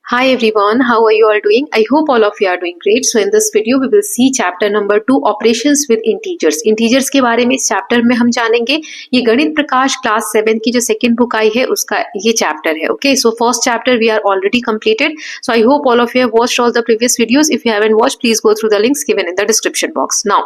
Hi everyone, how are you all doing? I hope all of you are doing great. So in this video we will see chapter number 2 operations with integers. Integers के बारे में इस chapter में हम जानेंगे. ये गणित प्रकाश class 7 की जो सेकंड बुक आई है उसका ये चैप्टर है. Okay, so first chapter we are already completed. So I hope all of you have watched all the previous videos. If you haven't watched, please go through the links given in the description box. Now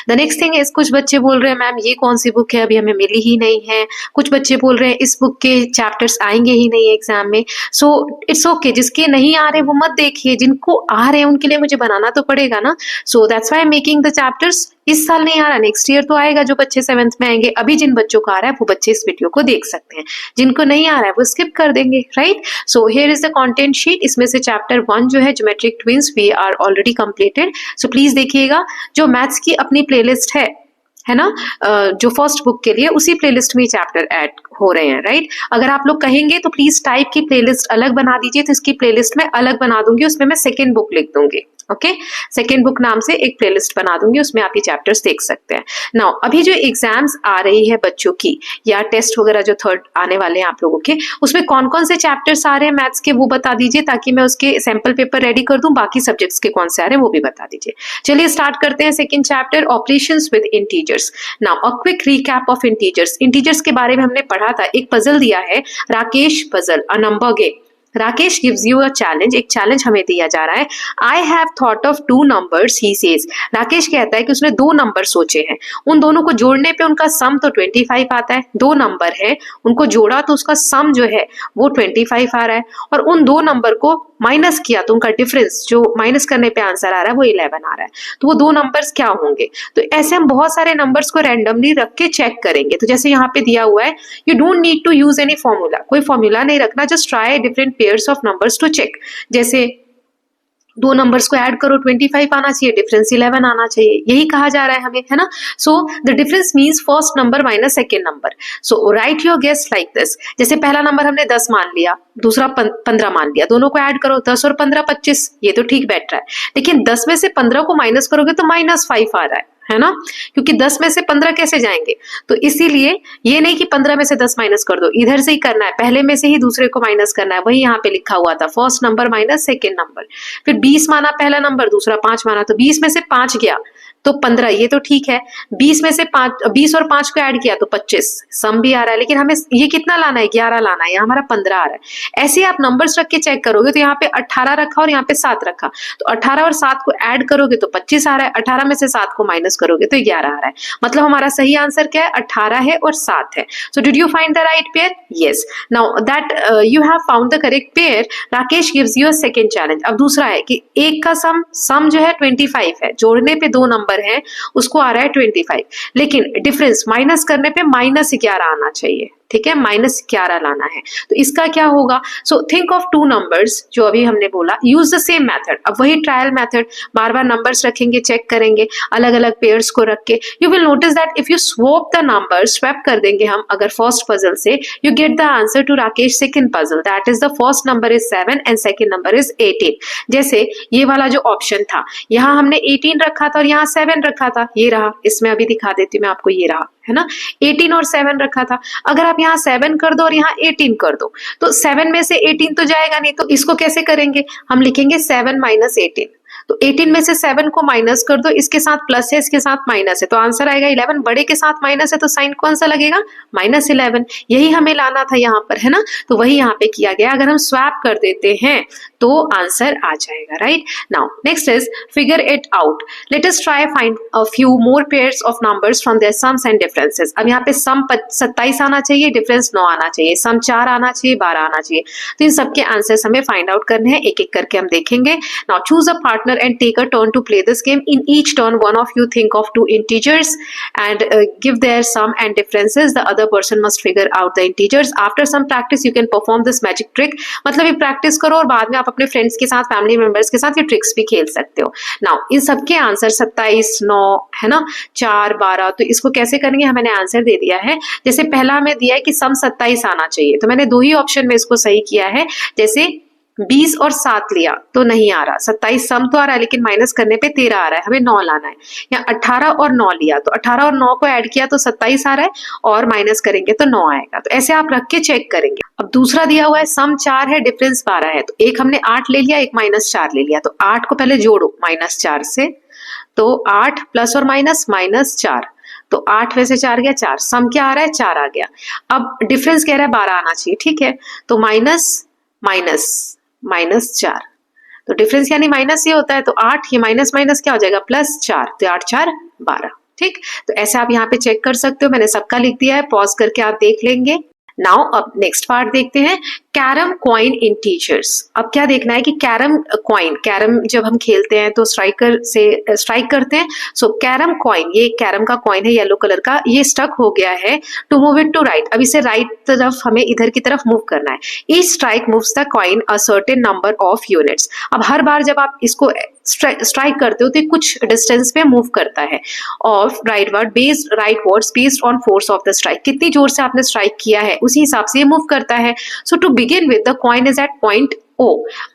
the next thing is कुछ बच्चे बोल रहे हैं ma'am ये कौन सी book है, अभी हमें मिली ही नहीं है. कुछ बच्चे बोल रहे हैं इस बुक के चैप्टर्स आएंगे ही नहीं एग्जाम में. सो इट्स ओके, जिसके नहीं आ रहे वो मत देखिए, जिनको आ रहे हैं उनके लिए मुझे बनाना तो पड़ेगा ना. So that's why I am making the chapters. इस साल नहीं आ रहा, नेक्स्ट ईयर तो आएगा जो बच्चे 7th में आएंगे. अभी जिन बच्चों को आ रहा है वो बच्चे इस वीडियो को देख सकते हैं, जिनको नहीं आ रहा है वो स्किप कर देंगे. Right, so here is the content sheet. इसमें से चैप्टर 1 जो है geometric twins we are already completed. So please देखिएगा, जो मैथ्स की अपनी प्लेलिस्ट है ना, जो फर्स्ट बुक के लिए उसी प्लेलिस्ट में चैप्टर ऐड हो रहे हैं. राइट, अगर आप लोग कहेंगे तो प्लीज टाइप की प्लेलिस्ट अलग बना दीजिए, तो इसकी प्लेलिस्ट में अलग बना दूंगी, उसमें मैं सेकेंड बुक लिख दूंगी. ओके, सेकेंड बुक नाम से एक प्लेलिस्ट बना दूंगी, उसमें आप ये चैप्टर्स देख सकते हैं. नाउ अभी जो एग्जाम्स आ रही है बच्चों की या टेस्ट वगैरह जो थर्ड आने वाले हैं आप लोगों के, उसमें कौन कौन से चैप्टर्स आ रहे हैं मैथ्स के वो बता दीजिए, ताकि मैं उसके सैंपल पेपर रेडी कर दूं. बाकी सब्जेक्ट्स के कौन से आ रहे हैं वो भी बता दीजिए. चलिए स्टार्ट करते हैं second chapter, operations with integers. Now a quick recap of integers. Integers के बारे में हमने पढ़ा था, एक पजल दिया है, Rakesh puzzle, a number game. Rakesh gives you a challenge, एक चैलेंज हमें दिया जा रहा है. I have thought of 2 numbers, he says. Rakesh कहता है कि उसने 2 नंबर सोचे हैं, उन दोनों को जोड़ने पे उनका सम तो 25 आता है. 2 नंबर है, उनको जोड़ा तो उसका सम जो है वो 25 आ रहा है, और उन 2 नंबर को माइनस किया तो उनका डिफरेंस जो माइनस करने पे आंसर आ रहा है वो 11 आ रहा है. तो वो 2 नंबर्स क्या होंगे? तो ऐसे हम बहुत सारे नंबर्स को रैंडमली रख के चेक करेंगे. तो जैसे यहाँ पे दिया हुआ है, you don't need to use any formula, कोई फॉर्मूला नहीं रखना, just try different pairs of numbers to check. जैसे 2 नंबर्स को ऐड करो, 25 आना चाहिए, डिफरेंस 11 आना चाहिए, यही कहा जा रहा है हमें, है ना. So the difference means first number minus second number. So write your guess like this. जैसे पहला नंबर हमने 10 मान लिया, दूसरा 15 मान लिया, दोनों को ऐड करो, 10 और 15 25, ये तो ठीक बैठ रहा है. लेकिन 10 में से 15 को माइनस करोगे तो -5 आ रहा है ना, क्योंकि 10 में से 15 कैसे जाएंगे. तो इसीलिए ये नहीं कि 15 में से 10 माइनस कर दो, इधर से ही करना है, पहले में से ही दूसरे को माइनस करना है. वही यहाँ पे लिखा हुआ था, first number minus second number. फिर 20 माना पहला नंबर, दूसरा 5 माना, तो 20 में से 5 गया तो 15, ये तो ठीक है. 20 में से 20 और 5 को ऐड किया तो 25, सम भी आ रहा है. लेकिन हमें ये कितना लाना है, 11 लाना है, यहाँ हमारा 15 आ रहा है. ऐसे आप नंबर्स रख के चेक करोगे, तो यहाँ पे 18 रखा और यहाँ पे 7 रखा, तो 18 और 7 को ऐड करोगे तो 25 आ रहा है, 18 में से 7 को माइनस करोगे तो 11 आ रहा है. मतलब हमारा सही आंसर क्या है, 18 है और 7 है. So did you find the right pair? Yes. Now that you have found the correct pair, Rakesh gives you a second challenge. अब दूसरा है कि एक का सम जो है 25 है, जोड़ने पे 2 नंबर है, उसको आ रहा है 25, लेकिन डिफरेंस माइनस करने पे -11 आना चाहिए. ठीक है, -11 लाना है. तो इसका क्या होगा? सो थिंक ऑफ 2 नंबर्स, जो अभी हमने बोला, यूज द सेम मेथड. अब वही ट्रायल मेथड, बार बार नंबर्स रखेंगे, चेक करेंगे अलग अलग पेयर्स को रख के. You will notice that if you swap the numbers, swap कर देंगे हम अगर फर्स्ट पजल से, you get the answer to Rakesh second puzzle. That is the first number is 7 and second number is 18. जैसे ये वाला जो ऑप्शन था, यहाँ हमने 18 रखा था और यहाँ 7 रखा था, ये रहा. इसमें अभी दिखा देती हूँ मैं आपको, ये रहा, है ना, 18 और 7 रखा था. अगर आप यहाँ 7 कर दो और यहाँ 18 कर दो, तो 7 में से 18 तो जाएगा नहीं. तो इसको कैसे करेंगे, हम लिखेंगे 7 - 18. तो 18 में से 7 को माइनस कर दो, इसके साथ प्लस है, इसके साथ माइनस है, तो आंसर आएगा 11. बड़े के साथ माइनस है तो साइन कौन सा लगेगा, -11. यही हमें लाना था यहाँ पर, है ना. तो वही यहाँ पे किया गया. अगर हम स्वैप कर देते हैं तो आंसर आ जाएगा. Right, now next is figure it out. Let us try find a few more pairs of numbers from their sums and differences. अब यहाँ पे सम 27 आना चाहिए, डिफरेंस 9 आना चाहिए, सम 4 आना चाहिए, 12 आना चाहिए. तो इन सबके आंसर्स हमें फाइंड आउट करने हैं, एक एक करके हम देखेंगे. Now choose a partner and take a turn to play this game. In each turn, one of you think of 2 integers and give their sum and differences. The other person must figure out the integers. After some practice, you can perform this magic trick. मतलब ये practice करो और बाद में आप अपने friends के साथ, फैमिली मेंबर्स के साथ ये ट्रिक्स भी खेल सकते हो. नाउ इन सबके आंसर 27, 9, है ना, 4, 12. तो इसको कैसे करेंगे, मैंने आंसर दे दिया है. जैसे पहला हमें दिया है कि सम 27 आना चाहिए, तो मैंने 2 ही ऑप्शन में इसको सही किया है. जैसे 20 और 7 लिया तो नहीं आ रहा, 27 सम तो आ रहा है लेकिन माइनस करने पे 13 आ रहा है, हमें 9 लाना है। या 18 और 9 लिया तो 18 और 9 को ऐड किया तो 27 आ रहा है और माइनस करेंगे तो 9 आएगा। तो ऐसे आप रख के चेक करेंगे। अब दूसरा दिया हुआ है सम 4 है डिफरेंस 12 है, तो एक हमने 8 ले लिया, एक -4 ले लिया। तो 8 को पहले जोड़ो -4 से, तो 8 प्लस और माइनस 4, तो 8 में से 4 गया 4, सम क्या आ रहा है 4 आ गया। अब डिफरेंस कह रहा है 12 आना चाहिए, ठीक है, तो -4, तो डिफरेंस यानी माइनस ये होता है, तो 8 ये माइनस माइनस क्या हो जाएगा +4, तो 8 4 12। ठीक, तो ऐसे आप यहाँ पे चेक कर सकते हो, मैंने सबका लिख दिया है, पॉज करके आप देख लेंगे। नाउ अब नेक्स्ट पार्ट देखते हैं, कैरम कॉइन इन टीचर्स। अब क्या देखना है कि कैरम कॉइन, कैरम जब हम खेलते हैं तो स्ट्राइकर से स्ट्राइक करते हैं, सो कैरम कॉइन, ये कैरम का कॉइन है येलो कलर का, ये स्टक हो गया है, to move it to right, अब इसे राइट तरफ हमें इधर की तरफ मूव करना है। Each strike moves the coin a certain number of units. अब हर बार जब आप इसको स्ट्राइक करते हो तो कुछ डिस्टेंस पे मूव करता है, of rightwards based on force of the strike, कितनी जोर से आपने स्ट्राइक किया है उसी हिसाब से ये मूव करता है। So to begin with the coin is at point O.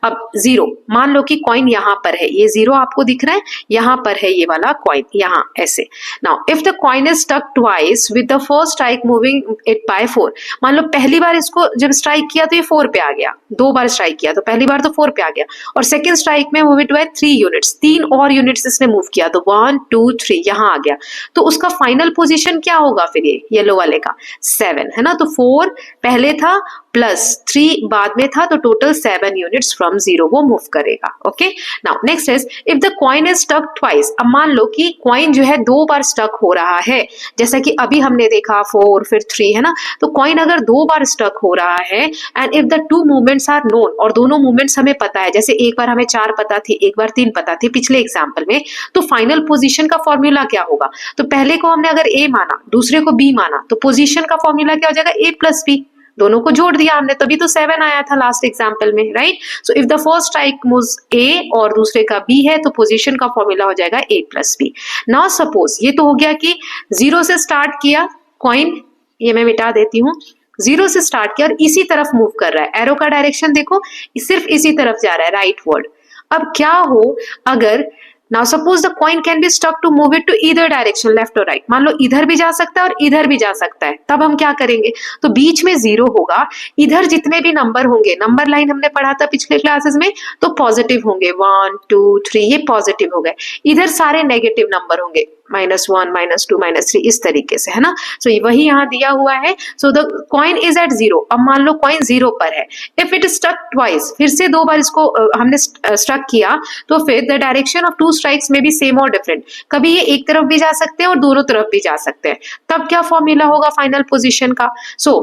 अब 0, मान लो कि कॉइन यहाँ पर है, ये 0 आपको दिख रहा है, यहाँ पर है ये वाला कॉइन, यहाँ ऐसे। Now if the coin is stuck twice with the first strike moving it by 4, मान लो पहली बार इसको जब स्ट्राइक किया तो ये 4 पे आ गया, 2 बार स्ट्राइक किया तो पहली बार तो 4 पे आ गया, और सेकेंड स्ट्राइक में मूव इट बाय 3 यूनिट्स, 3 और यूनिट्स इसने मूव किया, तो 1 2 3 यहाँ आ गया, तो उसका फाइनल पोजिशन क्या होगा फिर, ये येलो वाले का 7 है ना, तो 4 पहले था +3 बाद में था, तो टोटल 7 यूनिट्स फ्रॉम 0 वो मूव करेगा। Okay, now next is if the coin is stuck twice. अब मान लो कि कॉइन जो है 2 बार स्टक हो रहा है, जैसा कि अभी हमने देखा 4 फिर 3 है ना, तो कॉइन अगर 2 बार स्टक हो रहा है and if the 2 movements are known, और दोनों मूवमेंट्स हमें पता है, जैसे एक बार हमें 4 पता थी, एक बार 3 पता थी पिछले एग्जाम्पल में, तो फाइनल पोजीशन का फॉर्मूला क्या होगा, तो पहले को हमने अगर A माना, दूसरे को B माना, तो पोजीशन का फॉर्मूला क्या हो जाएगा A + B, दोनों को जोड़ दिया हमने, तभी तो 7 आया था लास्ट एग्जाम्पल में, right. So if the first strike moves A और दूसरे का B है, तो पोजीशन का फॉर्मूला हो जाएगा A + B। नाउ सपोज ये तो हो गया कि 0 से स्टार्ट किया कॉइन, ये मैं मिटा देती हूँ, 0 से स्टार्ट किया और इसी तरफ मूव कर रहा है, एरो का डायरेक्शन देखो सिर्फ इसी तरफ जा रहा है, राइट वर्ड। अब क्या हो अगर Now suppose the coin can be stuck to move it to either direction, left or right. मान लो इधर भी जा सकता है और इधर भी जा सकता है, तब हम क्या करेंगे, तो बीच में 0 होगा, इधर जितने भी नंबर होंगे, नंबर लाइन हमने पढ़ा था पिछले क्लासेस में, तो पॉजिटिव होंगे, 1 2 3 ये पॉजिटिव हो गए, इधर सारे नेगेटिव नंबर होंगे, -1 -2 -3 इस तरीके से, है ना। सो वही यहाँ दिया हुआ है। So the coin is at 0। अब मान लो कॉइन 0 पर है, इफ इट स्टक ट्वाइस, फिर से 2 बार इसको हमने स्टक किया, तो फिर द डायरेक्शन ऑफ 2 स्ट्राइक्स में भी सेम और डिफरेंट, कभी ये एक तरफ भी जा सकते हैं और दोनों तरफ भी जा सकते हैं, तब क्या फॉर्मूला होगा फाइनल पोजीशन का। सो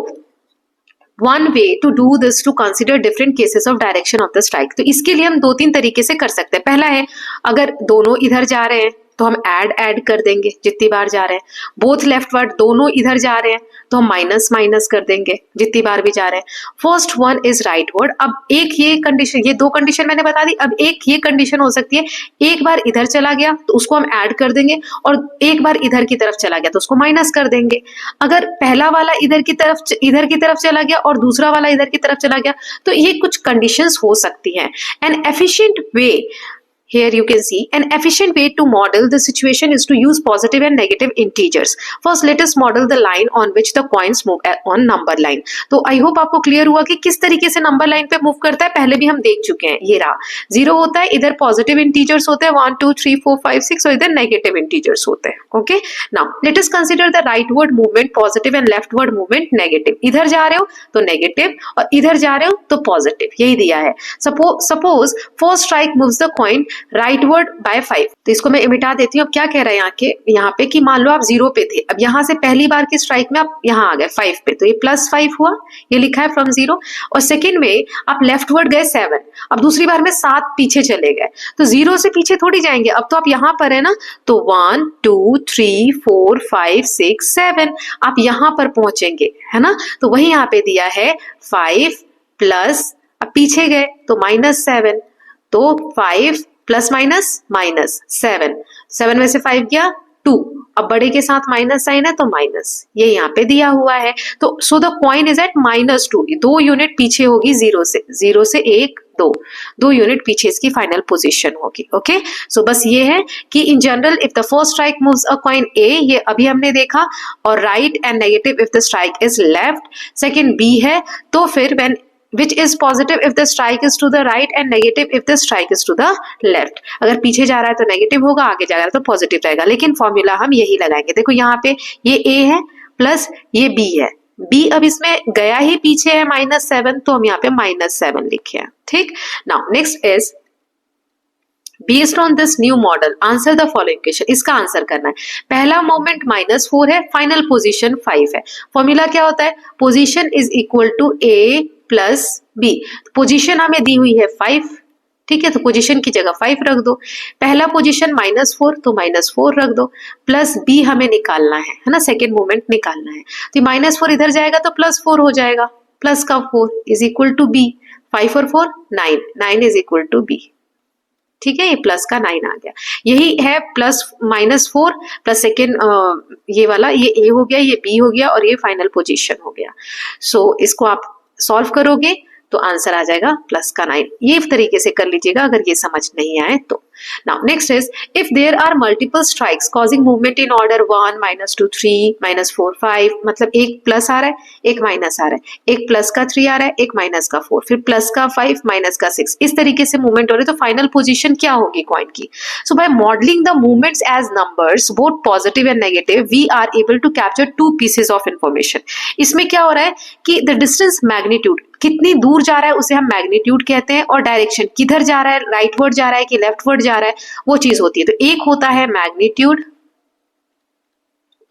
One way to do this to consider different cases of direction of the strike। तो इसके लिए हम 2-3 तरीके से कर सकते हैं। पहला है, अगर दोनों इधर जा रहे हैं तो हम ऐड कर देंगे जितनी बार जा रहे हैं, बोथ लेफ्ट वर्ड दोनों इधर जा रहे हैं तो हम माइनस कर देंगे जितनी बार भी जा रहे हैं। First one is right word. अब एक ये कंडीशन, ये 2 कंडीशन मैंने बता दी, अब एक ये कंडीशन हो सकती है, एक बार इधर चला गया तो उसको हम ऐड कर देंगे, और एक बार इधर की तरफ चला गया तो उसको माइनस कर देंगे। अगर पहला वाला इधर की तरफ चला गया और दूसरा वाला इधर की तरफ चला गया, तो ये कुछ कंडीशंस हो सकती हैं। N efficient way, here you can see an efficient way to model the situation is to use positive and negative integers. First let us model the line on which the coins move on number line। तो I hope आपको clear हुआ कि किस तरीके से number line पे move करता है, पहले भी हम देख चुके हैं। ये रहा 0 होता है, इधर पॉजिटिव इंटीजर्स होते हैं 1 2 3 4 5 6, और इधर नेगेटिव इंटीजर्स होते हैं। Okay, now let us consider the right word movement positive and left word movement negative. इधर जा रहे हो तो नेगेटिव और इधर जा रहे हो तो पॉजिटिव, यही दिया है। Suppose first strike moves the coin right word by 5, तो इसको मैं मिटा देती हूँ। अब क्या कह रहा है यहाँ पे कि मान लो आप 0 पे थे, अब यहाँ से पहली बार की स्ट्राइक में आप यहाँ आ गए 5 पे, तो ये +5 हुआ, ये लिखा है फ्रॉम 0। और सेकेंड में आप लेफ्ट वर्ड गए 7, अब दूसरी बार में 7 पीछे चले गए, तो 0 से पीछे थोड़ी जाएंगे, अब तो आप यहाँ पर है ना, तो 1 2 3 4 5 6 7 आप यहाँ पर पहुंचेंगे, है ना। तो वही यहाँ पे दिया है 5 प्लस, अब पीछे गए तो -7, तो 5 प्लस माइनस -7, 7 में से 5 गया 2, अब बड़े के साथ माइनस साइन है तो माइनस, ये यहाँ पे दिया हुआ है। तो so the coin is at -2, 2 unit पीछे होगी जीरो से, 1 2 यूनिट पीछे इसकी फाइनल पोजीशन होगी। ओके, सो बस ये है कि in general if the first strike moves a coin A, ये अभी हमने देखा, और right and negative if the strike is left. Second B है, तो फिर when which is positive if the strike is to the right and negative if the strike is to the left। अगर पीछे जा रहा है तो नेगेटिव होगा, आगे जा रहा है तो पॉजिटिव रहेगा, लेकिन फॉर्मूला हम यही लगाएंगे। देखो यहाँ पे ये A है प्लस ये B है, B अब इसमें गया ही पीछे है -7, तो हम यहाँ पे -7 लिखे हैं। ठीक, now next is based on this new model answer the following question. इसका आंसर करना है। पहला मोमेंट -4 है, फाइनल पोजीशन 5 है। फॉर्मूला क्या होता है, position is equal to A plus B। Position हमें दी हुई है 5, ठीक है, तो पोजीशन की जगह 5 रख दो। पहला पोजीशन -4 तो -4 रख दो, प्लस B हमें निकालना है ना, सेकेंड मोमेंट निकालना है। तो -4 इधर जाएगा तो +4 हो जाएगा, प्लस का 4 इज इक्वल टू B, 5 और 4 9, 9 इज इक्वल टू B। ठीक है, ये प्लस का 9 आ गया। यही है -4 प्लस सेकेंड ये वाला, ये A हो गया, ये B हो गया, और ये फाइनल पोजीशन हो गया। सो इसको आप सॉल्व करोगे तो आंसर आ जाएगा प्लस का 9। ये तरीके से कर लीजिएगा अगर ये समझ नहीं आए तो। Now next is if there are multiple strikes causing movement in order 1 -2 3 -4 5, मतलब एक प्लस आ रहा है, एक माइनस आ रहा है, एक प्लस का 3 आ रहा है, एक माइनस का 4, फिर प्लस का 5 माइनस का 6, इस तरीके से मूवमेंट हो रही है, तो फाइनल पोजीशन क्या होगी कॉइन की। So by modelling the movements as numbers both positive and negative we are able to capture 2 pieces of information. इसमें क्या हो रहा है कि द डिस्टेंस मैग्नीट्यूड, कितनी दूर जा रहा है उसे हम मैग्नीट्यूड कहते हैं, और डायरेक्शन किधर जा रहा है, राइटवर्ड जा रहा है कि लेफ्टवर्ड जा रहा है, वो चीज होती है। तो एक होता है मैग्नीट्यूड,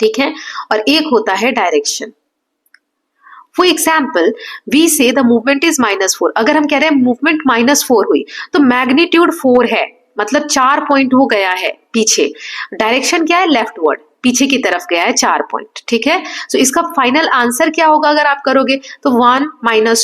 ठीक है, और एक होता है डायरेक्शन। फॉर एग्जाम्पल वी से द मूवमेंट इज -4, अगर हम कह रहे हैं मूवमेंट -4 हुई तो मैग्नीट्यूड 4 है, मतलब 4 पॉइंट हो गया है पीछे। डायरेक्शन क्या है, लेफ्टवर्ड, पीछे की तरफ गया है 4 पॉइंट। ठीक है, तो इसका फाइनल आंसर क्या होगा अगर आप करोगे तो 1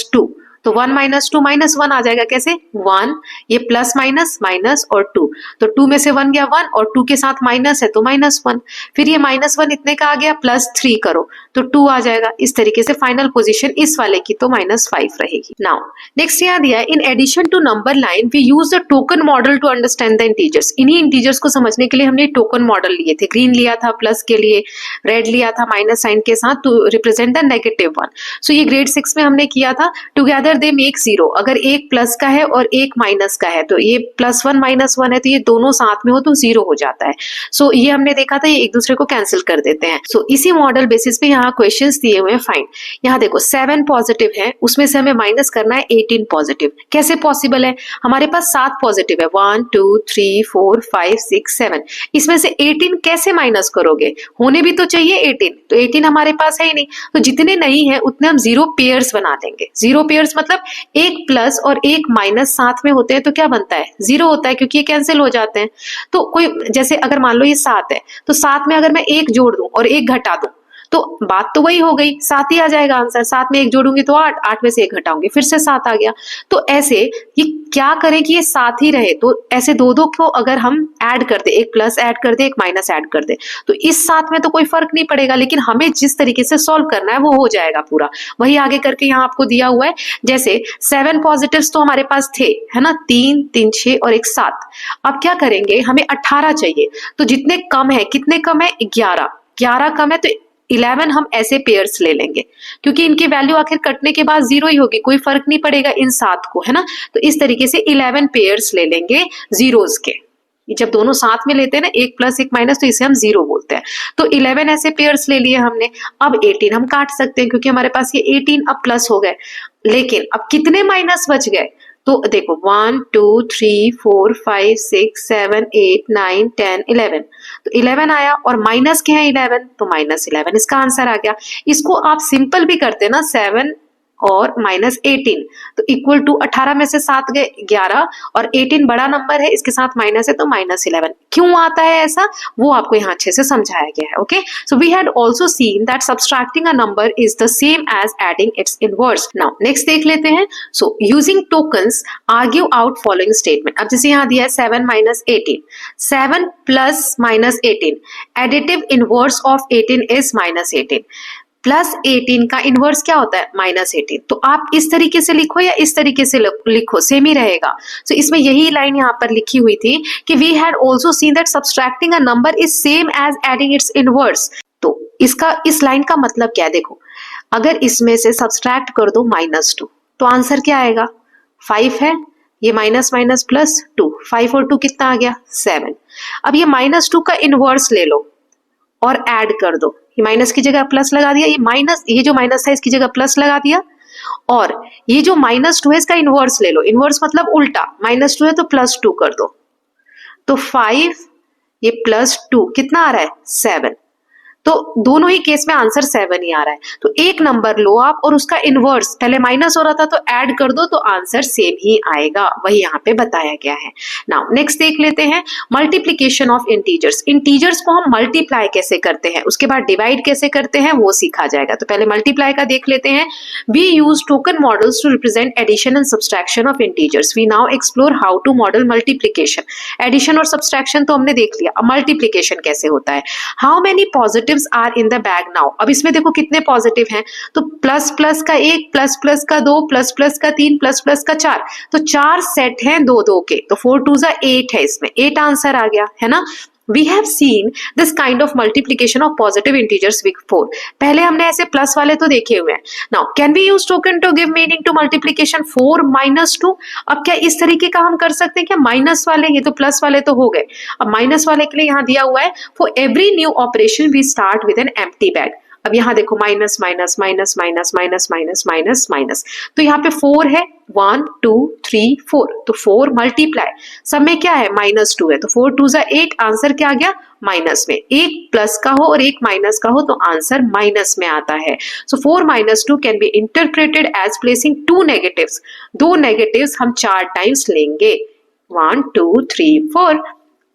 - 2, तो 1 - 2 -1 आ जाएगा। कैसे, 1 ये प्लस माइनस माइनस और 2, तो 2 में से 1 गया 1, और 2 के साथ माइनस है तो -1, फिर ये -1 इतने का आ गया, +3 करो तो 2 आ जाएगा। इस तरीके से फाइनल पोजीशन इस वाले की तो -5 रहेगी। नाउ नेक्स्ट यहाँ दिया, in addition to number line we use the token model to understand the integers. इन्हीं इंटीजर्स को समझने के लिए हमने टोकन मॉडल लिए थे। ग्रीन लिया था प्लस के लिए, रेड लिया था माइनस साइन के साथ टू रिप्रेजेंट द -1। सो ये ग्रेड 6 में हमने किया था। टुगेदर दे मेक 0, अगर एक प्लस का है और एक माइनस का है तो ये +1 -1 है, तो ये दोनों साथ में हो तो 0 हो जाता है। सो ये हमने देखा था, ये एक दूसरे को कैंसिल कर देते हैं। सो इसी मॉडल बेसिस पे यहाँ क्वेश्चंस दिए हुए हैं। फाइंड, यहाँ देखो 7 पॉजिटिव है, उसमें से हमें माइनस करना है 18 पॉजिटिव। कैसे पॉसिबल है, हमारे पास 7 पॉजिटिव है, 1 2 3 4 5 6 7, इसमें से 18 कैसे माइनस करोगे, होने भी तो चाहिए 18, तो 18 हमारे पास है ही नहीं, तो जितने नहीं है उतने हम 0 पेयर्स बना देंगे। 0 पेयर्स मतलब एक प्लस और एक माइनस साथ में होते हैं तो क्या बनता है, 0 होता है, क्योंकि ये कैंसिल हो जाते हैं। तो कोई जैसे अगर मान लो ये 7 है, तो 7 में अगर मैं एक जोड़ दूं और एक घटा दूं तो बात तो वही हो गई, 7 ही आ जाएगा आंसर। 7 में एक जोड़ूंगी तो 8, 8 में से एक घटाऊंगी फिर से 7 आ गया। तो ऐसे ये क्या करें कि ये 7 ही रहे, तो ऐसे दो को अगर हम ऐड कर दे, एक प्लस ऐड कर दे एक माइनस ऐड कर दे, तो इस 7 में तो कोई फर्क नहीं पड़ेगा, लेकिन हमें जिस तरीके से सॉल्व करना है वो हो जाएगा पूरा। वही आगे करके यहाँ आपको दिया हुआ है। जैसे 7 पॉजिटिव्स तो हमारे पास थे, है ना, 3 3 6 और एक 7। अब क्या करेंगे, हमें 18 चाहिए, तो जितने कम है, कितने कम है, 11 कम है, तो 11 हम ऐसे पेयर्स ले लेंगे, क्योंकि इनकी वैल्यू आखिर कटने के बाद 0 ही होगी, कोई फर्क नहीं पड़ेगा इन 7 को, है ना। तो इस तरीके से 11 पेयर्स ले लेंगे जीरोस के। जब दोनों साथ में लेते हैं ना, एक प्लस एक माइनस, तो इसे हम 0 बोलते हैं। तो 11 ऐसे पेयर्स ले लिए हमने। अब 18 हम काट सकते हैं, क्योंकि हमारे पास ये 18 अब प्लस हो गए, लेकिन अब कितने माइनस बच गए, तो देखो 1 2 3 4 5 6 7 8 9 10 11, तो 11 आया, और माइनस के हैं 11, तो -11 इसका आंसर आ गया। इसको आप सिंपल भी करते ना, 7 और -18, तो इक्वल टू 18 में से 7 गए 11 और 18 बड़ा नंबर है, इसके साथ माइनस है तो -11। क्यों आता है ऐसा, वो आपको यहाँ अच्छे से समझाया गया है। Okay, so we had also seen that subtracting a number is the same as adding its inverse. Now next देख लेते हैं। So using tokens argue out following statement. अब जैसे यहाँ दिया है 7 - 18, 7 plus -18, additive inverse of 18 is -18, plus 18 का inverse क्या होता है -18। तो आप इस तरीके से लिखो या इस तरीके से लिखो, सेम ही रहेगा। तो इसमें यही लाइन यहाँ पर लिखी हुई थी कि we had also seen that subtracting a number is same as adding its inverse. तो इसका इस लाइन का मतलब क्या है, देखो अगर इसमें से सब्सट्रैक्ट कर दो -2 तो आंसर क्या आएगा, 5 है, ये माइनस माइनस प्लस 2, 5 और 2 कितना आ गया 7। अब ये -2 का इनवर्स ले लो और ऐड कर दो, ये माइनस की जगह प्लस लगा दिया, ये जो माइनस था इसकी जगह प्लस लगा दिया, और ये जो -2 है इसका इनवर्स ले लो, इनवर्स मतलब उल्टा, -2 है तो +2 कर दो, तो 5 ये +2 कितना आ रहा है 7। तो दोनों ही केस में आंसर 7 ही आ रहा है। तो एक नंबर लो आप और उसका इनवर्स, पहले माइनस हो रहा था तो ऐड कर दो तो आंसर सेम ही आएगा, वही यहाँ पे बताया गया है। नाउ नेक्स्ट देख लेते हैं मल्टीप्लीकेशन ऑफ इंटीजर्स। इंटीजर्स को हम मल्टीप्लाई कैसे करते हैं, उसके बाद डिवाइड कैसे करते हैं वो सीखा जाएगा। तो पहले मल्टीप्लाई का देख लेते हैं। We use token models to represent addition and subtraction of integers. We now explore how to model multiplication. Addition और सब्सट्रैक्शन तो हमने देख लिया, अब मल्टीप्लीकेशन कैसे होता है। How many positive are in the bag now. अब इसमें देखो कितने पॉजिटिव हैं, तो प्लस प्लस का 1, प्लस प्लस का 2, प्लस प्लस का 3, प्लस प्लस का 4, तो 4 सेट हैं 2-2 के, तो 4 2 8 है, इसमें 8 आंसर आ गया है ना। We have seen this kind of multiplication of positive integers before. पहले हमने ऐसे प्लस वाले तो देखे हुए हैं। Now, can we use token to give meaning to multiplication 4 - 2? अब क्या इस तरीके का हम कर सकते हैं क्या, माइनस वाले, ये तो प्लस वाले तो हो गए, अब माइनस वाले के लिए यहाँ दिया हुआ है for every new operation we start with an empty bag. अब यहाँ देखो minus minus minus minus minus minus minus minus, तो यहाँ पे 4 है, 1 2 3 4, तो 4 मल्टीप्लाई, सब में क्या है -2 है, तो 4 2 8, आंसर क्या आ गया माइनस में। एक प्लस का हो और एक माइनस का हो तो आंसर माइनस में आता है। So 4 - 2 can be interpreted as placing 2 negatives. 2 negatives हम 4 टाइम्स लेंगे, 1 2 3 4।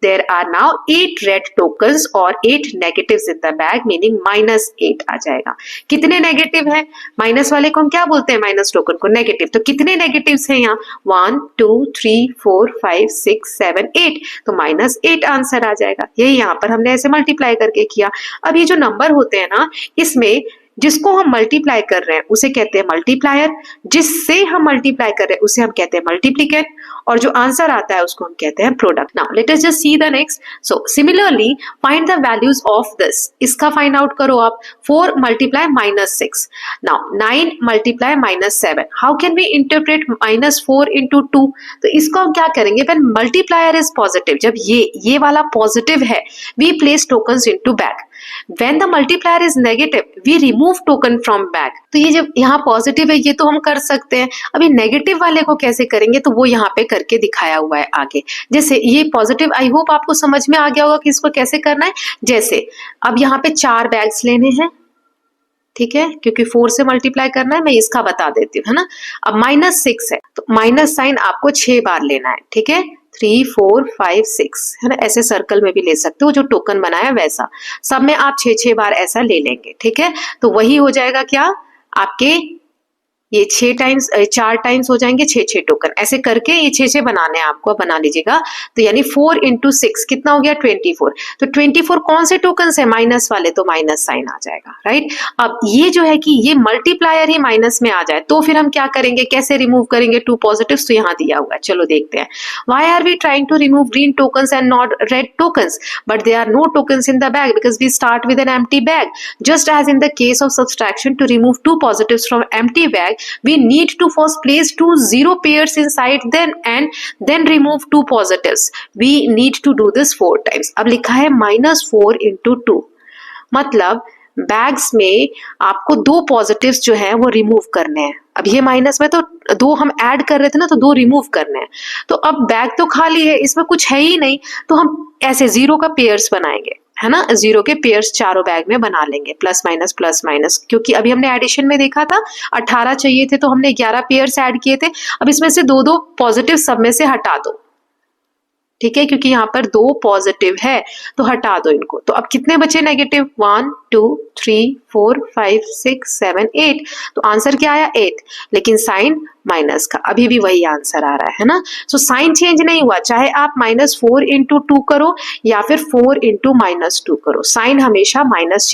There are now 8 red tokens और 8 negatives in the bag, meaning -8 आ जाएगा। कितने नेगेटिव है, माइनस वाले को हम क्या बोलते हैं, माइनस टोकन को नेगेटिव, तो कितने नेगेटिव्स हैं यहाँ 1 2 3 4 5 6 7 8, तो -8 आंसर आ जाएगा। यही यहाँ पर हमने ऐसे मल्टीप्लाई करके किया। अब ये जो नंबर होते हैं ना, इसमें जिसको हम मल्टीप्लाई कर रहे हैं उसे कहते हैं मल्टीप्लायर, जिससे हम मल्टीप्लाई कर रहे हैं उसे हम कहते हैं मल्टीप्लिकेंट, और जो आंसर आता है उसको हम कहते हैं product. Now let us just see the next. So similarly find the values of this. इसका फाइंड आउट करो आप। 4 × -6, नाउ 9 × -7। How can we interpret -4 × 2? तो इसको हम क्या करेंगे, व्हेन मल्टीप्लायर इज पॉजिटिव, जब ये वाला पॉजिटिव है, we place tokens into bag. When the multiplier is negative, we remove token from bag. तो ये जब यहाँ पॉजिटिव है ये तो हम कर सकते हैं, अभी नेगेटिव वाले को कैसे करेंगे तो वो यहाँ पे करके दिखाया हुआ है आगे। जैसे ये पॉजिटिव, आई होप आपको समझ में आ गया होगा कि इसको कैसे करना है। जैसे अब यहाँ पे 4 बैग्स लेने हैं, ठीक है, क्योंकि 4 से मल्टीप्लाई करना है, मैं इसका बता देती हूँ, है ना। अब -6 है तो माइनस साइन आपको 6 बार लेना है, ठीक है, 3 4 5 6, है ना, ऐसे सर्कल में भी ले सकते हो, जो टोकन बनाया वैसा, सब में आप 6 बार ऐसा ले लेंगे, ठीक है। तो वही हो जाएगा क्या आपके, ये 4 टाइम्स हो जाएंगे 6 टोकन, ऐसे करके ये 6 बनाने हैं आपको, बना लीजिएगा। तो यानी 4 × 6 कितना हो गया 24। तो 24 कौन से टोकन है, माइनस वाले, तो माइनस साइन आ जाएगा, राइट। अब ये जो है कि ये मल्टीप्लायर ही माइनस में आ जाए तो फिर हम क्या करेंगे, कैसे रिमूव करेंगे 2 पॉजिटिव्स, तो यहाँ दिया हुआ है, चलो देखते हैं। Why are we trying to remove green tokens and not red tokens, but there are no tokens in the bag because we start with an empty bag. Just as in the case of subtraction, to remove 2 positives from empty bag, we need to first place 2 0 pairs inside them and then remove 2 positives. We need to do this 4 times. अब लिखा है -4 × 2, मतलब bags में आपको 2 positives जो है वो remove करने हैं। अब ये माइनस में तो 2 हम ऐड कर रहे थे ना, तो 2 रिमूव करने हैं। तो अब बैग तो खाली है, इसमें कुछ है ही नहीं, तो हम ऐसे 0 का पेयर्स बनाएंगे, है ना, 0 के पेयर्स चारों बैग में बना लेंगे, प्लस माइनस, क्योंकि अभी हमने एडिशन में देखा था 18 चाहिए थे तो हमने 11 पेयर्स ऐड किए थे। अब इसमें से दो दो पॉजिटिव सब में से हटा दो, ठीक है, क्योंकि यहाँ पर 2 पॉजिटिव है तो हटा दो इनको। तो अब कितने बचे नेगेटिव, 1 2 3 4 5 6 7 8, तो आंसर क्या आया 8, लेकिन साइन माइनस का, अभी भी वही आंसर आ रहा है ना। सो साइन चेंज नहीं हुआ, चाहे आप -4 इंटू 2 करो या फिर 4 इंटू -2 करो, साइन हमेशा माइनस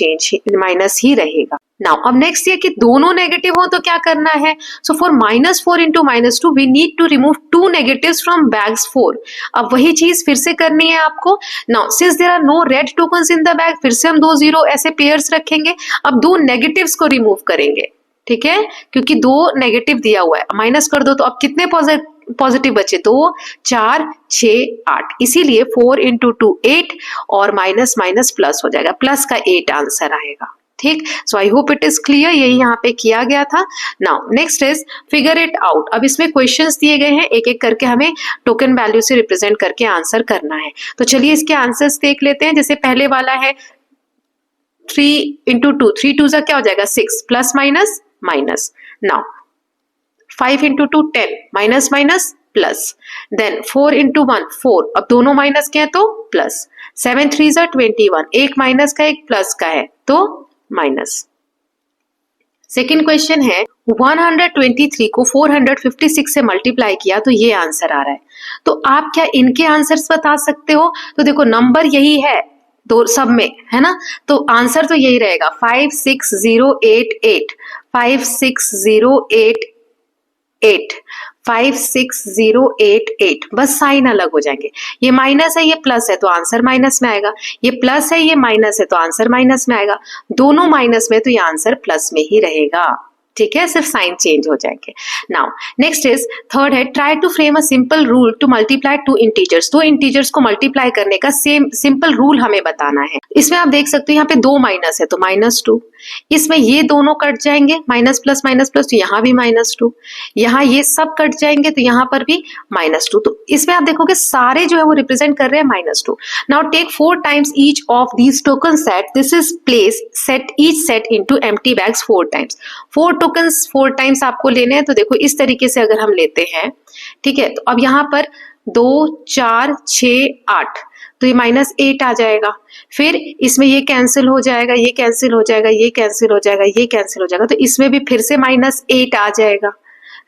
ही रहेगा। नाउ अब नेक्स्ट ये कि दोनों नेगेटिव हो तो क्या करना है, so for -4 into -2 we need to remove 2 negatives from bags 4। अब वही चीज फिर से करनी है आपको। Now since there are no red tokens in the bag, फिर से हम 2 0 ऐसे पेयर्स रखेंगे। अब 2 नेगेटिव्स को रिमूव करेंगे, ठीक है, क्योंकि 2 नेगेटिव दिया हुआ है, माइनस कर दो तो अब कितने पॉजिटिव बचे, 2 4 6 8, इसीलिए 4 इंटू 2 8 और माइनस माइनस प्लस हो जाएगा, प्लस का 8 आंसर आएगा, ठीक। So I hope it is clear, यही यहाँ पे किया गया था। Now next is figure it out. अब इसमें क्वेश्चंस दिए गए हैं, एक एक करके हमें टोकन वैल्यू से रिप्रेजेंट करके आंसर करना है। तो चलिए इसके आंसर्स देख लेते हैं। जैसे पहले वाला है 3 इंटू 2, 3 2 क्या हो जाएगा 6, plus minus minus. Now 5 into 2 10, minus minus plus. Then 4 into 1 4, अब दोनों माइनस के हैं तो प्लस। 7 3 21, एक माइनस का एक प्लस का है तो माइनस। सेकेंड क्वेश्चन है 123 को 456 से मल्टीप्लाई किया तो ये आंसर आ रहा है। तो आप क्या इनके आंसर्स बता सकते हो, तो देखो नंबर यही है दो सब में, है ना, तो आंसर तो यही रहेगा 56088, 56088, 56088, बस साइन अलग हो जाएंगे। ये माइनस है ये प्लस है तो आंसर माइनस में आएगा, ये प्लस है ये माइनस है तो आंसर माइनस में आएगा, दोनों माइनस में तो ये आंसर प्लस में ही रहेगा, ठीक है, सिर्फ साइन चेंज हो जाएंगे। नाउ नेक्स्ट इज थर्ड है try to frame a simple rule to multiply 2 integers. 2 integers को मल्टीप्लाई करने का सेम सिंपल रूल हमें बताना है। इसमें आप देख सकते हो यहाँ पे 2 माइनस है तो -2, इसमें ये दोनों कट जाएंगे, माइनस प्लस तो यहाँ भी -2, यहाँ ये सब कट जाएंगे तो यहाँ पर भी -2, तो इसमें आप देखोगे सारे जो है वो रिप्रेजेंट कर रहे हैं -2। Now take 4 times each of these token set, this is place set each set into empty bags 4 times. 4 tokens 4 times आपको लेने हैं, तो देखो इस तरीके से अगर हम लेते हैं, ठीक है, तो अब यहाँ पर 2 4 6 8, तो ये -8 आ जाएगा, फिर इसमें ये कैंसिल हो जाएगा, ये कैंसिल हो जाएगा, ये कैंसिल हो जाएगा, ये कैंसिल हो जाएगा, तो इसमें भी फिर से -8 आ जाएगा,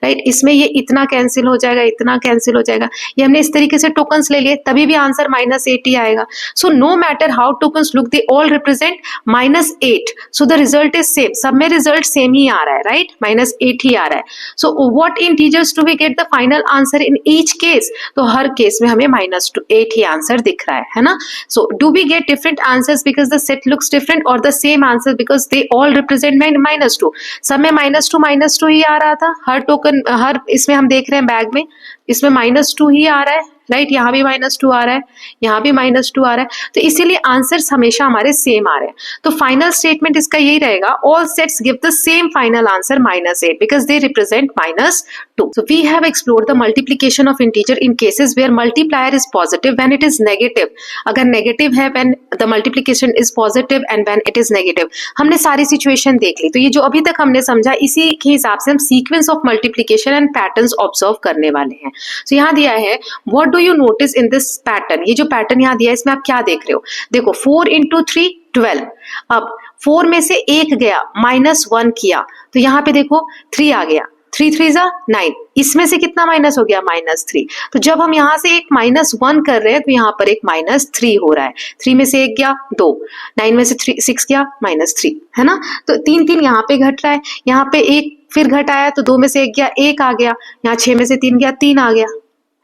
राइट। इसमें ये इतना कैंसिल हो जाएगा, इतना कैंसिल हो जाएगा, ये हमने इस तरीके से टोकन्स ले लिए तभी भी आंसर -8 ही आएगा। So no matter how tokens look they all represent -8, so the result is same, सब में रिजल्ट सेम ही आ रहा है, राइट, -8 ही आ रहा है। So what integers do we get the final answer in each case, तो हर केस में हमें -8 ही आंसर दिख रहा है ना। So do we get different answers because the set looks different और the same answer because they all represent -2, सब में -2 ही आ रहा था, हर टोकन हर इसमें हम देख रहे हैं बैग में इसमें -2 ही आ रहा है, राइट, यहाँ भी -2 आ रहा है, यहाँ भी -2 आ रहा है, तो इसीलिए आंसर्स हमेशा हमारे सेम आ रहे हैं। तो फाइनल स्टेटमेंट इसका यही रहेगा, all sets give the same final answer -8 because they represent -2। So we have explored the multiplication of integer in cases where multiplier is positive when it is negative, अगर negative है when the multiplication is positive and when it is negative. हमने सारी situation देख ली, तो ये जो अभी तक हमने समझा इसी के हिसाब से हम sequence of multiplication and patterns observe करने वाले हैं। सो यहाँ दिया है what do you notice in this pattern, ये जो पैटर्न यहाँ दिया है इसमें आप क्या देख रहे हो, देखो 4 इंटू 3 12, अब 4 में से 1 गया -1 किया तो यहाँ पे देखो 3 आ गया, 3 3 9, इसमें से कितना माइनस हो गया -3, तो जब हम यहाँ से एक -1 कर रहे हैं तो यहाँ पर एक -3 हो रहा है, 3 में से 1 गया 2, 9 में से 6 गया -3, है ना, तो 3 यहाँ पे घट रहा है, यहाँ पे 1 फिर घट आया तो 2 में से 1 गया 1 आ गया, यहाँ 6 में से 3 गया 3 आ गया,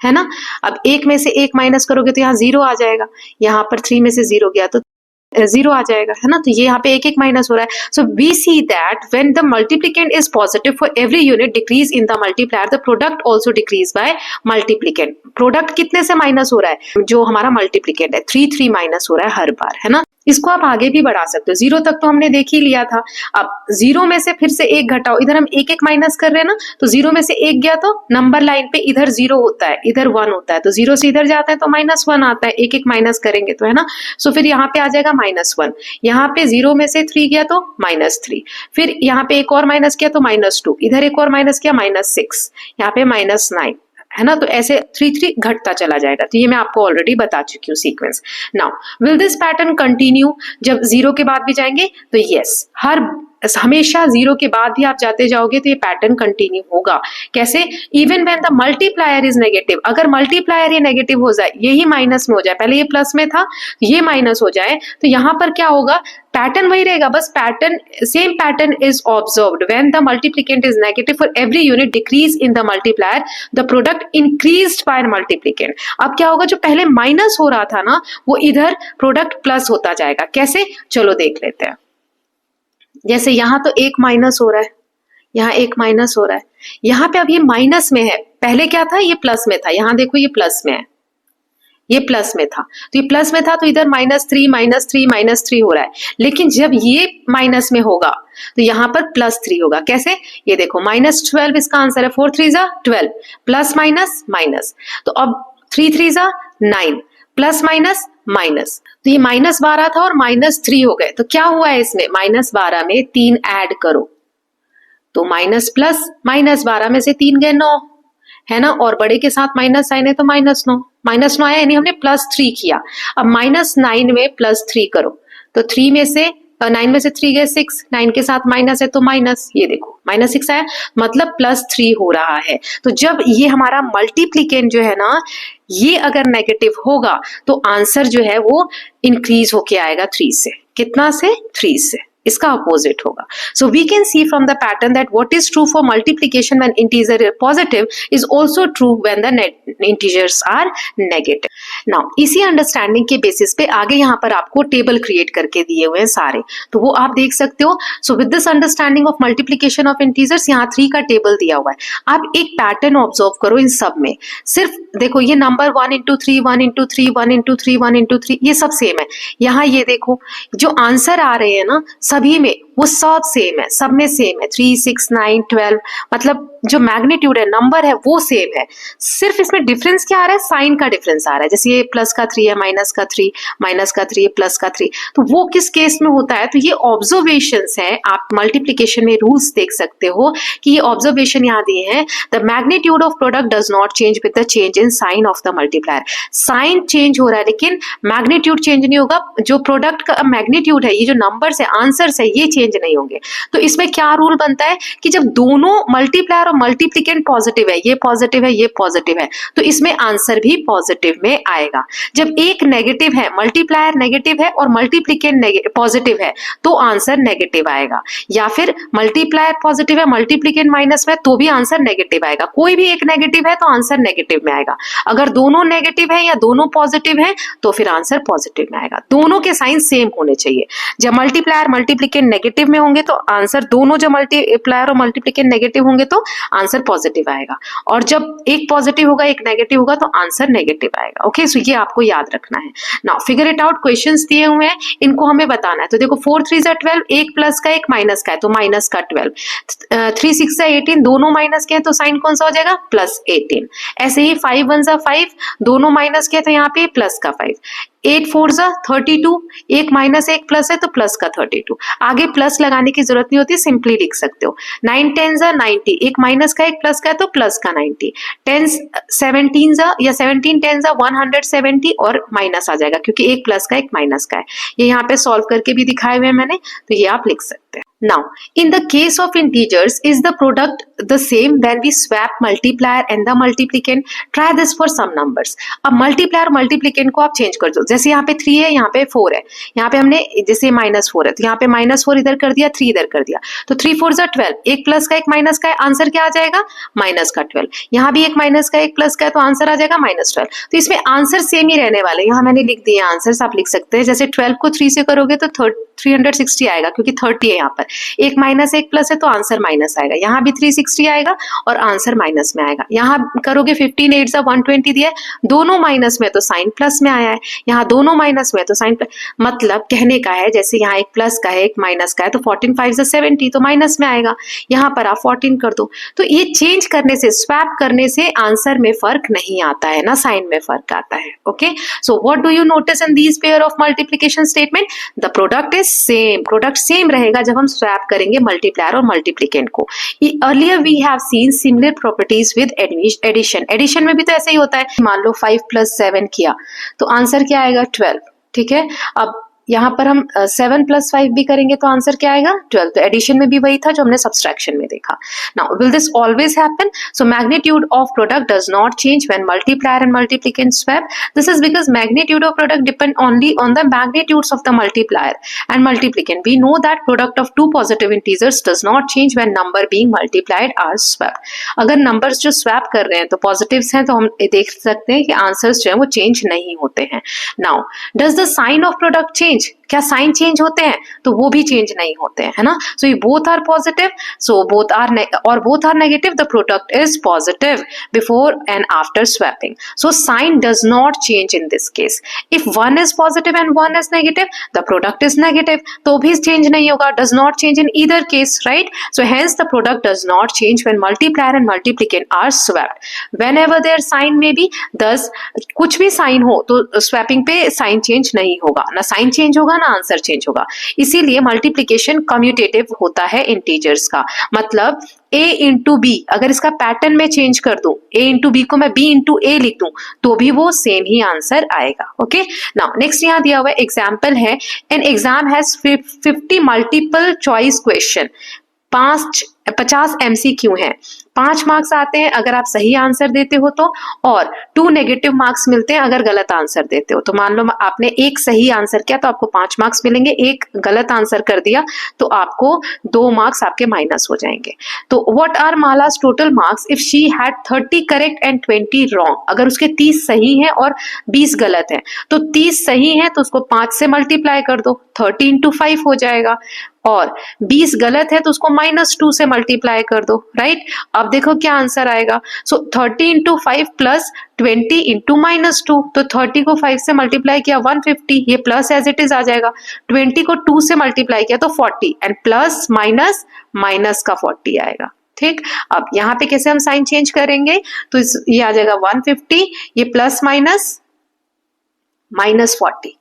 है ना। अब 1 में से 1 माइनस करोगे तो यहाँ 0 आ जाएगा, यहाँ पर 3 में से 0 गया तो 0 आ जाएगा, है ना, तो ये यहाँ पे 1 माइनस हो रहा है। So we see that when the multiplicand is positive for every unit decrease in the multiplier the product also decrease by multiplicand. Product कितने से माइनस हो रहा है, जो हमारा मल्टीप्लिकेंट है 3 माइनस हो रहा है हर बार, है ना। इसको आप आगे भी बढ़ा सकते हो, 0 तक तो हमने देख ही लिया था। अब 0 में से फिर से 1 घटाओ, इधर हम एक एक माइनस कर रहे हैं ना, तो 0 में से 1 गया तो नंबर लाइन पे इधर 0 होता है, इधर 1 होता है, तो 0 से इधर जाता है तो -1 आता है, एक एक माइनस करेंगे तो, है ना। सो फिर यहाँ पे आ जाएगा -1, यहाँ पे 0 में से 3 गया तो -3, फिर यहाँ पे एक और माइनस किया तो -2, इधर एक और माइनस किया -6, यहाँ पे -9, है ना। तो ऐसे 3 घटता चला जाएगा। तो ये मैं आपको ऑलरेडी बता चुकी हूँ sequence. Now will this pattern continue, जब 0 के बाद भी जाएंगे तो यस, हमेशा 0 के बाद भी आप जाते जाओगे तो ये पैटर्न कंटिन्यू होगा। कैसे? Even when the multiplier is negative, अगर मल्टीप्लायर ये नेगेटिव हो जाए, यही माइनस में हो जाए, पहले ये प्लस में था ये माइनस हो जाए, तो यहाँ पर क्या होगा, पैटर्न वही रहेगा, बस pattern, same pattern is observed when the multiplicand is negative, for every unit decrease in the multiplier the product increased by multiplicand. अब क्या होगा, जो पहले माइनस हो रहा था ना, वो इधर प्रोडक्ट प्लस होता जाएगा। कैसे? चलो देख लेते हैं। जैसे यहाँ तो 1 माइनस हो रहा है, यहाँ 1 माइनस हो रहा है, यहाँ पे अब ये माइनस में है, पहले क्या था, ये प्लस में था, यहाँ देखो ये प्लस में है, ये प्लस में था, तो ये प्लस में था तो इधर -3 हो रहा है। लेकिन जब ये माइनस में होगा तो यहाँ पर +3 होगा। कैसे? ये देखो -12 इसका आंसर है, 4 3 12, प्लस माइनस माइनस, तो अब 3 3 9, प्लस माइनस माइनस, तो ये -12 था और -3 हो गए। तो क्या हुआ है इसमें, -12 में 3 ऐड करो तो माइनस प्लस, -12 में से 3 गए 9, है ना, और बड़े के साथ माइनस साइन है तो -9 आया, यानी हमने +3 किया। अब -9 में +3 करो तो 3 में से 9 में से 3 गए 6, 9 के साथ माइनस है तो माइनस, ये देखो -6 आया, मतलब +3 हो रहा है। तो जब ये हमारा मल्टीप्लिकेंट जो है ना, ये अगर नेगेटिव होगा तो आंसर जो है वो इंक्रीज होके आएगा 3 से। कितना से? 3 से। इसका अपोजिट होगा। So we can see from the pattern that what is true for multiplication when integer is positive is also true when the integers are negative. Now इसी अंडरस्टैंडिंग के बेसिस पे आगे यहाँ पर आपको टेबल क्रिएट करके दिए हुए हैं सारे, तो वो आप देख सकते हो। सो with this understanding of multiplication of integers, यहाँ 3 का टेबल दिया हुआ है। आप एक पैटर्न ऑब्जर्व करो इन सब में, सिर्फ देखो ये number 1 into 3 1 into 3 1 into 3 1 into 3 ये सब सेम है। यहाँ ये देखो जो आंसर आ रहे हैं ना सभी में, वो सब सेम है, सब में सेम है, 3 6 9 12, मतलब जो मैग्नीट्यूड है, नंबर है, वो सेम है। सिर्फ इसमें डिफरेंस क्या आ रहा है, साइन का डिफरेंस आ रहा है। जैसे ये प्लस का 3 है, माइनस का 3, माइनस का 3 प्लस का 3, तो वो किस केस में होता है, तो ये ऑब्जर्वेशंस है। आप मल्टीप्लिकेशन में रूल्स देख सकते हो कि ये ऑब्जर्वेशन यहाँ दिए हैं, the magnitude of product does not change with the change in sign of the multiplier. Sign change हो रहा है लेकिन मैग्नीट्यूड चेंज नहीं होगा। जो प्रोडक्ट का मैग्नीट्यूड है, ये जो नंबर्स है, आंसर्स है, ये चेंज नहीं होंगे। तो इसमें क्या रूल बनता है कि जब दोनों मल्टीप्लायर और मल्टीप्लिकेंट पॉजिटिव है, ये पॉजिटिव है, ये पॉजिटिव है, तो इसमें आंसर भी पॉजिटिव में आएगा। जब एक नेगेटिव है, मल्टीप्लायर नेगेटिव है और मल्टीप्लिकेंट पॉजिटिव है, तो आंसर नेगेटिव आएगा। या फिर मल्टीप्लायर पॉजिटिव है, मल्टीप्लिकेंट माइनस में, तो भी आंसर नेगेटिव आएगा। कोई भी एक नेगेटिव है तो आंसर नेगेटिव में आएगा। अगर दोनों नेगेटिव है या दोनों पॉजिटिव है तो फिर आंसर पॉजिटिव में आएगा। दोनों के साइन सेम होने चाहिए। जब मल्टीप्लायर मल्टीप्लिकेंट नेगेटिव में होंगे तो आंसर, दोनों जब मल्टीप्लायर और मल्टीप्लिकेंट नेगेटिव होंगे तो आंसर पॉजिटिव आएगा, और जब एक पॉजिटिव होगा एक नेगेटिव होगा तो आंसर नेगेटिव आएगा। ओके, सो ये आपको याद रखना है। Now figure it out, questions दिए हुए हैं, इनको हमें बताना है। तो देखो 4 3 12, एक प्लस का एक माइनस का है तो माइनस का 12, 3 6 18, दोनों माइनस के हैं तो साइन कौन सा हो जाएगा, +18। ऐसे ही 5 1 5, दोनों माइनस के हैं तो यहाँ पे प्लस का 5, 8 4 32, एक माइनस एक प्लस है तो प्लस का 32। आगे प्लस लगाने की जरूरत नहीं होती, सिंपली लिख सकते हो। 9 10 90, एक माइनस का एक प्लस का है तो प्लस का 90। 10 17 या 17 10 170, और माइनस आ जाएगा क्योंकि एक प्लस का एक माइनस का है। ये यहाँ पे सॉल्व करके भी दिखाए हुए हैं मैंने, तो ये आप लिख सकते हैं। Now, in the case of integers, is the product the same when we swap multiplier and the multiplicand? Try this for some numbers. अब multiplier multiplicand को आप चेंज कर दो। जैसे यहाँ पे 3 है, यहाँ पे 4 है, यहाँ पे हमने जैसे -4 है तो यहाँ पे -4 इधर कर दिया, 3 इधर कर दिया, तो 3 4 12, एक प्लस का एक माइनस का है, आंसर क्या आ जाएगा, माइनस का 12। यहाँ भी एक माइनस का एक प्लस का है तो आंसर आ जाएगा -12। तो इसमें आंसर सेम ही रहने वाले। यहाँ मैंने लिख दिए आंसर, आप लिख सकते हैं। जैसे 12 को 3 से करोगे तो 360 आएगा क्योंकि 30 है यहाँ पर, एक माइनस एक प्लस है तो आंसर माइनस आएगा, यहाँ भी 360 आएगा और आंसर माइनस में आएगा। यहाँ करोगे 15 8 120 दिया है, दोनों माइनस में तो साइन प्लस में आया है, यहाँ दोनों माइनस में तो साइन प्लस, मतलब कहने का है जैसे यहाँ एक प्लस का है एक माइनस का है तो 14 5 70 तो माइनस में आएगा, यहाँ पर आप 14 कर दो। तो ये चेंज करने से, स्वैप करने से आंसर में फर्क नहीं आता है ना, साइन में फर्क आता है। Okay, so what do you notice in these pair of multiplication statement? The product is same, product same रहेगा जब हम स्वैप करेंगे मल्टीप्लायर और मल्टीप्लिकेंट को। Earlier we have seen similar properties with addition, addition में भी तो ऐसे ही होता है। मान लो 5 + 7 किया तो आंसर क्या आएगा 12, ठीक है। अब यहाँ पर हम 7 + 5 भी करेंगे तो आंसर क्या आएगा 12, तो एडिशन में भी वही था जो हमने सब्सट्रैक्शन में देखा। Now will this always happen? So magnitude of product does not change when multiplier and multiplicand swap. This is because magnitude of product depend only on the magnitudes of the multiplier and multiplicand. We know that product of 2 positive integers does not change when number being multiplied are swap. अगर numbers जो swap कर रहे हैं तो positives हैं तो हम देख सकते हैं कि आंसर्स जो है वो चेंज नहीं होते हैं। Now does the sign of product change? क्या साइन चेंज होते हैं? तो वो भी चेंज नहीं होते हैं, है ना। सो ये both are positive, so both are negative, the product is positive before and after swapping. So sign does not change in this case. If one is positive and one is negative, the product is negative, तो भी change नहीं होगा, does not change in either case, right. So hence the product does not change when multiplier and multiplicand are swapped whenever their sign में बी। दस कुछ भी sign हो तो स्वैपिंग पे साइन चेंज नहीं होगा, ना साइन चेंज होगा ना आंसर चेंज होगा। इसीलिए मल्टीप्लिकेशन कम्यूटेटिव होता है इंटीजर्स का। मतलब a इंटू बी, अगर इसका पैटर्न में चेंज कर दूं, a इंटू बी को मैं b इंटू ए लिख दूं तो भी वो सेम ही आंसर आएगा। ओके, नाउ नेक्स्ट यहाँ दिया हुआ एग्जाम्पल है, an exam has 50 multiple choice question, 50 MCQ हैं, 5 मार्क्स आते हैं अगर आप सही आंसर देते हो तो, और 2 नेगेटिव मार्क्स मिलते हैं अगर गलत आंसर देते हो। तो मान लो आपने एक सही आंसर किया तो आपको 5 मार्क्स मिलेंगे, एक गलत आंसर कर दिया तो आपको 2 मार्क्स आपके माइनस हो जाएंगे। तो what are Mala's total marks if she had 30 correct and 20 wrong? अगर उसके 30 सही हैं और 20 गलत हैं, तो 30 सही हैं तो उसको 5 से मल्टीप्लाई कर दो, 30 × 5 हो जाएगा, और 20 गलत है तो उसको -2 से मल्टीप्लाई कर दो, राइट। अब देखो क्या आंसर आएगा। सो 30 × 5 + 20 × -2, तो 30 को 5 से मल्टीप्लाई किया 150, ये प्लस एज इट इज आ जाएगा। 20 को 2 से मल्टीप्लाई किया तो 40, एंड प्लस माइनस माइनस का 40 आएगा, ठीक। अब यहाँ पे कैसे हम साइन चेंज करेंगे, तो ये आ जाएगा 150, ये प्लस माइनस -40।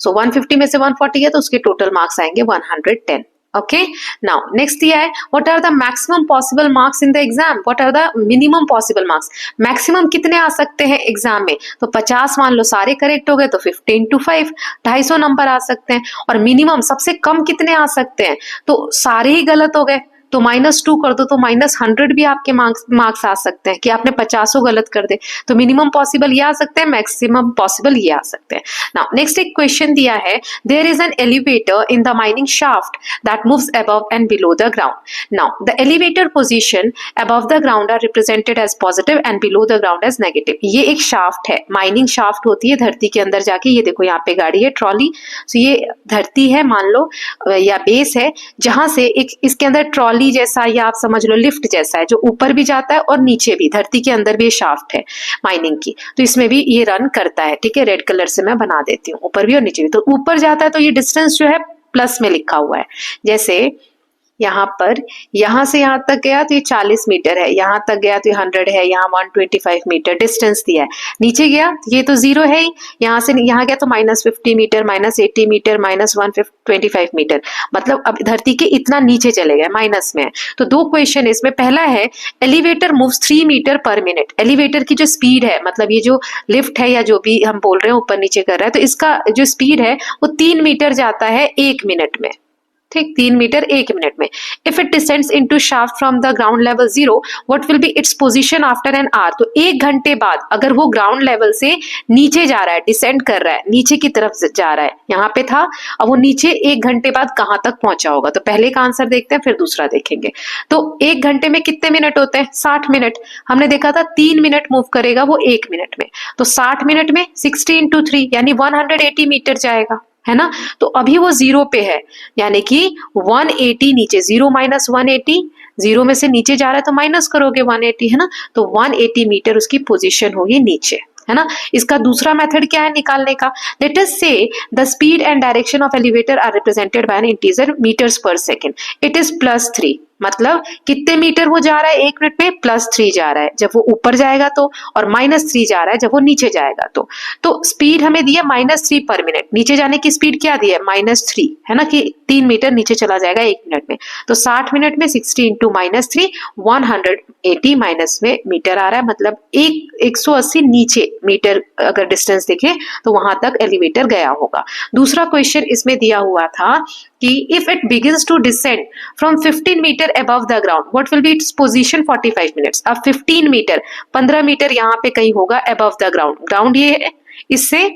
सो 150 में से 140 है तो उसके टोटल मार्क्स आएंगे 110। ओके, नाउ नेक्स्ट दिया है, what are the maximum possible marks in the exam, what are the minimum possible marks. Maximum कितने आ सकते हैं एग्जाम में, तो 50 मान लो सारे करेक्ट हो गए तो 15 × 5 250 नंबर आ सकते हैं, और मिनिमम सबसे कम कितने आ सकते हैं, तो सारे ही गलत हो गए तो -2 कर दो तो -100 भी आपके मार्क्स आ सकते हैं कि आपने 50 गलत कर दे। तो मिनिमम पॉसिबल ये आ सकते हैं, मैक्सिमम पॉसिबल ये आ सकते हैं। नाउ नेक्स्ट एक क्वेश्चन दिया है, there is an elevator in the mining shaft that moves above and below the ground. Now the elevator position above the ground are represented as positive and below the ground as negative. ये एक shaft है, mining shaft होती है धरती के अंदर जाके, ये देखो यहाँ पे गाड़ी है ट्रॉली, तो ये धरती है मान लो या बेस है, जहां से एक इसके अंदर ट्रॉली जैसा, या आप समझ लो लिफ्ट जैसा है जो ऊपर भी जाता है और नीचे भी, धरती के अंदर भी ये शाफ्ट है माइनिंग की, तो इसमें भी ये रन करता है, ठीक है। रेड कलर से मैं बना देती हूँ, ऊपर भी और नीचे भी। तो ऊपर जाता है तो ये डिस्टेंस जो है प्लस में लिखा हुआ है, जैसे यहाँ पर यहाँ से यहाँ तक गया तो ये 40 मीटर है, यहाँ तक गया तो ये 100 है, यहाँ 125 मीटर डिस्टेंस दिया है। नीचे गया ये तो 0 है ही, यहाँ से यहाँ गया तो -50 मीटर, -80 मीटर, -125 मीटर, मतलब अब धरती के इतना नीचे चले गए, माइनस में है। तो 2 क्वेश्चन इसमें, पहला है elevator moves 3 metre per minute. Elevator की जो स्पीड है, मतलब ये जो लिफ्ट है या जो भी हम बोल रहे हैं ऊपर नीचे कर रहा है, तो इसका जो स्पीड है वो 3 मीटर जाता है 1 मिनट में, ठीक, 3 मीटर 1 मिनट में। If it descends into shaft from the ground level 0, what will B its position after an hour. तो 1 घंटे बाद अगर वो ग्राउंड लेवल से नीचे जा रहा है, डिसेंड कर रहा है, नीचे की तरफ जा रहा है, यहाँ पे था, अब वो नीचे 1 घंटे बाद कहाँ तक पहुंचा होगा। तो पहले का आंसर देखते हैं फिर दूसरा देखेंगे। तो 1 घंटे में कितने मिनट होते हैं, 60 मिनट। हमने देखा था 3 मिनट मूव करेगा वो 1 मिनट में, तो 60 मिनट में 60 × 3 यानी 180 मीटर जाएगा, है ना। तो अभी वो 0 पे है, यानी कि 180 नीचे, 0 माइनस 180, 0 में से नीचे जा रहा है तो माइनस करोगे 180, है ना। तो 180 मीटर उसकी पोजीशन होगी नीचे, है ना। इसका दूसरा मेथड क्या है निकालने का, let us say the speed and direction of elevator are represented by an integer metres per second, it is +3, मतलब कितने मीटर वो जा रहा है 1 मिनट में, +3 जा रहा है जब वो ऊपर जाएगा तो, और -3 जा रहा है जब वो नीचे जाएगा तो स्पीड हमें दी है -3 पर मिनट, नीचे जाने की स्पीड क्या दी है -3, है ना, कि 3 मीटर नीचे चला जाएगा 1 मिनट में। तो 60 मिनट में 60 इंटू -3, 180 माइनस में मीटर आ रहा है, मतलब 180 नीचे मीटर अगर डिस्टेंस देखे तो वहां तक एलिवेटर गया होगा। दूसरा क्वेश्चन इसमें दिया हुआ था कि if it begins to descend from 15 metre above the ground, what will be its position 45 minutes। अब 15 मीटर, 15 मीटर यहाँ पे कहीं होगा above the ground, ग्राउंड ये है, इससे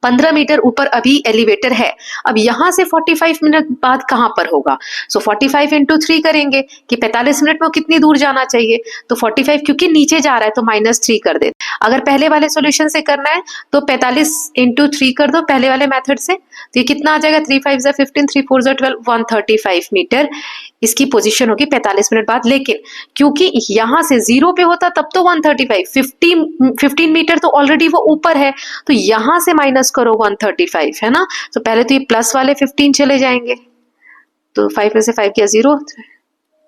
15 मीटर ऊपर अभी एलिवेटर है। अब यहां से 45 मिनट बाद कहां पर होगा, सो 45 इंटू 3 करेंगे कि 45 मिनट में कितनी दूर जाना चाहिए, तो 45 क्योंकि नीचे जा रहा है तो -3 कर दे। अगर पहले वाले सॉल्यूशन से करना है तो 45 इंटू 3 कर दो पहले वाले मेथड से, तो ये कितना आ जाएगा, 3 5 15, 3 4 12, 135 मीटर इसकी पोजीशन होगी 45 मिनट बाद। लेकिन क्योंकि यहां से 0 पे होता तब तो 135, 15 मीटर तो ऑलरेडी वो ऊपर है, तो यहां से माइनस करो 135, है ना। तो पहले तो ये प्लस वाले 15 चले जाएंगे, तो 5 में से 5 किया 0,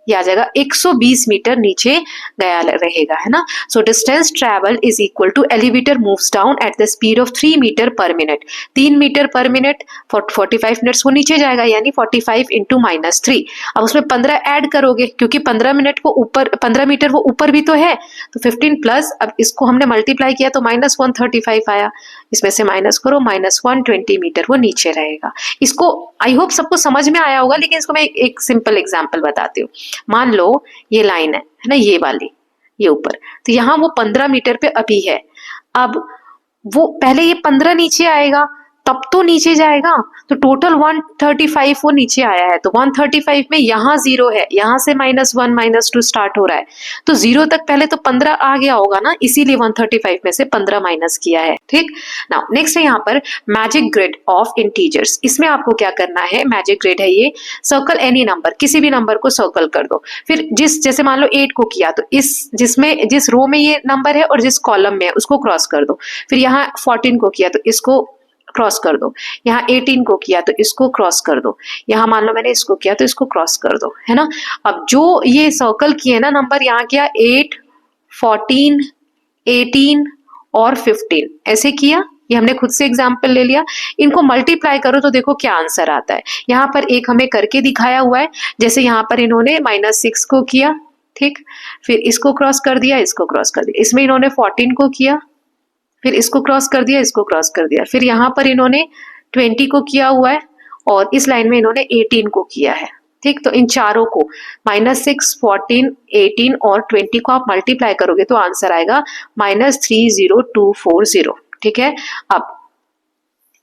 ये आ जाएगा 120 मीटर नीचे गया रहेगा, है ना। So distance travel is equal to elevator moves down at the speed of 3 metre per minute, 3 metre per minute, 45 minutes वो नीचे जाएगा, यानी 45 इंटू -3। अब उसमें 15 ऐड करोगे क्योंकि 15 मिनट वो ऊपर, 15 मीटर वो ऊपर भी तो है, तो 15 प्लस, अब इसको हमने मल्टीप्लाई किया तो -135 आया, इसमें से माइनस करो, -120 मीटर वो नीचे रहेगा। इसको आई होप सबको समझ में आया होगा, लेकिन इसको मैं एक सिंपल एग्जांपल बताती हूँ। मान लो ये लाइन है ना, ये वाली, ये ऊपर, तो यहाँ वो 15 मीटर पे अभी है। अब वो पहले ये 15 नीचे आएगा तब तो नीचे जाएगा, तो टोटल 135 वो नीचे आया है, तो 135 में यहाँ 0 है, यहाँ से -1 -2 स्टार्ट हो रहा है, तो 0 तक पहले तो 15 आ गया होगा ना, इसीलिए 135 में से 15 माइनस किया है। ठीक, नाउ नेक्स्ट है यहाँ पर मैजिक ग्रिड ऑफ इंटीजर्स। इसमें आपको क्या करना है, मैजिक ग्रिड है ये, सर्कल एनी नंबर, किसी भी नंबर को सर्कल कर दो, फिर जैसे मान लो 8 को किया तो जिस रो में ये नंबर है और जिस कॉलम में है उसको क्रॉस कर दो, फिर यहाँ 14 को किया तो इसको क्रॉस कर दो, यहाँ 18 को किया तो इसको क्रॉस कर दो, यहाँ मान लो मैंने इसको किया तो इसको क्रॉस कर दो, है ना। अब जो ये सर्कल किए ना नंबर, यहाँ किया 8, 14, 18 और 15, ऐसे किया, ये हमने खुद से एग्जाम्पल ले लिया। इनको मल्टीप्लाई करो तो देखो क्या आंसर आता है। यहाँ पर एक हमें करके दिखाया हुआ है, जैसे यहाँ पर इन्होंने -6 को किया, ठीक, फिर इसको क्रॉस कर दिया, इसको क्रॉस कर दिया, इसमें इन्होंने 14 को किया, फिर इसको क्रॉस कर दिया, इसको क्रॉस कर दिया, फिर यहाँ पर इन्होंने 20 को किया हुआ है और इस लाइन में इन्होंने 18 को किया है। ठीक, तो इन चारों को -6, 14, 18 और 20 को आप मल्टीप्लाई करोगे तो आंसर आएगा -30240। ठीक है, अब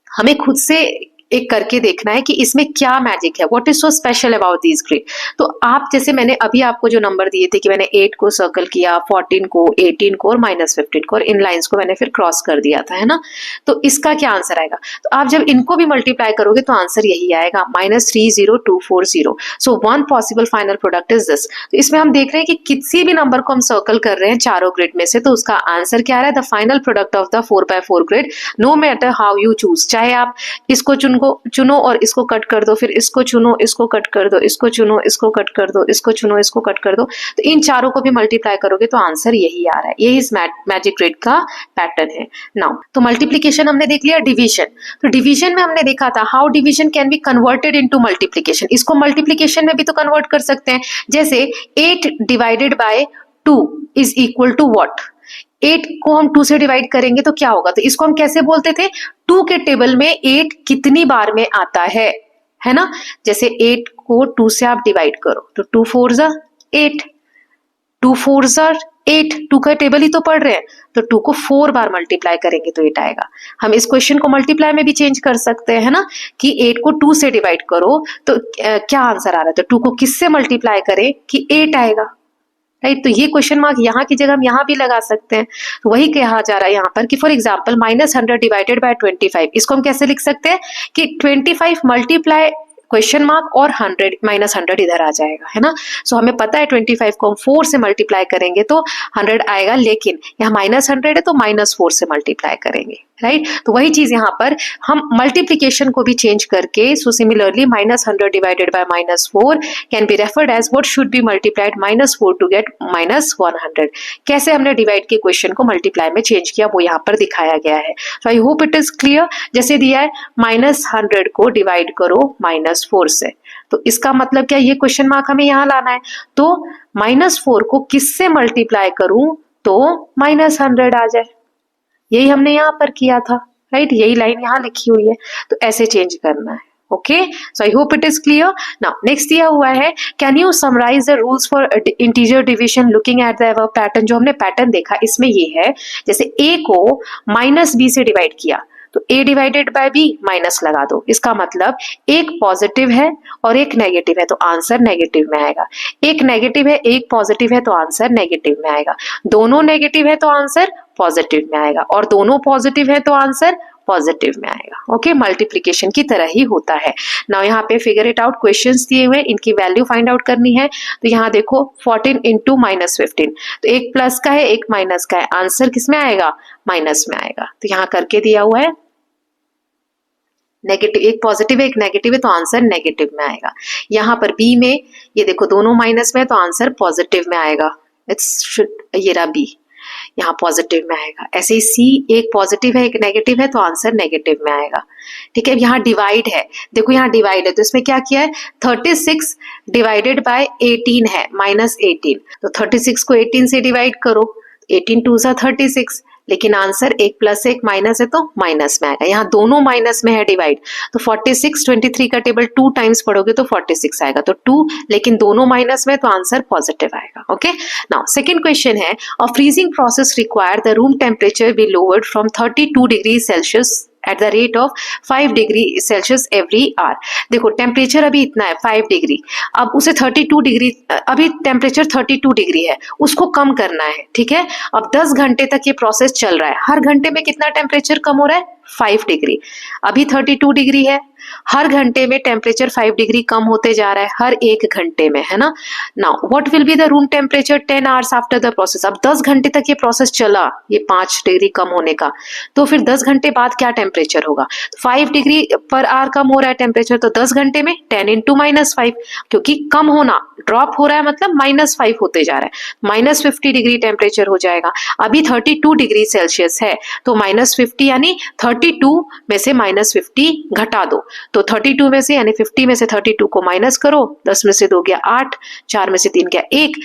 हमें खुद से एक करके देखना है कि इसमें क्या मैजिक है, what is so special about this grid. तो आप जैसे मैंने अभी आपको जो नंबर दिए थे कि मैंने 8 को सर्कल किया, 14 को, 18 को और -15 को, और इन लाइंस को मैंने फिर क्रॉस कर दिया था, है ना। तो इसका क्या आंसर आएगा, तो आप जब इनको भी मल्टीप्लाई करोगे तो आंसर यही आएगा -30240। So one possible final product is this. तो इसमें हम देख रहे हैं कि किसी भी नंबर को हम सर्कल कर रहे हैं चारों ग्रिड में से, तो उसका आंसर क्या आ रहा है, the final product of the 4x4 grid, no matter how you choose, चाहे आप इसको चुनो और इसको कट कर दो, फिर इसको चुनो, इसको कट कर दो, इसको चुनो, इसको कट कर दो, इसको चुनो, इसको कट कर दो, तो इन चारों को भी मल्टीप्लाई करोगे तो आंसर यही आ रहा है। यही इस मैजिक ग्रिड का पैटर्न है। नाउ तो मल्टीप्लीकेशन हमने देख लिया, डिवीजन, तो डिवीजन में हमने देखा था how division can be converted into multiplication. इसको मल्टीप्लीकेशन में भी तो कन्वर्ट कर सकते हैं, जैसे 8 divided by 2 is equal to what, 8 को हम 2 से डिवाइड करेंगे तो क्या होगा, तो इसको हम कैसे बोलते थे, 2 के टेबल में 8 कितनी बार में आता है ना। जैसे 8 को 2 से आप डिवाइड करो तो 2 4 ज़ा 8, 2 4 ज़ा 8, 2 का टेबल ही तो पढ़ रहे हैं, तो 2 को 4 बार मल्टीप्लाई करेंगे तो 8 आएगा। हम इस क्वेश्चन को मल्टीप्लाई में भी चेंज कर सकते हैं, है ना, कि 8 को 2 से डिवाइड करो तो क्या आंसर आ रहा है, तो 2 को किससे मल्टीप्लाई करें कि 8 आएगा, राइट। तो ये क्वेश्चन मार्क यहाँ की जगह हम यहाँ भी लगा सकते हैं। तो वही कहा जा रहा है यहाँ पर कि फॉर एग्जाम्पल -100 डिवाइडेड बाय 25, इसको हम कैसे लिख सकते हैं कि 25 मल्टीप्लाई क्वेश्चन मार्क और 100 -100 इधर आ जाएगा, है ना। सो हमें पता है 25 को हम 4 से मल्टीप्लाई करेंगे तो 100 आएगा, लेकिन यहाँ -100 है तो -4 से मल्टीप्लाई करेंगे, राइट। तो वही चीज यहाँ पर हम मल्टीप्लीकेशन को भी चेंज करके, so similarly -100 divided by -4 can be referred as what should be multiplied -4 to get -100। कैसे हमने डिवाइड के क्वेश्चन को मल्टीप्लाई में चेंज किया वो यहाँ पर दिखाया गया है। So I hope it is clear. जैसे दिया है -100 को डिवाइड करो -4 से, तो इसका मतलब क्या, ये क्वेश्चन मार्क हमें यहाँ लाना है। तो -4 को किससे मल्टीप्लाई करूं तो -100 आ जाए, यही हमने यहाँ पर किया था, राइट। यही लाइन यहाँ लिखी हुई है, तो ऐसे चेंज करना है। Okay, so I hope it is clear. Now next दिया हुआ है, can you summarise the rules for integer division looking at the above pattern. जो हमने पैटर्न देखा इसमें ये है, जैसे a को -b से डिवाइड किया तो a divided by b minus लगा दो। इसका मतलब एक पॉजिटिव है और एक नेगेटिव है तो आंसर नेगेटिव में आएगा। एक नेगेटिव है एक पॉजिटिव है तो आंसर नेगेटिव में आएगा। दोनों नेगेटिव है तो आंसर पॉजिटिव में आएगा, और दोनों पॉजिटिव है तो आंसर पॉजिटिव में आएगा। ओके, मल्टीप्लीकेशन की तरह ही होता है। नाउ यहाँ पे फिगर इट आउट, क्वेश्चंस दिए हुए, इनकी वैल्यू फाइंड आउट करनी है। तो यहाँ देखो 14 इंटू -15, तो एक प्लस का है एक माइनस का है, आंसर किस में आएगा, माइनस में आएगा। तो यहाँ करके दिया हुआ है नेगेटिव, एक पॉजिटिव है एक नेगेटिव है तो आंसर नेगेटिव में आएगा। यहाँ पर बी में ये देखो दोनों माइनस में है तो आंसर पॉजिटिव में आएगा। इट्स ये रहा बी, यहाँ पॉजिटिव में आएगा। ऐसे ही सी, एक पॉजिटिव है एक नेगेटिव है तो आंसर नेगेटिव में आएगा। ठीक है, यहाँ डिवाइड है, देखो यहाँ डिवाइड है तो इसमें क्या किया है, 36 डिवाइडेड बाय 18 है -18, तो 36 को 18 से डिवाइड करो, 18 2 सा 36, लेकिन आंसर एक प्लस एक माइनस है तो माइनस में आएगा। यहाँ दोनों माइनस में है डिवाइड, तो 46 23 का टेबल 2 टाइम्स पढ़ोगे तो 46 आएगा, तो 2, लेकिन दोनों माइनस में तो आंसर पॉजिटिव आएगा। ओके, नाउ सेकंड क्वेश्चन है, a freezing process require the room temperature be lowered from 32 degree Celsius at the rate of 5 degree Celsius every hour. देखो टेम्परेचर अभी इतना है 5 डिग्री, अब उसे 32 डिग्री, अभी टेम्परेचर 32 डिग्री है, उसको कम करना है। ठीक है, अब 10 घंटे तक ये प्रोसेस चल रहा है, हर घंटे में कितना टेम्परेचर कम हो रहा है, 5 डिग्री। अभी 32 डिग्री है, हर घंटे में टेम्परेचर 5 डिग्री कम होते जा रहा है, हर एक घंटे में, है ना। Now what will be the room temperature 10 hours after the process. अब 10 घंटे तक ये प्रोसेस चला, ये 5 डिग्री कम होने का, तो फिर 10 घंटे बाद क्या टेम्परेचर होगा, 5 डिग्री पर आवर कम हो रहा है टेम्परेचर, तो 10 घंटे में 10 इंटू -5, क्योंकि कम होना, ड्रॉप हो रहा है मतलब -5 होते जा रहा है, -50 डिग्री टेम्परेचर हो जाएगा। अभी 32 डिग्री सेल्सियस है तो -50 यानी 32 में से -50 घटा दो, तो 32 में से यानी 50 में से 32 को माइनस करो, 10 में से 2 गया 8, 4 में से 3 गया 1,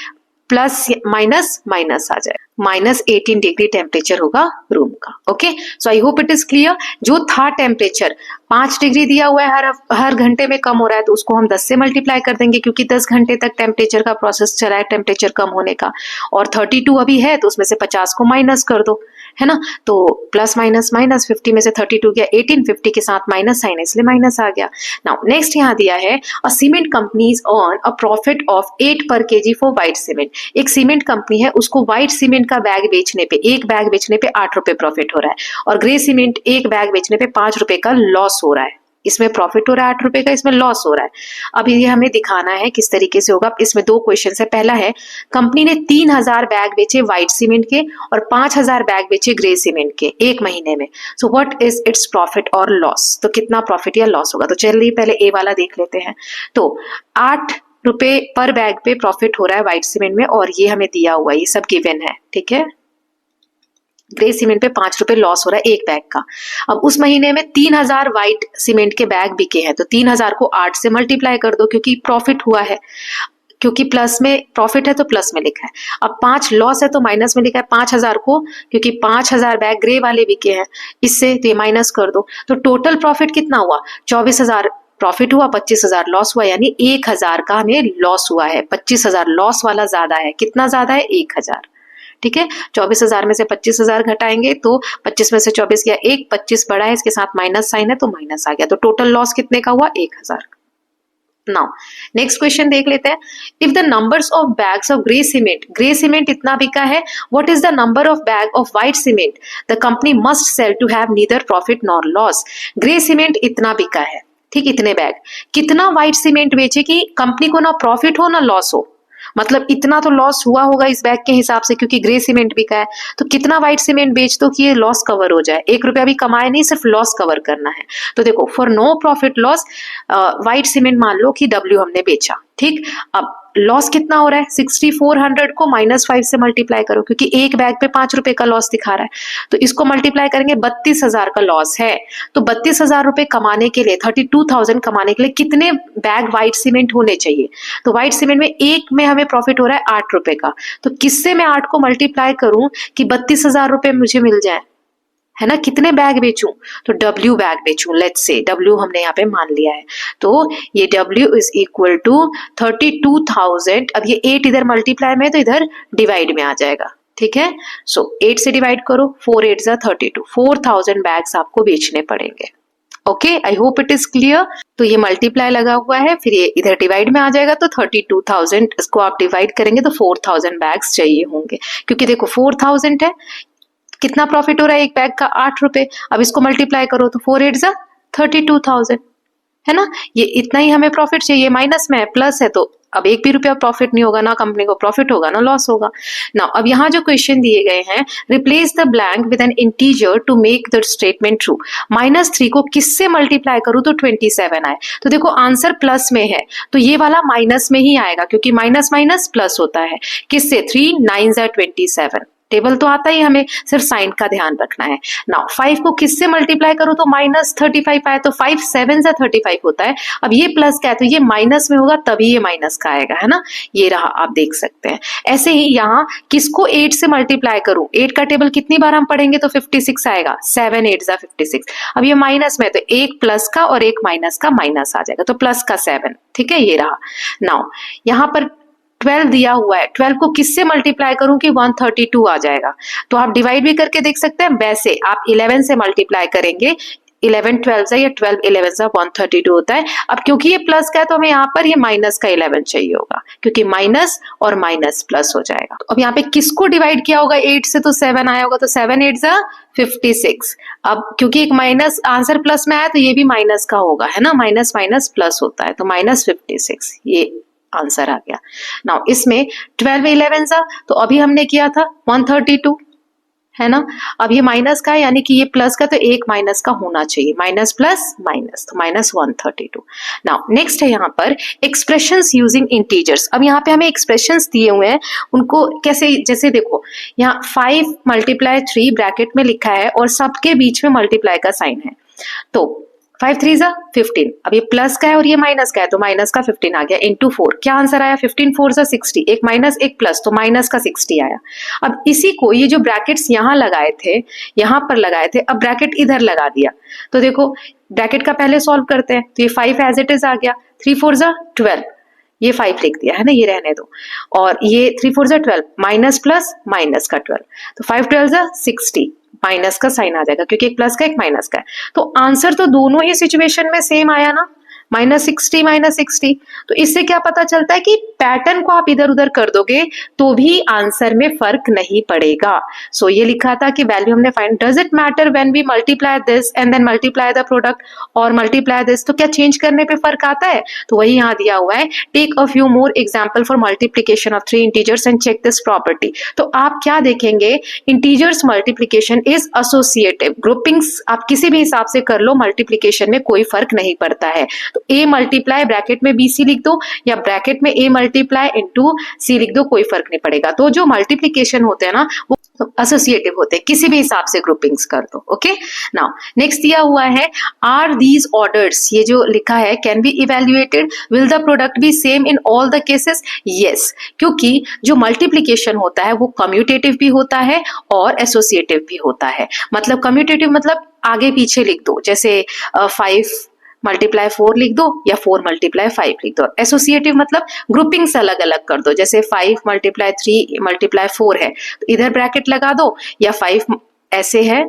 प्लस माइनस माइनस आ जाए, -18 डिग्री टेम्परेचर होगा रूम का। Okay, so I hope it is clear. जो था टेम्परेचर 5 डिग्री दिया हुआ है, हर घंटे में कम हो रहा है, तो उसको हम 10 से मल्टीप्लाई कर देंगे, क्योंकि 10 घंटे तक टेम्परेचर का प्रोसेस चला है टेम्परेचर कम होने का, और 32 अभी है तो उसमें से 50 को माइनस कर दो, है ना। तो प्लस माइनस माइनस, 50 में से 32 गया 18, 50 के साथ माइनस साइन इसलिए माइनस आ गया। नाउ नेक्स्ट यहाँ दिया है, a cement companies earn a profit of 8 पर केजी फॉर व्हाइट सीमेंट। एक सीमेंट कंपनी है, उसको व्हाइट सीमेंट का बैग बेचने पे, एक बैग बेचने पे 8 रुपए प्रॉफिट हो रहा है, और ग्रे सीमेंट एक बैग बेचने पे 5 रुपए का लॉस हो रहा है। इसमें प्रॉफिट हो रहा है 8 रुपए का, इसमें लॉस हो रहा है। अब ये हमें दिखाना है किस तरीके से होगा। इसमें 2 क्वेश्चन है। पहला है, कंपनी ने 3000 बैग बेचे व्हाइट सीमेंट के और 5000 बैग बेचे ग्रे सीमेंट के एक महीने में, so what is its profit और लॉस। तो कितना प्रॉफिट या लॉस होगा, तो चलिए पहले ए वाला देख लेते हैं। तो 8 रुपए पर बैग पे प्रॉफिट हो रहा है व्हाइट सीमेंट में, और ये हमें दिया हुआ है, ये सब गिवन है। ठीक है, ग्रे सीमेंट पे 5 रुपए लॉस हो रहा है एक बैग का। अब उस महीने में 3000 व्हाइट सीमेंट के बैग बिके हैं, तो 3000 को 8 से मल्टीप्लाई कर दो, क्योंकि प्रॉफिट हुआ है, क्योंकि प्लस में प्रॉफिट है तो प्लस में लिखा है। अब 5 लॉस है तो माइनस में लिखा है। 5000 को, क्योंकि 5000 बैग ग्रे वाले बिके हैं, इससे तो ये माइनस कर दो, तो टोटल प्रॉफिट कितना हुआ, 24000 प्रॉफिट हुआ, 25000 लॉस हुआ, यानी 1000 का हमें लॉस हुआ है। 25000 लॉस वाला ज्यादा है, कितना ज्यादा है, 1000। ठीक है, 24000 में से 25000 घटाएंगे तो 25 में से 24 गया 1, 25 बड़ा है, इसके साथ माइनस साइन है तो माइनस आ गया, तो टोटल लॉस कितने का हुआ, 1000। नाउ नेक्स्ट क्वेश्चन देख लेते हैं। If the numbers of bags of grey cement इतना बिका है, what is the number of bag of white cement the company must sell to have neither profit nor loss. Grey cement इतना बिका है, ठीक, इतने बैग। कितना व्हाइट सीमेंट बेचे कि कंपनी को ना प्रॉफिट हो ना लॉस हो, मतलब इतना तो लॉस हुआ होगा इस बैग के हिसाब से क्योंकि ग्रे सीमेंट बिका है। तो कितना व्हाइट सीमेंट बेच दो कि ये लॉस कवर हो जाए, 1 रुपया भी कमाए नहीं, सिर्फ लॉस कवर करना है। तो देखो for no profit loss white cement मान लो कि W हमने बेचा, ठीक। अब लॉस कितना हो रहा है, 6400 को -5 से मल्टीप्लाई करो क्योंकि एक बैग पे 5 रुपए का लॉस दिखा रहा है, तो इसको मल्टीप्लाई करेंगे, 32,000 का लॉस है। तो 32,000 रुपए कमाने के लिए, 32,000 कमाने के लिए कितने बैग व्हाइट सीमेंट होने चाहिए। तो व्हाइट सीमेंट में एक में हमें प्रॉफिट हो रहा है 8 रुपए का, तो किससे मैं 8 को मल्टीप्लाई करूं कि 32,000 रुपए मुझे मिल जाए, है ना। कितने बैग बेचूं, तो W बैग बेचूं, लेट्स से W हमने यहाँ पे मान लिया है। तो ये W इज इक्वल टू 32,000। अब ये 8 इधर मल्टीप्लाई में तो इधर डिवाइड में आ जाएगा, ठीक है। सो 8 से डिवाइड करो, 4 8 जा 32, 4000 बैग्स आपको बेचने पड़ेंगे। Okay, I hope it is clear. तो ये मल्टीप्लाई लगा हुआ है, फिर ये इधर डिवाइड में आ जाएगा, तो 32,000 इसको आप डिवाइड करेंगे तो 4000 बैग्स चाहिए होंगे, क्योंकि देखो 4000 है, कितना प्रॉफिट हो रहा है एक बैग का, 8 रुपए। अब इसको मल्टीप्लाई करो तो 4 8 जा 32,000, है ना। ये इतना ही हमें प्रॉफिट चाहिए, माइनस में है, प्लस है, तो अब 1 भी रुपया प्रॉफिट नहीं होगा, ना कंपनी को प्रॉफिट होगा ना लॉस होगा। नाउ अब यहाँ जो क्वेश्चन दिए गए हैं, replace the blank with an integer to make the statement true. -3 को किससे मल्टीप्लाई करूं तो 27 आए। तो देखो आंसर प्लस में है तो ये वाला माइनस में ही आएगा, क्योंकि माइनस माइनस प्लस होता है। किससे, 3 9 जा 27, टेबल तो आता ही, हमें सिर्फ साइन का ध्यान रखना है। नाउ 5 को किससे मल्टीप्लाई करो तो -35 आए, तो 5 7 जा 35 होता है। अब ये प्लस का है तो ये माइनस में होगा, तभी ये माइनस का आएगा, है ना। ये रहा, आप देख सकते हैं। ऐसे ही यहाँ किसको 8 से मल्टीप्लाई करूं, 8 का टेबल कितनी बार हम पढ़ेंगे तो 56 आएगा, 7 8 जा 56। अब ये माइनस में, तो एक प्लस का और एक माइनस का माइनस आ जाएगा, तो प्लस का 7, ठीक है, ये रहा। नाउ यहाँ पर 12 दिया हुआ है, 12 को किससे मल्टीप्लाई करूं कि 132 आ जाएगा। तो आप डिवाइड भी करके देख सकते हैं, वैसे आप 11 से मल्टीप्लाई करेंगे, 11 12 या 12 11 जा 132 होता है। अब क्योंकि ये प्लस का है तो हमें यहाँ पर ये माइनस का 11 चाहिए होगा, क्योंकि माइनस और माइनस प्लस हो जाएगा। तो अब यहाँ पे किसको डिवाइड किया होगा, 8 से तो 7 आया होगा, तो 7 8 जा 56। अब क्योंकि एक माइनस आंसर प्लस में आया तो ये भी माइनस का होगा, है ना, माइनस माइनस प्लस होता है, तो -56 ये आंसर आ गया। नाउ इसमें 12 11 सा, तो अभी हमने किया था 132, है ना। अब ये माइनस का है, यानी कि ये प्लस का, तो एक माइनस का होना चाहिए, माइनस प्लस माइनस, तो -132। नाउ नेक्स्ट है यहाँ पर एक्सप्रेशंस यूजिंग इंटीजर्स। अब यहाँ पे हमें एक्सप्रेशंस दिए हुए हैं, उनको कैसे, जैसे देखो यहाँ 5 × 3 ब्रैकेट में लिखा है और सबके बीच में मल्टीप्लाई का साइन है, तो 5 3 जा 15। अब ये प्लस का है और ये माइनस का है, तो माइनस का 15 आ गया, इंटू 4, क्या आंसर आया, 15 4 जा 60, एक माइनस एक प्लस, तो माइनस का 60 आया। अब इसी को, ये जो ब्रैकेट्स यहाँ लगाए थे, यहाँ पर लगाए थे, अब ब्रैकेट इधर लगा दिया, तो देखो ब्रैकेट का पहले सॉल्व करते हैं, तो ये 5 एज इट इज आ गया, 3 4 जा 12, ये 5 लिख दिया, है ना, ये रहने दो, और ये 3 4 जा 12, माइनस प्लस माइनस का 12, तो 5 12 जा 60, माइनस का साइन आ जाएगा क्योंकि एक प्लस का एक माइनस का है। तो आंसर तो दोनों ही सिचुएशन में सेम आया ना, -60 -60। तो इससे क्या पता चलता है कि पैटर्न को आप इधर उधर कर दोगे तो भी आंसर में फर्क नहीं पड़ेगा। सो ये लिखा था कि वैल्यू हमने find, does it matter when we multiply this and then multiply the product और मल्टीप्लाई दिस, तो क्या चेंज करने पे फर्क आता है, तो वही यहाँ दिया हुआ है, take a few more example for multiplication of 3 integers and check this property. तो आप क्या देखेंगे, integers multiplication is associative, groupings आप किसी भी हिसाब से कर लो, मल्टीप्लिकेशन में कोई फर्क नहीं पड़ता है। तो a मल्टीप्लाई ब्रैकेट में BC लिख दो या ब्रैकेट में a मल्टीप्लाई इनटू C लिख दो, कोई फर्क नहीं पड़ेगा। तो जो मल्टीप्लिकेशन होते हैं ना वो एसोसिएटिव होते हैं, किसी भी हिसाब से ग्रुपिंग्स कर दो। ओके, नाउ नेक्स्ट दिया हुआ है, आर दीज ऑर्डर्स, ये जो लिखा है, can be evaluated, will the product B same in all the cases, yes, क्योंकि जो मल्टीप्लिकेशन होता है वो कम्यूटेटिव भी होता है और एसोसिएटिव भी होता है। मतलब कम्यूटेटिव मतलब आगे पीछे लिख दो, जैसे 5 × 4 लिख दो या 4 × 5 लिख दो। एसोसिएटिव मतलब ग्रुपिंग्स अलग अलग कर दो, जैसे 5 × 3 × 4 है तो इधर ब्रैकेट लगा दो, या 5 ऐसे है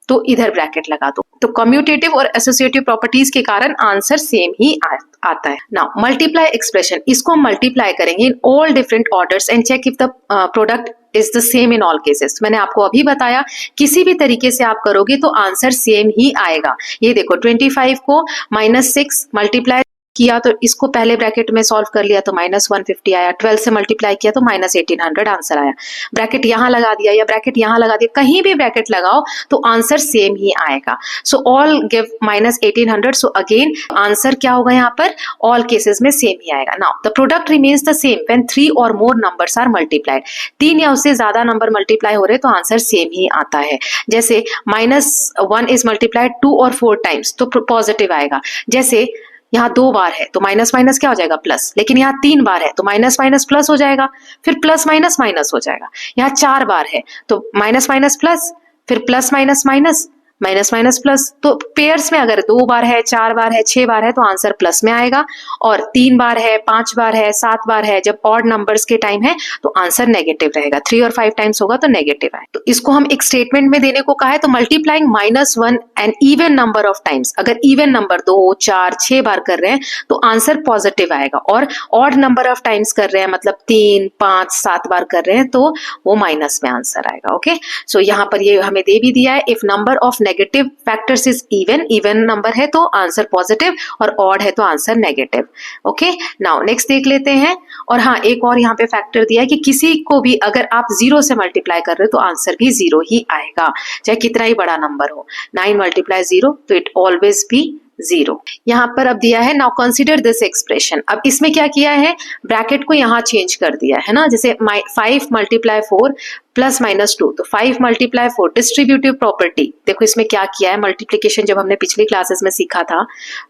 तो इधर ब्रैकेट लगा दो। तो कम्यूटेटिव और एसोसिएटिव प्रॉपर्टीज के कारण आंसर सेम ही आता है। नाउ मल्टीप्लाई एक्सप्रेशन, इसको हम मल्टीप्लाई करेंगे in all different orders and check if the product is the same in all cases. मैंने आपको अभी बताया किसी भी तरीके से आप करोगे तो आंसर सेम ही आएगा। ये देखो 25 को -6 मल्टीप्लाई किया तो इसको पहले ब्रैकेट में सॉल्व कर लिया तो -150 आया, 12 से मल्टीप्लाई किया तो -1800 आंसर आया। ब्रैकेट यहां लगा दिया या ब्रैकेट यहां लगा दिया, कहीं भी ब्रैकेट लगाओ तो आंसर सेम ही आएगा। So all give -1800, so again answer क्या होगा यहाँ पर, ऑल केसेस में सेम ही आएगा। Now the product remains the same when 3 और मोर नंबर्स आर मल्टीप्लाइड। 3 या उससे ज्यादा नंबर मल्टीप्लाई हो रहे तो आंसर सेम ही आता है। जैसे -1 इज मल्टीप्लाइड 2 और 4 टाइम्स तो पॉजिटिव आएगा। जैसे यहाँ 2 बार है तो माइनस माइनस क्या हो जाएगा, प्लस। लेकिन यहाँ 3 बार है तो माइनस माइनस प्लस हो जाएगा, फिर प्लस माइनस माइनस हो जाएगा। यहाँ 4 बार है तो माइनस माइनस प्लस, फिर plus minus minus, minus minus plus. तो पेयर्स में अगर 2 बार है, 4 बार है, 6 बार है तो आंसर प्लस में आएगा, और 3 बार है, 5 बार है, 7 बार है, जब ऑड नंबर्स के टाइम है तो आंसर नेगेटिव रहेगा। 3 और 5 टाइम्स होगा तो नेगेटिव आए। तो इसको हम एक स्टेटमेंट में देने को कहा है, तो multiplying -1 an even number of times, अगर इवन नंबर 2, 4, 6 बार कर रहे हैं तो आंसर पॉजिटिव आएगा, और ऑड नंबर ऑफ टाइम्स कर रहे हैं मतलब 3, 5, 7 बार कर रहे हैं तो वो माइनस में आंसर आएगा। ओके, सो यहाँ पर ये हमें दे भी दिया है, if number of negative factors is even number है तो आंसर पॉजिटिव, और ऑड है तो answer negative. Okay, now next देख लेते हैं। और हाँ, एक और यहाँ पे फैक्टर दिया है कि किसी को भी अगर आप 0 से मल्टीप्लाई कर रहे हो तो आंसर भी 0 ही आएगा, चाहे कितना ही बड़ा नंबर हो। 9 × 0 तो इट ऑलवेज बी 0। यहाँ पर अब दिया है, नाउ कंसीडर दिस एक्सप्रेशन। अब इसमें क्या किया है, ब्रैकेट को यहाँ चेंज कर दिया है ना। जैसे 5 × 4 प्लस -2, तो 5 × 4 डिस्ट्रीब्यूटिव प्रॉपर्टी। देखो इसमें क्या किया है, मल्टीप्लीकेशन जब हमने पिछली क्लासेस में सीखा था,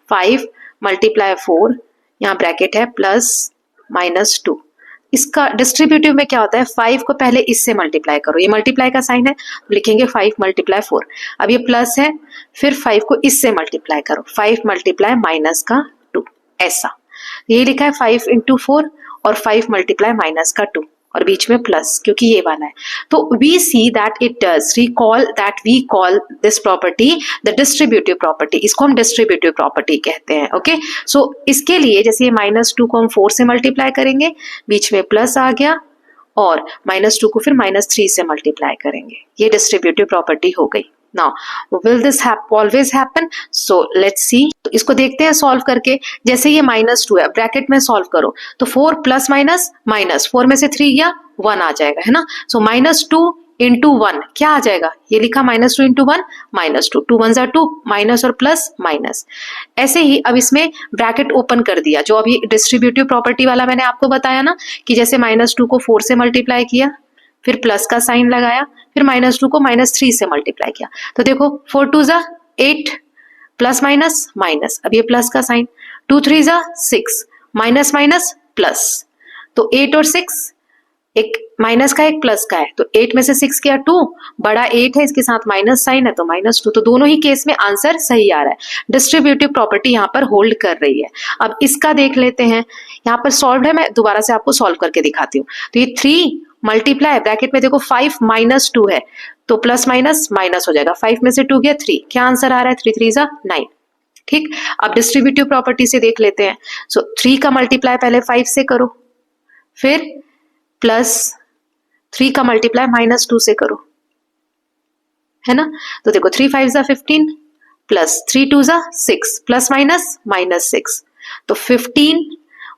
5 × 4 यहाँ ब्रैकेट है प्लस -2। इसका डिस्ट्रीब्यूटिव में क्या होता है, 5 को पहले इससे मल्टीप्लाई करो, ये मल्टीप्लाई का साइन है तो लिखेंगे 5 × 4। अब ये प्लस है, फिर 5 को इससे मल्टीप्लाई करो, 5 × -2, ऐसा। ये लिखा है 5 × 4 और 5 × -2 और बीच में प्लस, क्योंकि ये वाला है। तो we see that it does recall that we call this property the distributive property. इसको हम डिस्ट्रीब्यूटिव प्रॉपर्टी कहते हैं। ओके, सो इसके लिए जैसे ये -2 को हम 4 से मल्टीप्लाई करेंगे, बीच में प्लस आ गया, और -2 को फिर -3 से मल्टीप्लाई करेंगे, ये डिस्ट्रीब्यूटिव प्रॉपर्टी हो गई। Now, will this always happen? So let's see. तो इसको देखते हैं सॉल्व करके। जैसे ये -2 है, ब्रैकेट में सॉल्व करो तो 4 प्लस माइनस माइनस, 4 में से 3 गया 1 आ जाएगा, है ना। सो -2 × 1 क्या आ जाएगा, ये लिखा -2 × 1 -2, 2 1 = 2, माइनस और प्लस माइनस। ऐसे ही अब इसमें ब्रैकेट ओपन कर दिया, जो अभी डिस्ट्रीब्यूटिव प्रॉपर्टी वाला मैंने आपको बताया ना, कि जैसे -2 को 4 से मल्टीप्लाई किया, फिर प्लस का साइन लगाया, फिर -2 को -3 से मल्टीप्लाई किया, तो देखो 4 2 = 8, प्लस माइनस माइनस, अब ये प्लस का साइन, 2 3 = 6, माइनस माइनस प्लस, तो 8 और 6, एक माइनस का एक प्लस का है, तो 8 में से 6 किया 2, बड़ा 8 है, इसके साथ माइनस साइन है तो -2, तो दोनों ही केस में आंसर सही आ रहा है। डिस्ट्रीब्यूटिव प्रॉपर्टी यहाँ पर होल्ड कर रही है। अब इसका देख लेते हैं, यहाँ पर सॉल्व है, मैं दोबारा से आपको सॉल्व करके दिखाती हूँ। तो ये 3 मल्टीप्लाई, ब्रैकेट में देखो 5 -2 है तो प्लस माइनस माइनस हो जाएगा, 5 में से 2 गया 3, क्या आंसर आ रहा है, 3 3 = 9। ठीक, अब डिस्ट्रीब्यूटिव प्रॉपर्टी से देख लेते हैं। सो 3 का मल्टीप्लाई पहले 5 से करो, फिर प्लस 3 का मल्टीप्लाई -2 से करो, है ना। तो देखो 3 5 = 15, प्लस 3 2 = 6, प्लस माइनस -6, तो 15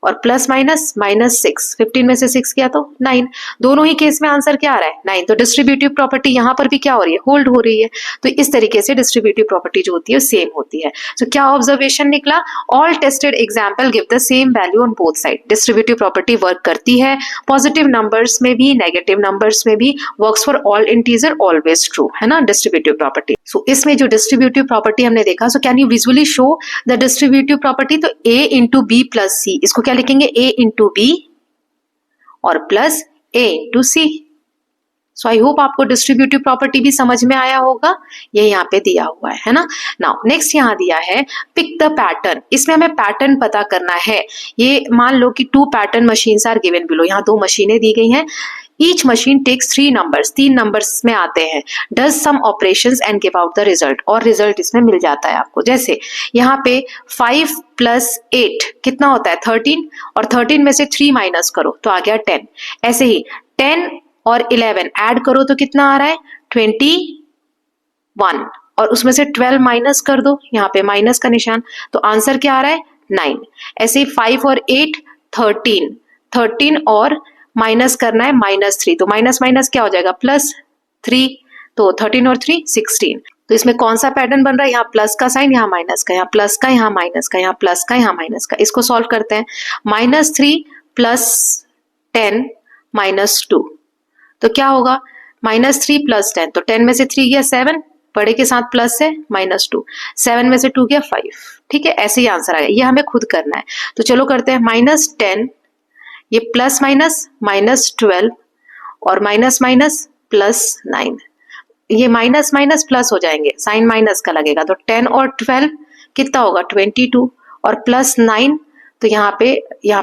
और प्लस माइनस -6, 15 में से 6 किया तो 9, दोनों ही केस में आंसर क्या आ रहा है, 9। तो डिस्ट्रीब्यूटिव प्रॉपर्टी यहाँ पर भी क्या हो रही है, होल्ड हो रही है। तो इस तरीके से डिस्ट्रीब्यूटिव प्रॉपर्टी जो होती है सेम होती है। तो क्या ऑब्जर्वेशन निकला, all tested example give the same value on both side. Distributive property work करती है पॉजिटिव नंबर्स में भी, नेगेटिव नंबर्स में भी, works for all integer, always true, है ना डिस्ट्रीब्यूटिव प्रॉपर्टी। सो इसमें जो डिस्ट्रीब्यूटिव प्रॉपर्टी हमने देखा, so can you visually show the distributive property, तो A × B + C, इसको क्या लिखेंगे, A × B और plus A × C। So I hope आपको डिस्ट्रीब्यूटिव प्रॉपर्टी भी समझ में आया होगा, ये यहाँ पे दिया हुआ है ना। नाउ नेक्स्ट यहाँ दिया है पिक द पैटर्न, इसमें हमें पैटर्न पता करना है। ये मान लो कि 2 pattern machines are given below, यहाँ 2 मशीनें दी गई हैं। Each machine takes 3 numbers, 3 numbers में आते हैं, does some operations and give out the result, और रिजल्ट इसमें मिल जाता है आपको। जैसे यहाँ पे 5 + 8 कितना होता है 13, और 13 में से 3 माइनस करो तो आ गया 10। ऐसे ही 10 और 11 ऐड करो तो कितना आ रहा है 21, और उसमें से 12 माइनस कर दो, यहाँ पे माइनस का निशान, तो आंसर क्या आ रहा है 9। ऐसे ही 5 और 8 13, 13 और माइनस करना है -3, तो माइनस माइनस क्या हो जाएगा +3, तो 13 और 3 16। तो इसमें कौन सा पैटर्न बन रहा है, यहाँ प्लस का साइन, यहाँ माइनस का, यहाँ प्लस का, यहाँ माइनस का, यहाँ प्लस का, यहाँ माइनस का। इसको सॉल्व करते हैं, -3 + 10 - 2, तो क्या होगा -3 + 10, तो 10 में से 3 गया 7, बड़े के साथ प्लस है -2, 7 में से 2 गया 5। ठीक है, ऐसे ही आंसर आएगा, ये हमें खुद करना है। तो चलो करते हैं, -10, ये प्लस माइनस -12 और माइनस माइनस +9, ये माइनस माइनस प्लस हो जाएंगे, साइन माइनस का लगेगा, तो 10 और 12 कितना होगा 22, और +9, तो यहाँ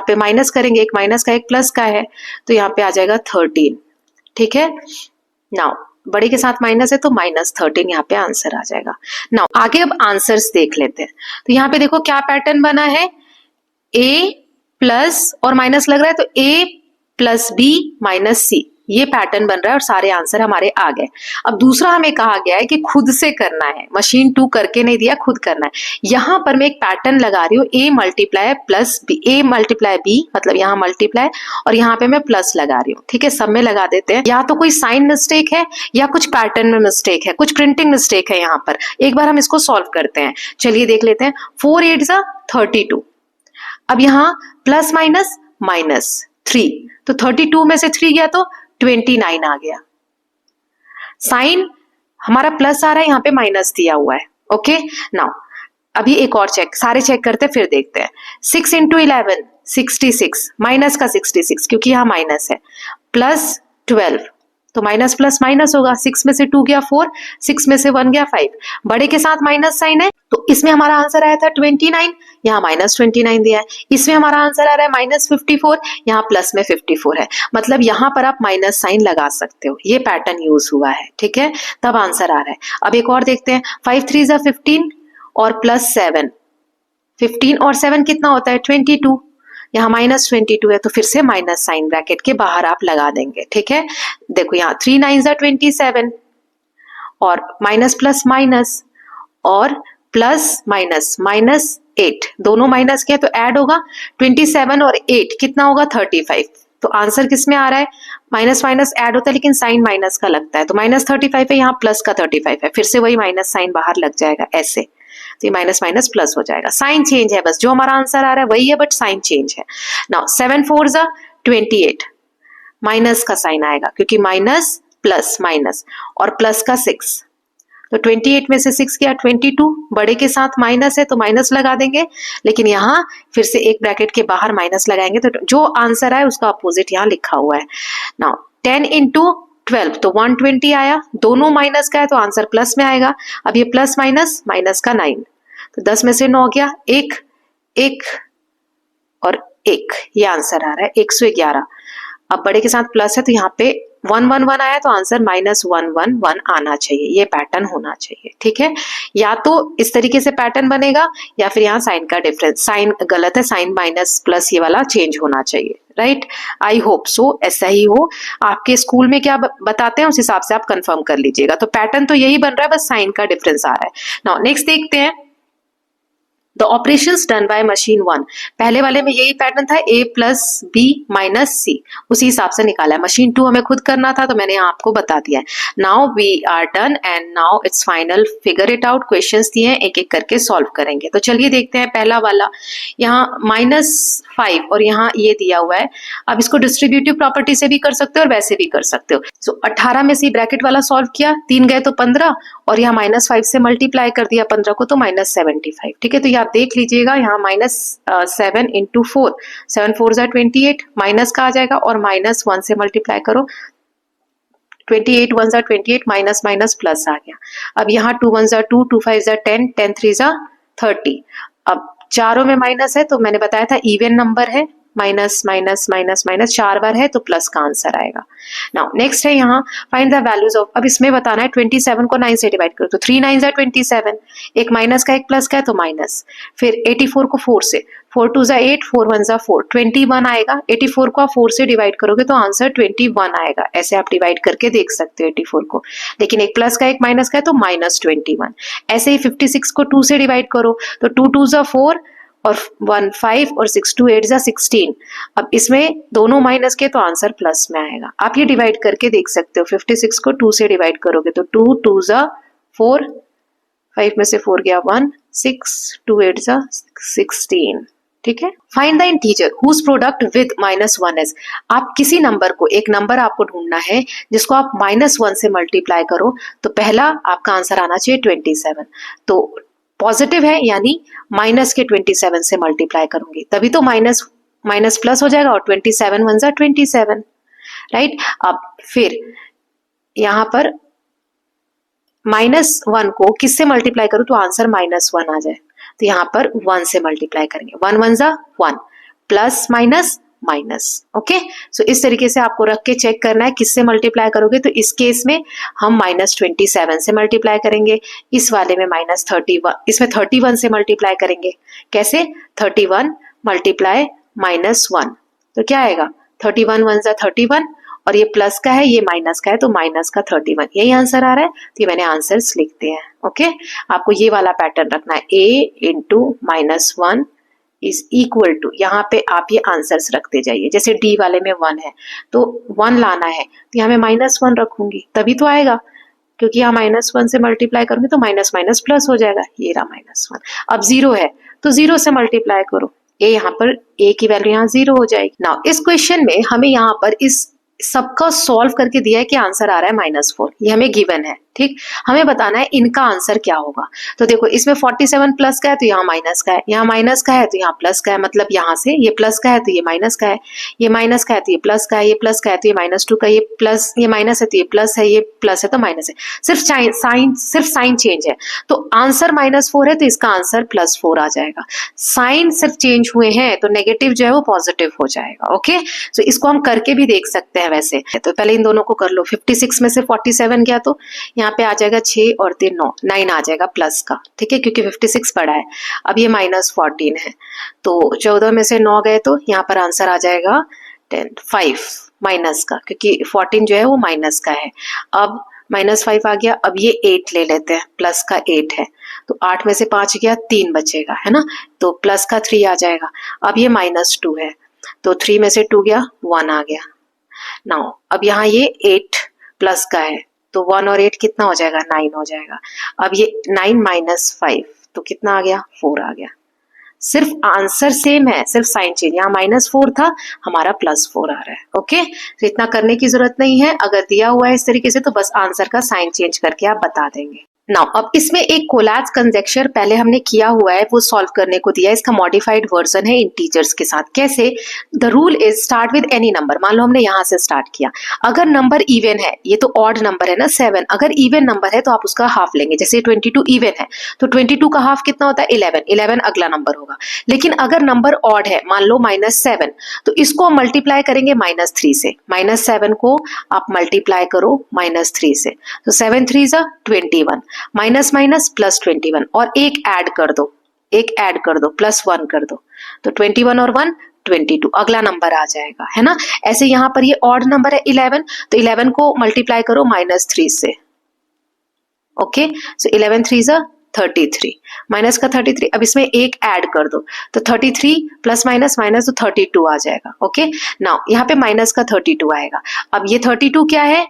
पे माइनस करेंगे, एक माइनस का एक प्लस का है, तो यहाँ पे आ जाएगा 13। ठीक है, नाउ बड़े के साथ माइनस है तो -13 यहाँ पे आंसर आ जाएगा। नाउ आगे अब आंसर्स देख लेते हैं। तो यहाँ पे देखो क्या पैटर्न बना है, A प्लस और माइनस लग रहा है, तो A + B - C, ये पैटर्न बन रहा है और सारे आंसर हमारे आ गए। अब दूसरा हमें कहा गया है कि खुद से करना है, मशीन 2 करके नहीं दिया, खुद करना है। यहाँ पर मैं एक पैटर्न लगा रही हूँ, A × B, A × B मतलब यहाँ मल्टीप्लाई, और यहाँ पे मैं प्लस लगा रही हूँ। ठीक है, सब में लगा देते हैं। या तो कोई साइन मिस्टेक है या कुछ पैटर्न में मिस्टेक है, कुछ प्रिंटिंग मिस्टेक है यहाँ पर। एक बार हम इसको सॉल्व करते हैं, चलिए देख लेते हैं। 4 × 8 = 32, अब यहाँ प्लस माइनस -3, तो 32 में से 3 गया तो 29 आ गया। साइन हमारा प्लस आ रहा है, यहाँ पे माइनस दिया हुआ है। ओके, नाउ अभी एक और चेक, सारे चेक करते फिर देखते हैं। 6 × 11 66, माइनस का 66 क्योंकि यहाँ माइनस है, +12, तो माइनस प्लस माइनस होगा। 6 में से 2 गया 4, 6 में से 1 गया 5, बड़े के साथ माइनस साइन है, तो इसमें हमारा आंसर आया था 29, यहाँ -29 दिया है। इसमें हमारा आंसर आ रहा है -54, यहाँ प्लस में 54 है, मतलब यहाँ पर आप माइनस साइन लगा सकते हो, ये पैटर्न यूज हुआ है। ठीक है, तब आंसर आ रहा है। अब एक और देखते हैं, 5 × 3 = 15 और +7, 15 और 7 कितना होता है 22, यहाँ -22 है, तो फिर से माइनस साइन ब्रैकेट के बाहर आप लगा देंगे। ठीक है, देखो यहाँ 3 × 9 = 27, और माइनस प्लस माइनस, और प्लस माइनस -8, दोनों माइनस के तो ऐड होगा, 27 और 8 कितना होगा 35, तो आंसर किस में आ रहा है, माइनस माइनस ऐड होता है लेकिन साइन माइनस का लगता है, तो -35 है, यहाँ प्लस का 35 है, फिर से वही माइनस साइन बाहर लग जाएगा ऐसे, तो ये माइनस माइनस प्लस हो जाएगा। साइन चेंज है बस, जो हमारा आंसर आ रहा है वही है, बट साइन चेंज है। नाउ 7 × 4 = 28, माइनस का साइन आएगा क्योंकि माइनस प्लस माइनस, और प्लस का 6, तो 28 में से 6 गया 22, बड़े के साथ माइनस है तो माइनस लगा देंगे, लेकिन यहाँ फिर से एक ब्रैकेट के बाहर माइनस लगाएंगे, तो जो आंसर आए उसका अपोजिट यहाँ लिखा हुआ है। नाउ 10 × 12, तो 120 आया, दोनों माइनस का है तो आंसर प्लस में आएगा। अब ये प्लस माइनस का 9, तो 10 में से 9 गया, 1 और 1, ये आंसर आ रहा है 111। अब बड़े के साथ प्लस है तो यहाँ पे 111 आया, तो आंसर -111 आना चाहिए, ये पैटर्न होना चाहिए। ठीक है, या तो इस तरीके से पैटर्न बनेगा, या फिर यहाँ साइन का डिफरेंस, साइन गलत है, साइन माइनस प्लस ये वाला चेंज होना चाहिए। राइट, आई होप सो ऐसा ही हो। आपके स्कूल में क्या बताते हैं उस हिसाब से आप कंफर्म कर लीजिएगा। तो पैटर्न तो यही बन रहा है, बस साइन का डिफरेंस आ रहा है। नाउ नेक्स्ट देखते हैं, the operations done by machine 1, पहले वाले में यही पैटर्न था, A + B - C, उसी हिसाब से निकाला है। मशीन 2 हमें खुद करना था, तो मैंने आपको बता दिया है। Now we are done and now it's final, figure it out. Questions दिए हैं, एक एक करके सॉल्व करेंगे। तो चलिए देखते हैं, पहला वाला यहाँ -5 और यहाँ ये दिया हुआ है। अब इसको डिस्ट्रीब्यूटिव प्रॉपर्टी से भी कर सकते हो और वैसे भी कर सकते हो। सो 18 में से ब्रैकेट वाला सॉल्व किया, 3 गए तो 15, और यहाँ -5 से मल्टीप्लाई कर दिया 15 को, तो -75। ठीक है, तो आप देख लीजिएगा, यहाँ -7 × 4, 7 × 4 = 28, माइनस का आ जाएगा, और -1 से मल्टीप्लाई करो 28 1 जा 28, माइनस माइनस प्लस आ गया। अब यहाँ 2 1 जा 2, 2 5 जा 10, 10 3 जा 30। अब चारों में माइनस है तो मैंने बताया था इवन नंबर है, माइनस माइनस माइनस माइनस 4 बार है तो प्लस का आंसर आएगा। नाउ नेक्स्ट है यहाँ फाइंड द वैल्यूज ऑफ, अब इसमें बताना है 27 को 9 से डिवाइड करो तो 3 9 जा 27, एक माइनस का एक प्लस का है तो माइनस, फिर 84 को 4 से, 4 2 जा 8, 4 1 जा 4, 21 आएगा। 84 को आप 4 से डिवाइड करोगे तो आंसर 21 आएगा। ऐसे आप डिवाइड करके देख सकते हो 84 को, लेकिन एक प्लस का एक माइनस का है तो माइनस 21। ऐसे ही 56 को 2 से डिवाइड करो तो 2 2 जा 4 और 1 5 और 6 2 8 जा 16। अब इसमें दोनों माइनस के तो आंसर प्लस में आएगा। आप ये डिवाइड करके देख सकते हो, 56 को 2 से डिवाइड करोगे तो 2 2 जा 4, 5 में से 4 गया 1, 6 2 8 जा 16। ठीक है। Find the integer whose product with -1 is। आप किसी नंबर को, एक नंबर आपको ढूंढना है जिसको आप -1 से मल्टीप्लाई करो तो पहला आपका आंसर आना चाहिए 27। तो पॉजिटिव है यानी माइनस के 27 से मल्टीप्लाई करूंगी तभी तो माइनस माइनस प्लस हो जाएगा और 27 1 जा 27, राइट। अब फिर यहां पर -1 को किससे मल्टीप्लाई करूं तो आंसर -1 आ जाए, तो यहाँ पर 1 से मल्टीप्लाई करेंगे, 1 1 जा 1, प्लस माइनस माइनस। ओके, सो इस तरीके से आपको रख के चेक करना है किससे मल्टीप्लाई करोगे। तो इस केस में हम -27 से मल्टीप्लाई करेंगे, इस वाले में -31, इसमें 31 से मल्टीप्लाई करेंगे। कैसे? 31 मल्टीप्लाई -1 तो क्या आएगा? 31 1 जा 31 और ये प्लस का है, ये माइनस का है तो माइनस का 31, यही आंसर आ रहा है। तो ये मैंने आंसर्स लिख दिए हैं। ओके, आपको ये वाला पैटर्न रखना है, a into -1 is equal to, यहाँ पे आप ये आंसर्स रखते जाइए। जैसे डी वाले में 1 है तो 1 लाना है तो यहाँ मैं -1 रखूंगी तभी तो आएगा, क्योंकि यहाँ -1 से मल्टीप्लाई करूंगी तो माइनस माइनस प्लस हो जाएगा, ये रहा -1। अब 0 है तो 0 से मल्टीप्लाई करो, ए यहाँ पर ए की वैल्यू यहाँ 0 हो जाएगी। नाउ इस क्वेश्चन में हमें यहाँ पर इस सबका सॉल्व करके दिया है कि आंसर आ रहा है -4, ये हमें गिवन है। ठीक, हमें बताना है इनका आंसर क्या होगा। तो देखो इसमें 47 प्लस का है तो यहाँ माइनस का है, यहाँ माइनस का है तो यहाँ प्लस का है, मतलब यहाँ से ये प्लस का है तो ये माइनस का है, ये माइनस का है तो ये प्लस का है, ये प्लस का है तो ये -2 का, ये प्लस, ये माइनस है तो ये प्लस है, ये प्लस है तो माइनस है। सिर्फ साइन चेंज है तो आंसर -4 है तो इसका आंसर +4 आ जाएगा। साइन सिर्फ चेंज हुए हैं तो नेगेटिव जो है वो पॉजिटिव हो जाएगा। ओके, तो इसको हम करके भी देख सकते हैं वैसे। तो पहले इन दोनों को कर लो, 56 में से 47 गया तो यहाँ पे आ जाएगा 6 और 3 9, 9 आ जाएगा प्लस का। ठीक है, क्योंकि 56 पड़ा है। अब ये -14 है तो 14 में से 9 गए तो यहाँ पर आंसर आ जाएगा 10, 5 माइनस का, क्योंकि 14 जो है वो माइनस का है। अब -5 आ गया। अब ये 8 ले लेते हैं, प्लस का 8 है तो 8 में से 5 गया, 3 बचेगा, है ना, तो प्लस का 3 आ जाएगा। अब ये -2 है तो 3 में से 2 गया, 1 आ गया। नाउ अब यहाँ ये 8 प्लस का है तो 1 और 8 कितना हो जाएगा? 9 हो जाएगा। अब ये 9 -5 तो कितना आ गया? 4 आ गया। सिर्फ आंसर सेम है, सिर्फ साइन चेंज, यहाँ -4 था, हमारा +4 आ रहा है। ओके, तो इतना करने की जरूरत नहीं है। अगर दिया हुआ है इस तरीके से तो बस आंसर का साइन चेंज करके आप बता देंगे। नाउ अब इसमें एक कोलैप्स कंजक्चर पहले हमने किया हुआ है, वो सॉल्व करने को दिया है। इसका मॉडिफाइड वर्जन है इंटीजर्स के साथ। कैसे? The rule is start with any number. मान लो हमने यहाँ से स्टार्ट किया, अगर नंबर इवन है, ये तो ऑड नंबर है ना 7, अगर इवन नंबर है तो आप उसका हाफ लेंगे। जैसे 22 इवन है तो 22 का हाफ कितना होता है? 11, 11 अगला नंबर होगा। लेकिन अगर नंबर ऑड है, मान लो -7, तो इसको हम मल्टीप्लाई करेंगे -3 से। -7 को आप मल्टीप्लाई करो -3 से, तो 7 3 जा 21, माइनस माइनस +21 और एक ऐड कर दो, +1 कर दो, तो 21 और 1 22, अगला नंबर आ जाएगा, है ना। ऐसे यहाँ पर ये ऑड नंबर है 11, तो 11 को मल्टीप्लाई करो -3 से। ओके, सो 11 3 जा 33, माइनस का 33। अब इसमें एक ऐड कर दो तो 33 प्लस माइनस माइनस तो 32 आ जाएगा। ओके, नाउ यहाँ पे माइनस का 32 आएगा। अब ये 32 क्या है?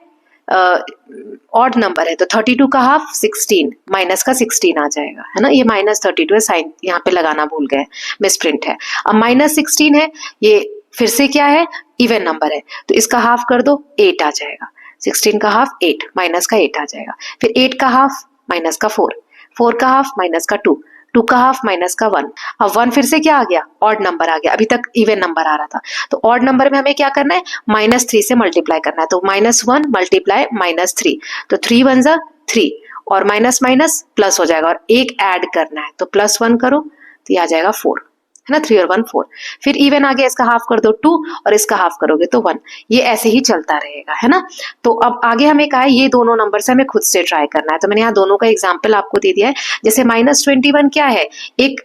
ऑड नंबर है तो 32 का हाफ 16, माइनस का 16 आ जाएगा, है ना। ये -32 है, साइन यहाँ पे लगाना भूल गए, मिसप्रिंट है। अब -16 है, ये फिर से क्या है? इवन नंबर है तो इसका हाफ कर दो, 8 आ जाएगा। 16 का हाफ 8, माइनस का 8 आ जाएगा। फिर 8 का हाफ -4, 4 का हाफ -2, 2 का हाफ माइनस का 1। अब 1 फिर से क्या आ गया, ऑड नंबर आ गया, अभी तक इवन नंबर आ रहा था। तो ऑड नंबर में हमें क्या करना है, -3 से मल्टीप्लाई करना है। तो -1 मल्टीप्लाई -3, तो 3 1 जा 3 और माइनस माइनस प्लस हो जाएगा और एक ऐड करना है, तो +1 करो तो ये आ जाएगा 4, है ना। 3 और 1 4। फिर इवन आ गया, इसका हाफ कर दो 2 और इसका हाफ करोगे तो 1। ये ऐसे ही चलता रहेगा, है ना। तो अब आगे हमें कहा है ये दोनों नंबर से हमें खुद से ट्राई करना है। तो मैंने यहाँ दोनों का एग्जाम्पल आपको दे दिया है। जैसे -21 क्या है, एक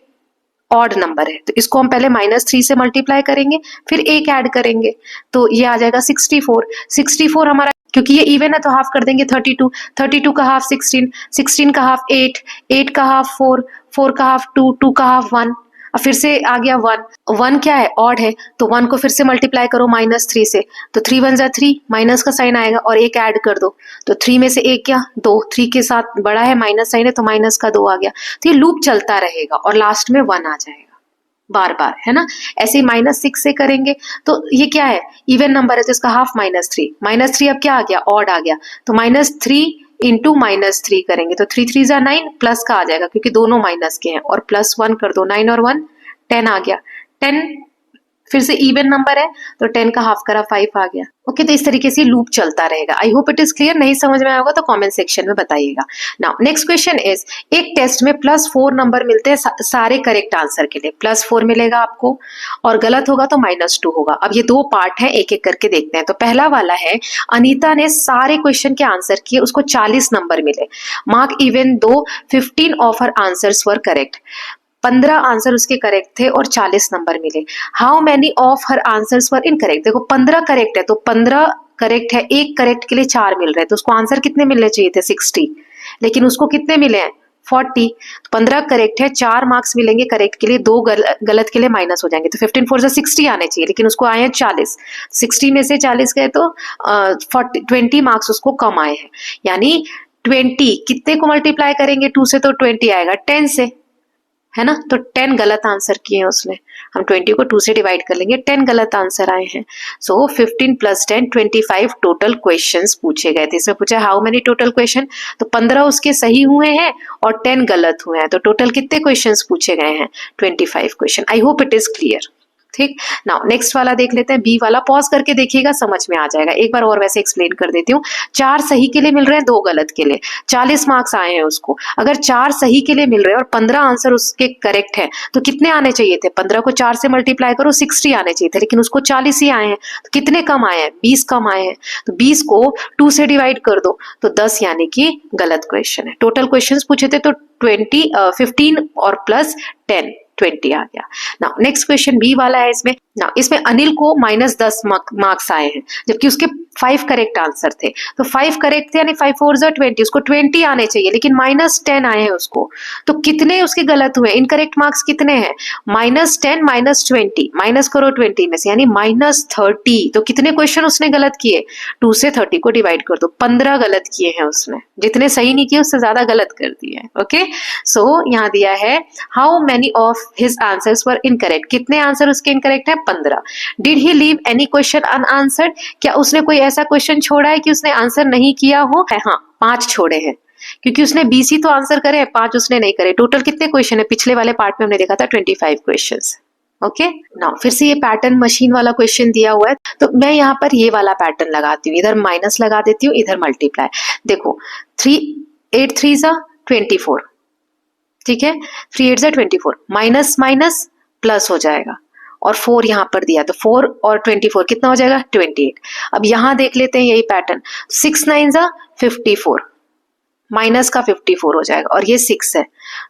ऑड नंबर है, तो इसको हम पहले -3 से मल्टीप्लाई करेंगे, फिर एक ऐड करेंगे, तो ये आ जाएगा 64। 64 हमारा, क्योंकि ये इवन है तो हाफ कर देंगे 32, 32 का हाफ 16, 16 का हाफ 8, 8 का हाफ 4, 4 का हाफ 2, 2 का हाफ 1। अब फिर से आ गया 1, 1 क्या है, ऑड है, तो 1 को फिर से मल्टीप्लाई करो -3 से, तो 3 1 जा 3, माइनस का साइन आएगा और एक ऐड कर दो, तो 3 में से एक क्या 2, 3 के साथ बड़ा है माइनस साइन है तो माइनस का 2 आ गया। तो ये लूप चलता रहेगा और लास्ट में 1 आ जाएगा बार बार, है ना। ऐसे ही -6 से करेंगे, तो ये क्या है, इवन नंबर है तो इसका हाफ -3, -3 अब क्या आ गया, ऑड आ गया, तो -3 इंटू -3 करेंगे, तो 3 3 जा 9, प्लस का आ जाएगा क्योंकि दोनों माइनस के हैं, और +1 कर दो, 9 और 1 10 आ गया। 10 फिर से इवन नंबर है तो 10 का हाफ करा 5 आ गया। ओके, तो इस तरीके से लूप चलता रहेगा। आई होप इट इज क्लियर। नहीं समझ में आया होगा तो कमेंट सेक्शन में बताइएगा। नाउ नेक्स्ट क्वेश्चन इज, एक टेस्ट में +4 नंबर मिलते हैं सारे करेक्ट आंसर के लिए। +4 मिलेगा आपको और गलत होगा तो -2 होगा। अब ये दो पार्ट है, एक एक करके देखते हैं। तो पहला वाला है, अनीता ने सारे क्वेश्चन के आंसर किए, उसको 40 नंबर मिले। Mark even though 15 of her answers were correct. 15 answer उसके करेक्ट थे और 40 नंबर मिले। How many of her answers were incorrect. देखो 15 करेक्ट है तो 15 करेक्ट है, एक करेक्ट के लिए 4 मिल रहे हैं, तो उसको आंसर कितने मिलने चाहिए थे, 60, लेकिन उसको कितने मिले हैं, 40। 15 करेक्ट है, 4 मार्क्स मिलेंगे करेक्ट के लिए, 2 गलत के लिए माइनस हो जाएंगे, तो 15 4 से 60 आने चाहिए, लेकिन उसको आए हैं 40। 60 में से 40 गए तो 20 मार्क्स उसको कम आए हैं। यानी 20 कितने को मल्टीप्लाई करेंगे, 2 से तो 20 आएगा 10 से, है ना। तो 10 गलत आंसर किए हैं उसने। हम 20 को 2 से डिवाइड कर लेंगे, 10 गलत आंसर आए हैं। सो 15 + 10 25 टोटल क्वेश्चंस पूछे गए थे। इसमें पूछा हाउ मेनी टोटल क्वेश्चन, तो 15 उसके सही हुए हैं और 10 गलत हुए हैं, तो टोटल कितने क्वेश्चंस पूछे गए हैं, 25 question. I hope it is clear. ठीक, नाउ नेक्स्ट वाला देख लेते हैं, बी वाला। पॉज करके देखिएगा, समझ में आ जाएगा। एक बार और वैसे एक्सप्लेन कर देती हूँ। 4 सही के लिए मिल रहे हैं, 2 गलत के लिए, 40 मार्क्स आए हैं उसको। अगर 4 सही के लिए मिल रहे हैं और 15 आंसर उसके करेक्ट है, तो कितने आने चाहिए थे, 15 को 4 से मल्टीप्लाई करो 60 आने चाहिए थे, लेकिन उसको 40 ही आए हैं। तो कितने कम आए हैं, 20 कम आए हैं। तो 20 को 2 से डिवाइड कर दो तो 10, यानी कि गलत क्वेश्चन है। टोटल क्वेश्चन पूछे थे तो 15 और +10 20 आ गया। नाउ नेक्स्ट क्वेश्चन बी वाला है। इसमें अनिल को -10 मार्क्स आए हैं, जबकि उसके 5 करेक्ट आंसर थे। तो 5 करेक्ट थे यानी 5 4 जा 20, उसको 20 आने चाहिए, लेकिन -10 आए हैं उसको। तो कितने उसके गलत हुए, इनकरेक्ट मार्क्स कितने हैं, -10 -20, माइनस करो 20 में से, यानी -30। तो कितने क्वेश्चन उसने गलत किए, 2 से 30 को डिवाइड कर दो, 15 गलत किए हैं उसने। जितने सही नहीं किए उससे ज्यादा गलत कर दिए। ओके, सो यहाँ दिया है how many of his answers were incorrect. कितने आंसर उसके इनकरेक्ट है, 15। Did he leave any question unanswered. क्या उसने कोई ऐसा क्वेश्चन छोड़ा है कि उसने आंसर नहीं किया हो, है, हाँ 5 छोड़े हैं, क्योंकि उसने 20 ही तो आंसर करे, 5 उसने नहीं करे। टोटल कितने क्वेश्चन है, पिछले वाले पार्ट में हमने देखा था 25 क्वेश्चंस। ओके, नाउ फिर से ये पैटर्न मशीन वाला क्वेश्चन दिया हुआ है, तो मैं यहाँ पर ये वाला पैटर्न लगाती हूँ, इधर माइनस लगा देती हूँ, इधर मल्टीप्लाई। देखो 8 3 जा 24, ठीक है, 3 8 जा 24, माइनस माइनस प्लस हो जाएगा, और 4 यहाँ पर दिया, तो 4 और 24 कितना हो जाएगा, 28। अब यहाँ देख लेते हैं यही पैटर्न, 6 9 जा 54, माइनस का 54 हो जाएगा, और ये 6 है,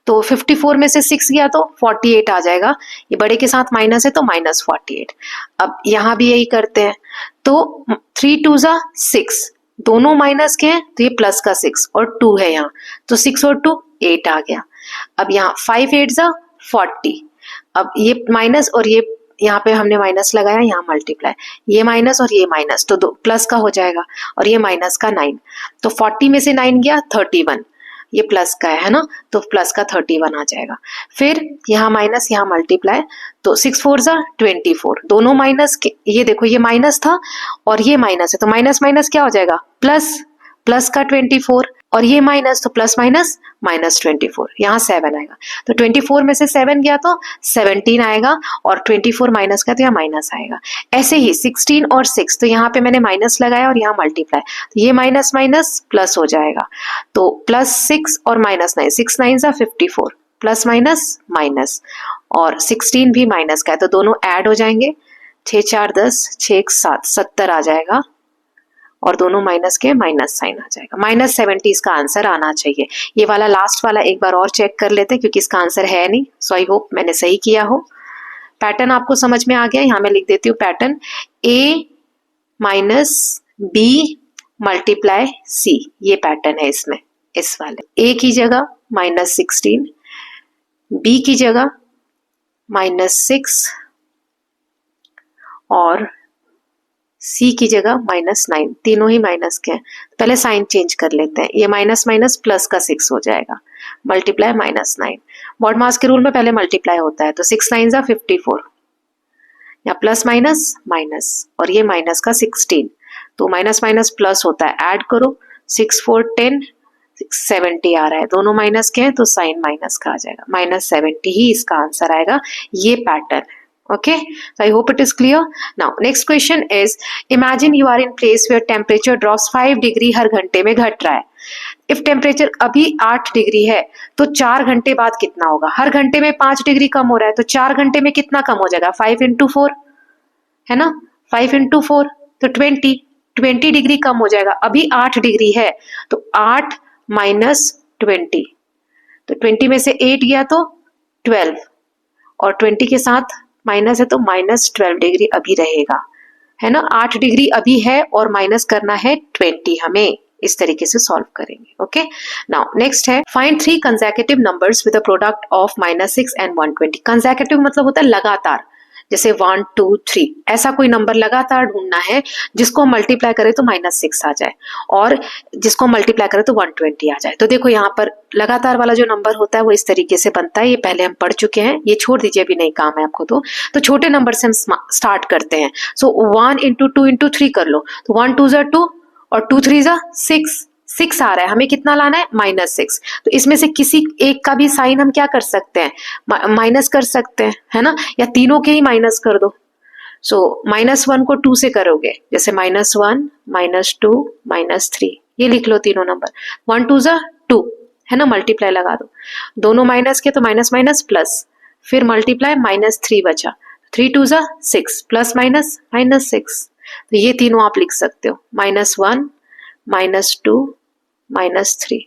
तो 54 में से 6 गया तो 48 आ जाएगा। ये बड़े के साथ माइनस है तो -48। अब यहाँ भी यही करते हैं, तो 3 2 जा 6, दोनों माइनस के हैं तो ये प्लस का 6 और 2 है यहाँ, तो 6 और 2 8 आ गया। अब यहाँ 5 8 जा 40, अब ये माइनस और ये यहाँ पे हमने माइनस लगाया, यहाँ मल्टीप्लाई, ये माइनस और ये माइनस, तो 2 प्लस का हो जाएगा, और ये माइनस का 9, तो 40 में से 9 गया 31, ये प्लस का है ना, तो प्लस का 31 आ जाएगा। फिर यहाँ माइनस, यहाँ मल्टीप्लाई, तो 6 4 जा 24, दोनों माइनस के, ये देखो ये माइनस था और ये माइनस है, तो माइनस माइनस क्या हो जाएगा, प्लस, प्लस का 24, और ये माइनस, तो प्लस माइनस माइनस 24, यहाँ 7 आएगा। तो 24 में से 7 गया तो 17 आएगा, और 24 माइनस का तो यहाँ माइनस आएगा। ऐसे ही 16 और 6, तो यहाँ पे मैंने माइनस लगाया और यहाँ मल्टीप्लाई, तो ये माइनस माइनस प्लस हो जाएगा। तो प्लस 6 और माइनस 9, 6 9 जा 54, प्लस माइनस माइनस, और 16 भी माइनस का है, तो दोनों ऐड हो जाएंगे। 6 4 10, 6 1 7, 70 आ जाएगा, और दोनों माइनस के माइनस साइन आ जाएगा। माइनस 70 इसका आंसर आना चाहिए। ये वाला लास्ट वाला एक बार और चेक कर लेते हैं, क्योंकि इसका आंसर है नहीं। सो आई होप मैंने सही किया हो। पैटर्न आपको समझ में आ गया। यहाँ मैं लिख देती हूँ pattern, A minus B multiply C, ये पैटर्न है इसमें। इस वाले A की जगह माइनस 16, B की जगह माइनस 6 और C की जगह माइनस 9, तीनों ही माइनस के हैं। पहले साइन चेंज कर लेते हैं। ये माइनस माइनस प्लस का 6 हो जाएगा, मल्टीप्लाई माइनस 9। मॉड मास के रूल में पहले मल्टीप्लाई होता है, तो 6 9 जा 54, या प्लस माइनस माइनस, और ये माइनस का 16, तो माइनस माइनस प्लस होता है, ऐड करो, 6 4 10, 70 आ रहा है, दोनों माइनस के हैं तो साइन माइनस का आ जाएगा, माइनस 70 ही इसका आंसर आएगा। ये पैटर्न है। Okay, so I hope it is clear. Now, next question is, imagine you are in place where temperature drops 5 degree हर घंटे में घट रहा है। If temperature अभी 8 डिग्री है, तो 4 घंटे बाद कितना होगा? हर घंटे में 5 डिग्री कम हो रहा है, तो 4 घंटे में कितना कम हो जाएगा? 5 into 4 है ना, 5 into 4 तो 20 डिग्री कम हो जाएगा। अभी 8 डिग्री है, तो 8 माइनस 20, तो 20 में से 8 गया तो 12, और 20 के साथ माइनस है तो माइनस 12 डिग्री अभी रहेगा, है ना। 8 डिग्री अभी है और माइनस करना है 20 हमें। इस तरीके से सॉल्व करेंगे। ओके, नाउ नेक्स्ट है, find 3 consecutive numbers with a product of -6 and 120। Consecutive मतलब होता है लगातार, जैसे 1 2 3, ऐसा कोई नंबर लगातार ढूंढना है जिसको मल्टीप्लाई करे तो -6 आ जाए, और जिसको मल्टीप्लाई करे तो 120 आ जाए। तो देखो यहाँ पर लगातार वाला जो नंबर होता है वो इस तरीके से बनता है। ये पहले हम पढ़ चुके हैं, ये छोड़ दीजिए, अभी नहीं काम है आपको। तो छोटे नंबर से हम स्टार्ट करते हैं। सो 1 into 2 into 3 कर लो, तो 1 2 जा 2 और 2 3 जा 6 आ रहा है, हमें कितना लाना है? -6। तो इसमें से किसी एक का भी साइन हम क्या कर सकते हैं? माइनस कर सकते हैं, है ना, या तीनों के ही माइनस कर दो। सो -1 को 2 से करोगे, जैसे -1 -2 -3, ये लिख लो तीनों नंबर। 1 2 जा 2, है ना, मल्टीप्लाई लगा दो, दोनों माइनस के तो माइनस माइनस प्लस, फिर मल्टीप्लाई -3 बचा, 3 2 जा 6, प्लस माइनस -6। तो ये तीनों आप लिख सकते हो, -1 -2 -3।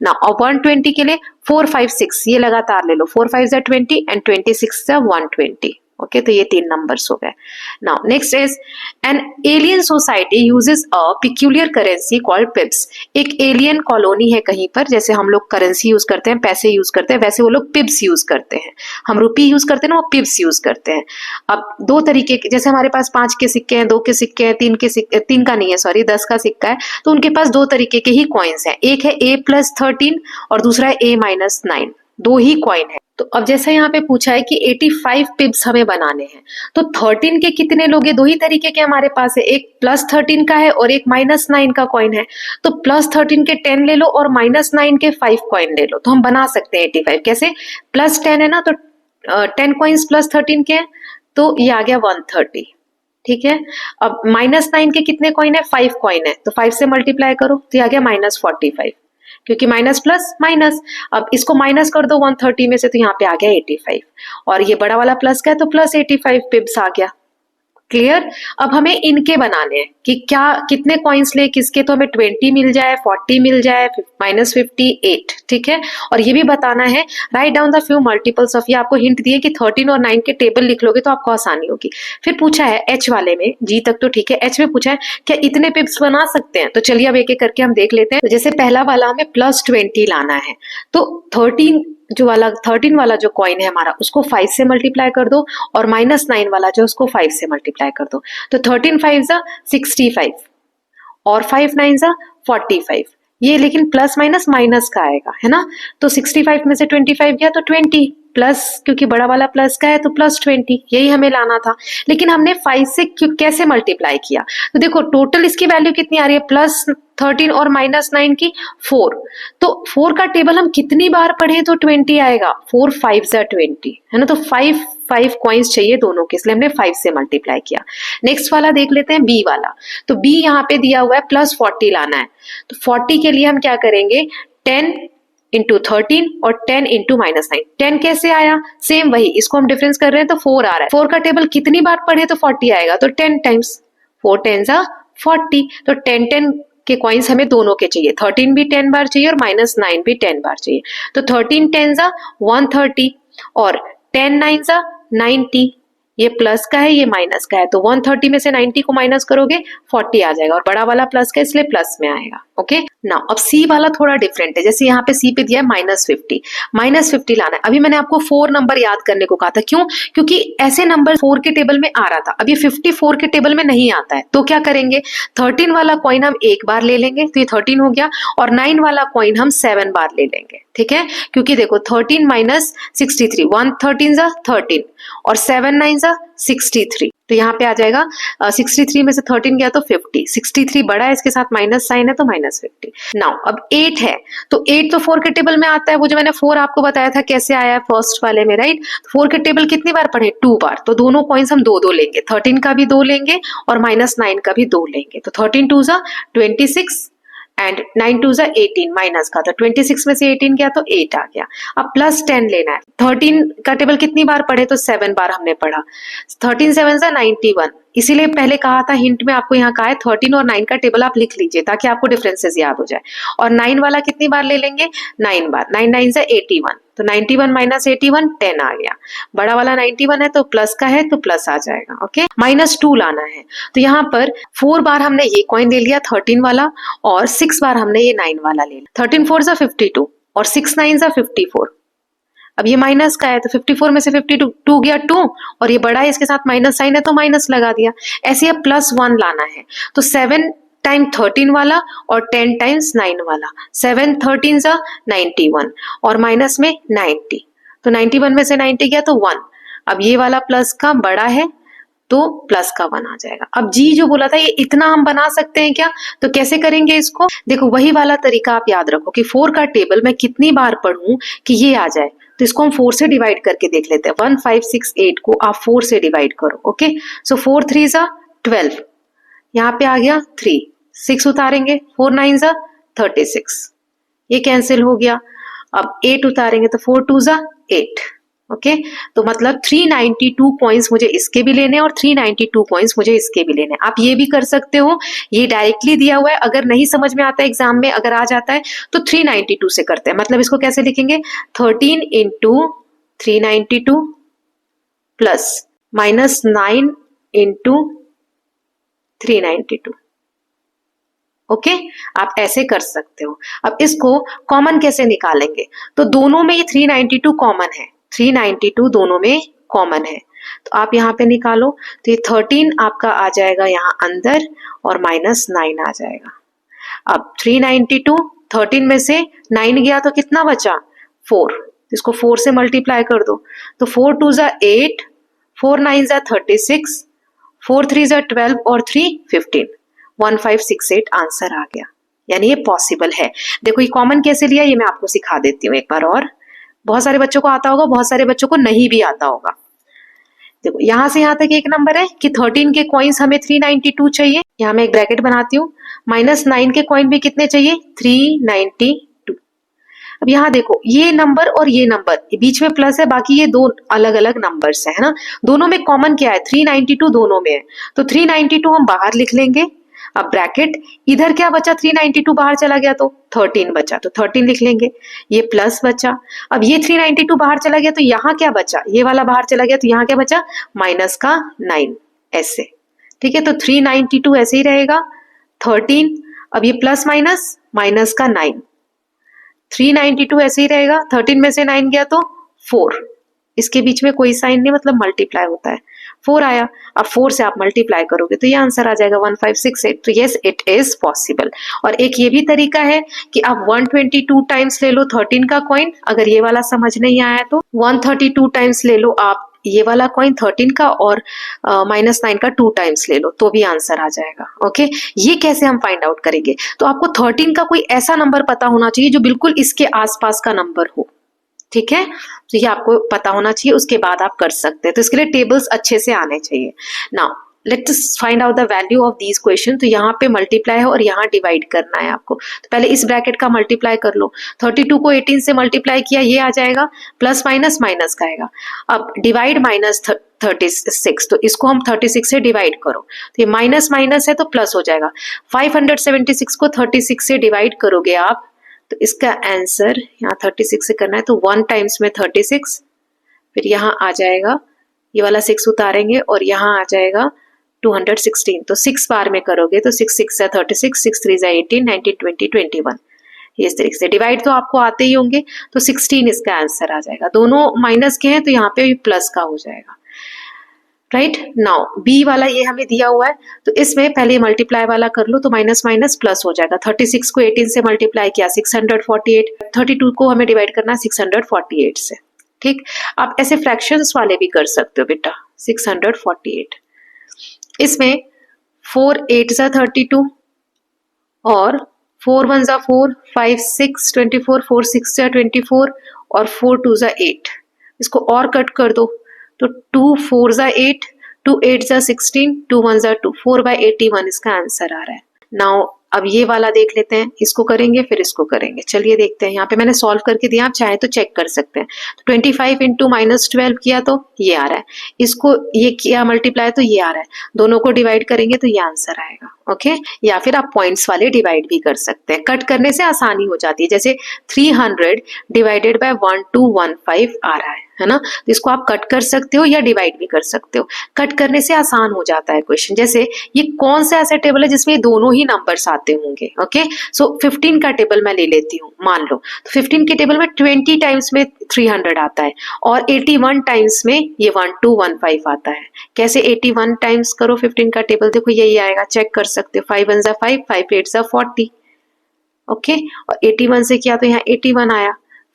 ना, और 120 के लिए 4 5 6 ये लगातार ले लो, 4 5 जा 20 एंड 26 जा 120। ओके, तो ये 3 नंबर्स हो गए। Now next is, an alien society uses a peculiar currency called पिप्स। एक एलियन कॉलोनी है कहीं पर, जैसे हम लोग करेंसी यूज करते हैं, पैसे यूज करते हैं, वैसे वो लोग पिप्स यूज करते हैं। हम रुपी यूज करते हैं ना, वो पिप्स यूज करते हैं। अब 2 तरीके के, जैसे हमारे पास 5 के सिक्के हैं, 2 के सिक्के हैं, 3 के सिक्के, 3 का नहीं है सॉरी, 10 का सिक्का है, तो उनके पास 2 तरीके के ही कॉइन्स हैं। एक है A+13 और दूसरा है A-9, 2 ही कॉइन है। तो अब जैसा यहाँ पे पूछा है कि 85 पिप्स हमें बनाने हैं, तो 13 के कितने लोगे? 2 ही तरीके के हमारे पास है, एक +13 का है और एक -9 का कॉइन है। तो +13 के 10 ले लो और -9 के 5 कॉइन ले लो, तो हम बना सकते हैं 85। कैसे? +10 है ना, तो 10 कॉइन्स +13 के हैं, तो ये आ गया 130। ठीक है, अब -9 के कितने कॉइन है? 5 कॉइन है, तो 5 से मल्टीप्लाई करो, तो ये आ गया -45, क्योंकि माइनस प्लस माइनस। अब इसको माइनस कर दो 130 में से, तो यहाँ पे आ गया 85, और ये बड़ा वाला प्लस का है तो +85 पिप्स आ गया। क्लियर? अब हमें इनके बनाने हैं कि क्या कितने कॉइन्स ले किसके, तो हमें 20 मिल जाए, 40 मिल जाए, -58। ठीक है, और ये भी बताना है, write down the few multiples of, ये आपको हिंट दिए कि 13 और 9 के टेबल लिख लोगे तो आपको आसानी होगी। फिर पूछा है एच वाले में, जी तक तो ठीक है, एच में पूछा है क्या इतने पिप्स बना सकते हैं, तो चलिए अब एक एक करके हम देख लेते हैं। तो जैसे पहला वाला हमें +20 लाना है, तो 13 वाला जो कॉइन है हमारा, उसको 5 से मल्टीप्लाई कर दो, और -9 वाला जो उसको 5 से मल्टीप्लाई कर दो, तो 13 5 जा 65 और 5 9 जा 45। ये लेकिन प्लस माइनस माइनस का आएगा, है ना, तो 65 में से 25 गया तो 20 प्लस, क्योंकि बड़ा वाला प्लस का है तो +20, यही हमें लाना था। लेकिन हमने 5 से कैसे मल्टीप्लाई किया, तो देखो टोटल इसकी वैल्यू कितनी आ रही है, 13 और -9 की 4। तो 4 का टेबल हम कितनी बार पढ़े तो 20 आएगा, 4 5 जा 20 है ना। तो 5 कॉइन्स चाहिए दोनों के, इसलिए हमने 5 से मल्टीप्लाई किया। नेक्स्ट वाला देख लेते हैं, बी वाला। तो बी यहाँ पे दिया हुआ है +40 लाना है। तो 40 के लिए हम क्या करेंगे, 10 इंटू 13 और 10 इंटू -9। 10 कैसे आया, सेम वही, इसको हम डिफरेंस कर रहे हैं तो 4 आ रहा है। 4 का टेबल कितनी बार पढ़े तो 40 आएगा, तो 10 टाइम्स, 4 10 जा 40। तो 10 के कॉइन्स हमें दोनों के चाहिए, 13 भी 10 बार चाहिए और -9 भी 10 बार चाहिए। तो 13 10 जा 130 और 10 9 जा 90। ये प्लस का है, ये माइनस का है, तो 130 में से 90 को माइनस करोगे 40 आ जाएगा, और बड़ा वाला प्लस का इसलिए प्लस में आएगा। ओके ना, अब सी वाला थोड़ा डिफरेंट है। जैसे यहाँ पे सी पे दिया है -50 लाना है। अभी मैंने आपको 4 नंबर याद करने को कहा था, क्यों, क्योंकि ऐसे नंबर 4 के टेबल में आ रहा था, अब ये 54 के टेबल में नहीं आता है। तो क्या करेंगे, 13 वाला कॉइन हम एक बार ले लेंगे, तो ये 13 हो गया, और 9 वाला कॉइन हम 7 बार ले लेंगे, ठीक है। क्योंकि देखो 13 माइनस 63, 1 13 जा 13 और 7 9 जा 63, तो यहाँ पे आ जाएगा 63 में से 13 गया तो 50, 63 बड़ा है, इसके साथ माइनस साइन है तो -50। नाउ अब 8 है, तो 8 तो 4 के टेबल में आता है, वो जो मैंने 4 आपको बताया था कैसे आया है फर्स्ट वाले में, राइट। 4 के टेबल कितनी बार पढ़े, 2 बार, तो दोनों कॉइन्स हम 2 लेंगे, 13 का भी 2 लेंगे और -9 का भी 2 लेंगे। तो 13 2 जा 26 एंड 9 2 जा 18, माइनस का, तो 26 में से 18 गया तो 8 आ गया। अब +10 लेना है, 13 का टेबल कितनी बार पढ़े तो 7 बार हमने पढ़ा, 13 7 जा 91, इसीलिए पहले कहा था हिंट में आपको, यहाँ कहा है 13 और 9 का टेबल आप लिख लीजिए ताकि आपको डिफरेंसेस याद हो जाए। और 9 वाला कितनी बार ले लेंगे, 9 बार, 9 9 जा 81, तो 91 माइनस 81 10 आ गया। बड़ा वाला 91 है तो प्लस का है तो प्लस आ जाएगा। ओके, -2 लाना है, तो यहाँ पर 4 बार हमने ये कॉइन ले लिया 13 वाला, और 6 बार हमने ये 9 वाला ले लिया। 13 4 जा 52 और 6 9 जा 54। अब ये माइनस का है तो 54 में से 52 गया 2, और ये बड़ा है, इसके साथ माइनस साइन है तो माइनस लगा दिया। ऐसे अब +1 लाना है, तो 7 टाइम 13 वाला और 10 टाइम्स 9 वाला, 7 13 जा 91 और माइनस में 90, तो 91 में से 90 गया तो 1। अब ये वाला प्लस का बड़ा है तो प्लस का 1 आ जाएगा। अब जी जो बोला था ये इतना हम बना सकते हैं क्या, तो कैसे करेंगे इसको, देखो वही वाला तरीका आप याद रखो कि 4 का टेबल मैं कितनी बार पढ़ूं कि ये आ जाए, तो इसको हम 4 से डिवाइड करके देख लेते हैं। 1 5 6 8 को आप 4 से डिवाइड करो। ओके, सो 4 3 जा 12, यहाँ पे आ गया 3, 6 उतारेंगे, 4 9 जा 36, ये कैंसिल हो गया। अब 8 उतारेंगे तो 4 2 जा 8। ओके, तो मतलब 392 कॉइन्स मुझे इसके भी लेने और 392 कॉइन्स मुझे इसके भी लेने। आप ये भी कर सकते हो, ये डायरेक्टली दिया हुआ है, अगर नहीं समझ में आता है एग्जाम में, अगर आ जाता है तो 392 से करते हैं। मतलब इसको कैसे लिखेंगे, 13 इंटू 392 प्लस -9 इंटू 392। ओके, आप ऐसे कर सकते हो। अब इसको कॉमन कैसे निकालेंगे, तो दोनों में ये 392 कॉमन है, 392 दोनों में कॉमन है, तो आप यहाँ पे निकालो, तो ये 13 आपका आ जाएगा यहाँ अंदर और -9 आ जाएगा। अब 392, 13 में से 9 गया तो कितना बचा 4, इसको 4 से मल्टीप्लाई कर दो, तो 4 2 जा 8, 4 9 जा 36, 4 3 जा 12 और 3 15, 1568 आंसर आ गया। यानी ये पॉसिबल है। देखो ये कॉमन कैसे लिया ये मैं आपको सिखा देती हूँ एक बार और, बहुत सारे बच्चों को आता होगा, बहुत सारे बच्चों को नहीं भी आता होगा। देखो यहां से यहां तक एक नंबर है कि 13 के कॉइन्स हमें 392 चाहिए, यहाँ मैं एक ब्रैकेट बनाती हूँ, -9 के कॉइन भी कितने चाहिए 392। अब यहाँ देखो ये नंबर और ये नंबर बीच में प्लस है, बाकी ये दो अलग अलग नंबर्स है ना, दोनों में कॉमन क्या है 392 दोनों में है, तो 392 हम बाहर लिख लेंगे। अब ब्रैकेट इधर क्या बचा 392 बाहर चला गया तो 13 बचा, तो 13 लिख लेंगे, ये प्लस बचा। अब ये 392 बाहर चला गया तो यहाँ क्या बचा, ये वाला बाहर चला गया तो यहाँ क्या बचा माइनस का 9, ऐसे ठीक है। तो 392 ऐसे ही रहेगा 13, अब ये प्लस माइनस माइनस का 9, 392 ऐसे ही रहेगा, 13 में से 9 गया तो 4, इसके बीच में कोई साइन नहीं, मतलब मल्टीप्लाई होता है, 4 आया। अब 4 से आप मल्टीप्लाई करोगे तो ये आंसर आ जाएगा 1568। तो यस इट इज पॉसिबल। और एक ये भी तरीका है कि आप 122 टाइम्स ले लो 13 का कॉइन, अगर ये वाला समझ नहीं आया तो 132 टाइम्स ले लो आप ये वाला कॉइन 13 का और -9 का 2 टाइम्स ले लो तो भी आंसर आ जाएगा। ओके, ये कैसे हम फाइंड आउट करेंगे? तो आपको 13 का कोई ऐसा नंबर पता होना चाहिए जो बिल्कुल इसके आसपास का नंबर हो। ठीक है, तो ये आपको पता होना चाहिए, उसके बाद आप कर सकते हैं। तो इसके लिए टेबल्स अच्छे से आने चाहिए। Now let's find out the value of these question. तो यहाँ पे मल्टीप्लाई है और यहाँ डिवाइड करना है आपको। तो पहले इस ब्रैकेट का मल्टीप्लाई कर लो। 32 को 18 से मल्टीप्लाई किया, ये आ जाएगा, प्लस माइनस माइनस का आएगा। अब डिवाइड माइनस 36, तो इसको हम 36 से डिवाइड करो, तो ये माइनस माइनस है तो प्लस हो जाएगा। 576 को 36 से डिवाइड करोगे आप, तो इसका आंसर यहाँ 36 से करना है, तो 1 टाइम्स में 36, फिर यहाँ आ जाएगा, ये वाला 6 उतारेंगे और यहाँ आ जाएगा 216। तो 6 बार में करोगे तो 6 6 36, 6 3 18, 19 20 21। इस तरीके से डिवाइड तो आपको आते ही होंगे, तो 16 इसका आंसर आ जाएगा। दोनों माइनस के हैं तो यहाँ पे भी प्लस का हो जाएगा। राइट, नाउ बी वाला ये हमें दिया हुआ है, तो इसमें पहले मल्टीप्लाई वाला कर लो, तो माइनस माइनस प्लस हो जाएगा। 36 को 18 से मल्टीप्लाई किया 648, 32 को हमें डिवाइड करना 648 से। ठीक, आप ऐसे फ्रैक्शंस वाले भी कर सकते हो बेटा। 648, इसमें 4 8 जा 32 और 4 1 जा 4, 5 6 24, 4 6 जा 24 और 4 2 जा 8। इसको और कट कर दो, तो 2 4 जा 8, 2 8 जा 16, 2 1 जा 2, 4/81 इसका आंसर आ रहा है। नाउ अब ये वाला देख लेते हैं, इसको करेंगे फिर इसको करेंगे। चलिए देखते हैं, यहाँ पे मैंने सॉल्व करके दिया, आप चाहे तो चेक कर सकते हैं। तो 25 इंटू -12 किया तो ये आ रहा है, इसको ये किया मल्टीप्लाई तो ये आ रहा है, दोनों को डिवाइड करेंगे तो ये आंसर आएगा। ओके, या फिर आप पॉइंट्स वाले डिवाइड भी कर सकते हैं, कट करने से आसानी हो जाती है। जैसे 300 डिवाइडेड बाय 1215 आ रहा है ना, तो इसको आप कट कर सकते हो या डिवाइड भी कर सकते हो। कट करने से आसान हो जाता है क्वेश्चन। जैसे ये कौन सा ऐसा टेबल है जिसमें दोनों ही नंबर्स आते होंगे? ओके, सो 15 का टेबल मैं ले लेती हूँ, मान लो। तो 15 के टेबल में 20 टाइम्स में 300 आता है और 81 टाइम्स में ये 1215 आता है। कैसे 81 टाइम्स करो 15 का टेबल, देखो यही आएगा, चेक कर सकते हो। 5 1 जा 5, 5 8 जा 40। ओके, और 81 से किया तो यहाँ 81 आया,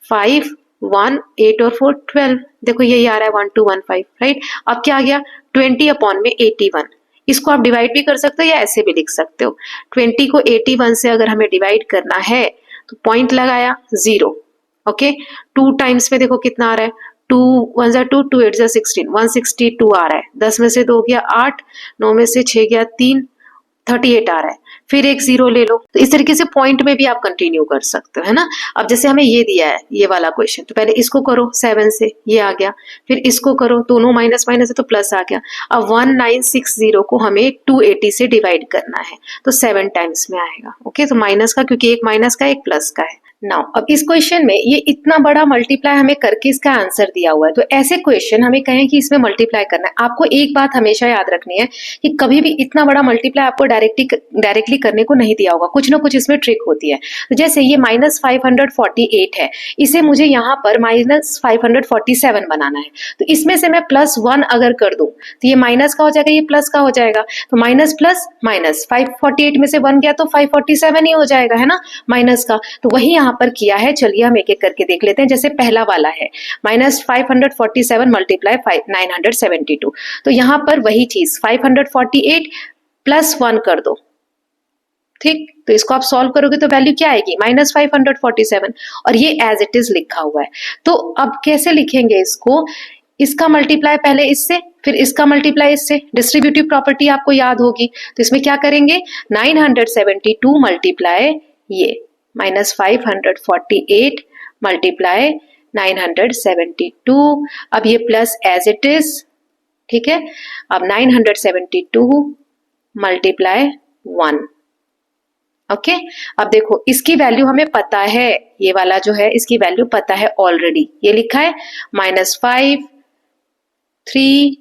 5 1 8 और 4 12, देखो यही आ रहा है 1215। राइट, अब क्या आ गया, 20/81। इसको आप डिवाइड भी कर सकते हो या ऐसे भी लिख सकते हो। 20 को 81 से अगर हमें डिवाइड करना है तो पॉइंट लगाया 0। ओके, 2 टाइम्स में देखो कितना आ रहा है, 2 1 जा 2, 2 8 जा 16, 162 आ रहा है। 10 में से 2 गया 8, 9 में से 6 गया 3, 38 आ रहा है। फिर एक 0 ले लो, तो इस तरीके से पॉइंट में भी आप कंटिन्यू कर सकते हो, है ना। अब जैसे हमें ये दिया है ये वाला क्वेश्चन, तो पहले इसको करो 7 से, ये आ गया, फिर इसको करो, दोनों माइनस माइनस है तो प्लस आ गया। अब 1960 को हमें 280 से डिवाइड करना है, तो 7 टाइम्स में आएगा। ओके, तो माइनस का, क्योंकि एक माइनस का एक प्लस का है। नाउ अब इस क्वेश्चन में ये इतना बड़ा मल्टीप्लाई हमें करके इसका आंसर दिया हुआ है, तो ऐसे क्वेश्चन हमें कहें कि इसमें मल्टीप्लाई करना है, आपको एक बात हमेशा याद रखनी है कि कभी भी इतना बड़ा मल्टीप्लाई आपको डायरेक्टली करने को नहीं दिया होगा, कुछ ना कुछ इसमें ट्रिक होती है। तो जैसे ये -548 है, इसे मुझे यहाँ पर -547 बनाना है, तो इसमें से मैं +1 अगर कर दूं तो ये माइनस का हो जाएगा, ये प्लस का हो जाएगा। तो माइनस प्लस माइनस, 548 में से 1 गया तो 547 ही हो जाएगा, है ना, माइनस का। तो वही यहाँ पर किया है। चलिए हम एक एक करके देख लेते हैं। जैसे पहला वाला है -547 मल्टीप्लाई 972, तो यहाँ पर वही चीज 548 +1 कर दो। ठीक, तो इसको आप सॉल्व करोगे तो वैल्यू क्या आएगी, -547, और ये एज इट इज लिखा हुआ है। तो अब कैसे लिखेंगे इसको, इसका मल्टीप्लाई पहले इससे, फिर इसका मल्टीप्लाई इससे। डिस्ट्रीब्यूटिव प्रॉपर्टी आपको याद होगी, तो इसमें क्या करेंगे, 972 मल्टीप्लाई ये -548 मल्टीप्लाई 972, अब ये प्लस एज इट इज। ठीक है, अब 972 मल्टीप्लाई 1। ओके, अब देखो इसकी वैल्यू हमें पता है, ये वाला जो है इसकी वैल्यू पता है ऑलरेडी, ये लिखा है -5 3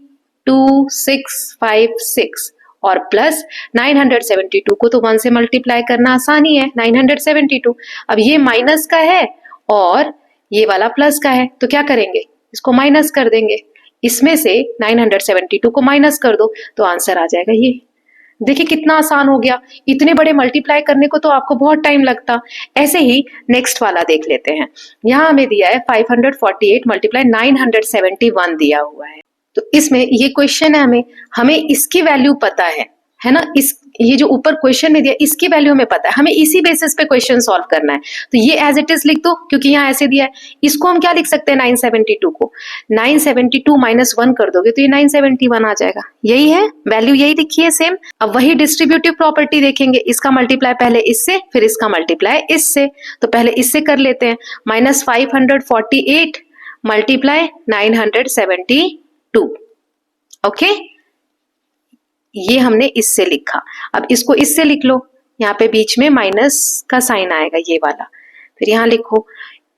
2 6 5 6 और प्लस 972 को तो 1 से मल्टीप्लाई करना आसानी है, 972। अब ये माइनस का है और ये वाला प्लस का है, तो क्या करेंगे, इसको माइनस कर देंगे। इसमें से 972 को माइनस कर दो तो आंसर आ जाएगा ये। देखिए कितना आसान हो गया, इतने बड़े मल्टीप्लाई करने को तो आपको बहुत टाइम लगता। ऐसे ही नेक्स्ट वाला देख लेते हैं। यहाँ हमें दिया है 548 मल्टीप्लाई 971 दिया हुआ है। तो इसमें ये क्वेश्चन है, हमें इसकी वैल्यू पता है ना, ये जो ऊपर क्वेश्चन में दिया इसकी वैल्यू हमें पता है, हमें इसी बेसिस पे क्वेश्चन सॉल्व करना है। तो ये एज इट इज लिख दो, क्योंकि यहाँ ऐसे दिया है। इसको हम क्या लिख सकते हैं, 972 को 972 माइनस 1 कर दोगे तो ये 971 आ जाएगा। यही है वैल्यू, यही लिखी है सेम। अब वही डिस्ट्रीब्यूटिव प्रॉपर्टी देखेंगे, इसका मल्टीप्लाई पहले इससे, फिर इसका मल्टीप्लाई इससे। तो पहले इससे कर लेते हैं, -548 मल्टीप्लाई 972। ओके, ये हमने इससे लिखा। अब इसको इससे लिख लो, यहाँ पे बीच में माइनस का साइन आएगा ये वाला, फिर यहाँ लिखो।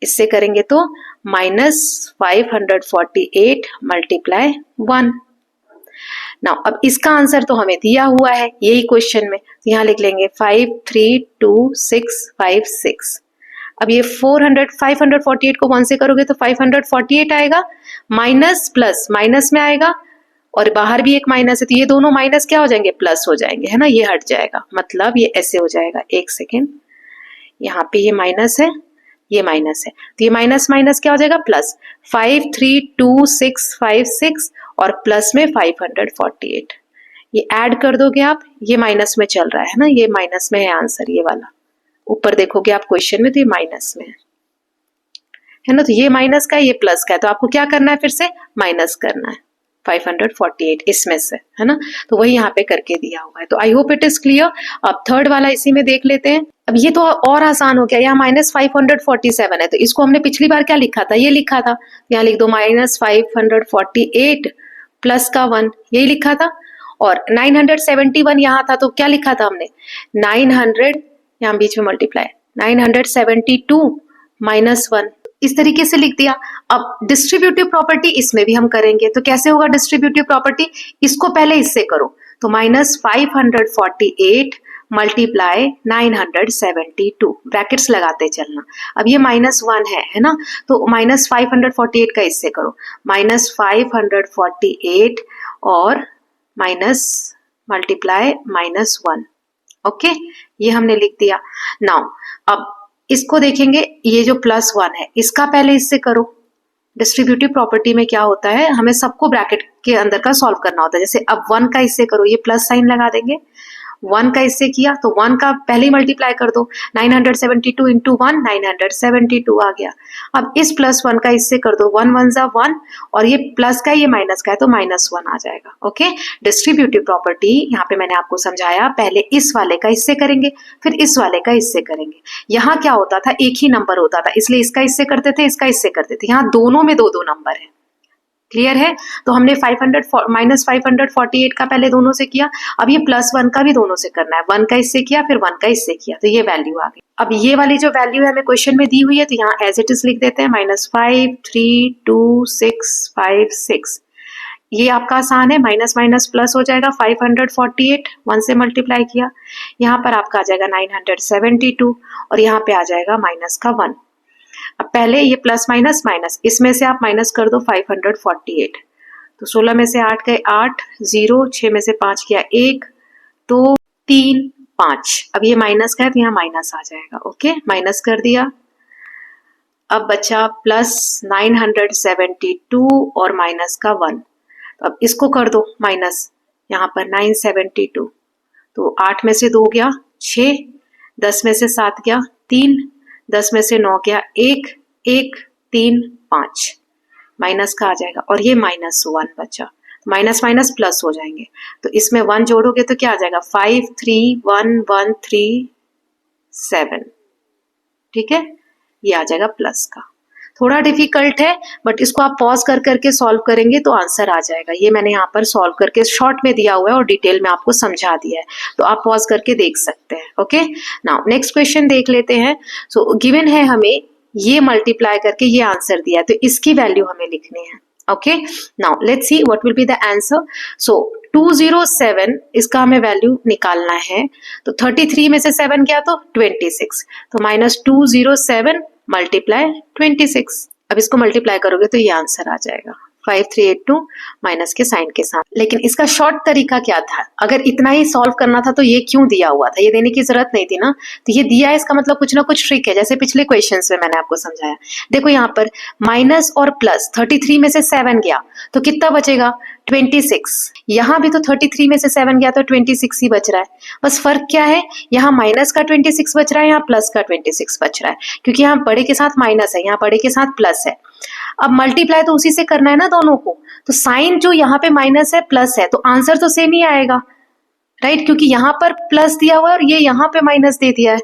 इससे करेंगे तो -548 मल्टीप्लाई 1। नाउ अब इसका आंसर तो हमें दिया हुआ है यही क्वेश्चन में, तो यहाँ लिख लेंगे 532656। अब ये 548 को 1 से करोगे तो 548 आएगा, माइनस प्लस माइनस में आएगा, और बाहर भी एक माइनस है, तो ये दोनों माइनस क्या हो जाएंगे, प्लस हो जाएंगे, है ना। ये हट जाएगा, मतलब ये ऐसे हो जाएगा। एक सेकेंड, यहाँ पे ये माइनस है, ये माइनस है, तो ये माइनस माइनस क्या हो जाएगा, प्लस। 532656 और प्लस में 548, ये ऐड कर दोगे आप, ये माइनस में चल रहा है ना, ये माइनस में है आंसर, ये वाला ऊपर देखोगे आप क्वेश्चन में, तो ये माइनस में है ना। तो ये माइनस का है, ये प्लस का है, तो आपको क्या करना है, फिर से माइनस करना है 548 इसमें से, है ना। तो वही यहाँ पे करके दिया हुआ है। तो आई होप इट इज क्लियर। अब थर्ड वाला इसी में देख लेते हैं। अब ये तो और आसान हो गया, यहाँ -547 है, तो इसको हमने पिछली बार क्या लिखा था, ये लिखा था, यहाँ लिख दो -548 प्लस का 1, यही लिखा था। और 971 यहाँ था, तो क्या लिखा था हमने, 900, यहाँ बीच में मल्टीप्लाई, 972 माइनस 1, इस तरीके से लिख दिया। अब डिस्ट्रीब्यूटिव प्रॉपर्टी इसमें भी हम करेंगे, तो कैसे होगा डिस्ट्रीब्यूटिव प्रॉपर्टी, इसको पहले इससे करो, तो -548 मल्टीप्लाई 972, ब्रैकेट्स लगाते चलना। अब ये -1 है ना, तो -548 का इससे करो, -548 और माइनस मल्टीप्लाई -1। ओके, ये हमने लिख दिया। नाउ अब इसको देखेंगे, ये जो +1 है इसका पहले इससे करो। डिस्ट्रीब्यूटिव प्रॉपर्टी में क्या होता है, हमें सबको ब्रैकेट के अंदर का सॉल्व करना होता है। जैसे अब 1 का इससे करो, ये प्लस साइन लगा देंगे, 1 का इससे किया तो 1 का पहले ही मल्टीप्लाई कर दो, 972 इंटू 1 972 आ गया। अब इस +1 का इससे कर दो, 1 1 = 1, और ये प्लस का है, ये माइनस का है, तो -1 आ जाएगा। ओके, डिस्ट्रीब्यूटिव प्रॉपर्टी यहाँ पे मैंने आपको समझाया, पहले इस वाले का इससे करेंगे, फिर इस वाले का इससे करेंगे। यहाँ क्या होता था, एक ही नंबर होता था, इसलिए इसका इससे करते थे, इसका इससे करते थे। यहाँ दोनों में दो नंबर है। क्लियर है, तो हमने -548 का पहले दोनों से किया, अब ये +1 का भी दोनों से करना है, 1 का इससे किया, फिर 1 का इससे किया, तो ये वैल्यू आ गई। अब ये वाली जो वैल्यू है हमें क्वेश्चन में दी हुई है, तो यहाँ एज इट इज लिख देते हैं, -53256। ये आपका आसान है, माइनस माइनस प्लस हो जाएगा, 548 1 से मल्टीप्लाई किया, यहाँ पर आपका आ जाएगा 972, और यहाँ पे आ जाएगा माइनस का 1। अब पहले ये प्लस माइनस माइनस, इसमें से आप माइनस कर दो 548, तो 16 में से 8 गए 8, 0, 6 में से 5 किया 1, तो 3 5। अब ये माइनस का है तो यहाँ माइनस आ जाएगा। ओके, माइनस कर दिया। अब बचा प्लस 972 और माइनस का 1, तो अब इसको कर दो माइनस, यहाँ पर 972, तो 8 में से 2 गया 6, 10 में से 7 गया 3, 10 में से 9 गया 1, 1 3 5, माइनस का आ जाएगा, और ये -1 बचा, माइनस माइनस प्लस हो जाएंगे, तो इसमें 1 जोड़ोगे तो क्या आ जाएगा 53137। ठीक है, ये आ जाएगा प्लस का। थोड़ा डिफिकल्ट है, बट इसको आप पॉज कर करके सॉल्व करेंगे तो आंसर आ जाएगा। ये मैंने यहाँ पर सॉल्व करके शॉर्ट में दिया हुआ है और डिटेल में आपको समझा दिया है, तो आप पॉज करके देख सकते हैं। ओके, नाउ नेक्स्ट क्वेश्चन देख लेते हैं। सो गिवन है हमें ये मल्टीप्लाई करके ये आंसर दिया है, तो इसकी वैल्यू हमें लिखनी है। Okay, now let's see what will be the answer. So 207, इसका हमें वैल्यू निकालना है, तो 33 में से 7 गया तो 26, तो -207 मल्टीप्लाई 26। अब इसको मल्टीप्लाई करोगे तो ये आंसर आ जाएगा 5382 माइनस के साइन के साथ। लेकिन इसका शॉर्ट तरीका क्या था? अगर इतना ही सॉल्व करना था तो ये क्यों दिया हुआ था? ये देने की जरूरत नहीं थी ना। तो ये दिया है, इसका मतलब कुछ ना कुछ ट्रिक है, जैसे पिछले क्वेश्चंस में मैंने आपको समझाया। देखो यहाँ पर माइनस और प्लस, 33 में से 7 गया तो कितना बचेगा? 26। यहाँ भी तो 33 में से 7 गया तो 26 ही बच रहा है। बस फर्क क्या है, यहाँ माइनस का 26 बच रहा है, यहाँ प्लस का 26 बच रहा है, क्योंकि यहाँ बड़े के साथ माइनस है, यहाँ बड़े के साथ प्लस है। अब मल्टीप्लाई तो उसी से करना है ना दोनों को, तो साइन जो यहाँ पे माइनस है प्लस है, तो आंसर तो सेम ही आएगा, राइट? क्योंकि यहाँ पर प्लस दिया हुआ है और ये यहाँ पे माइनस दे दिया है,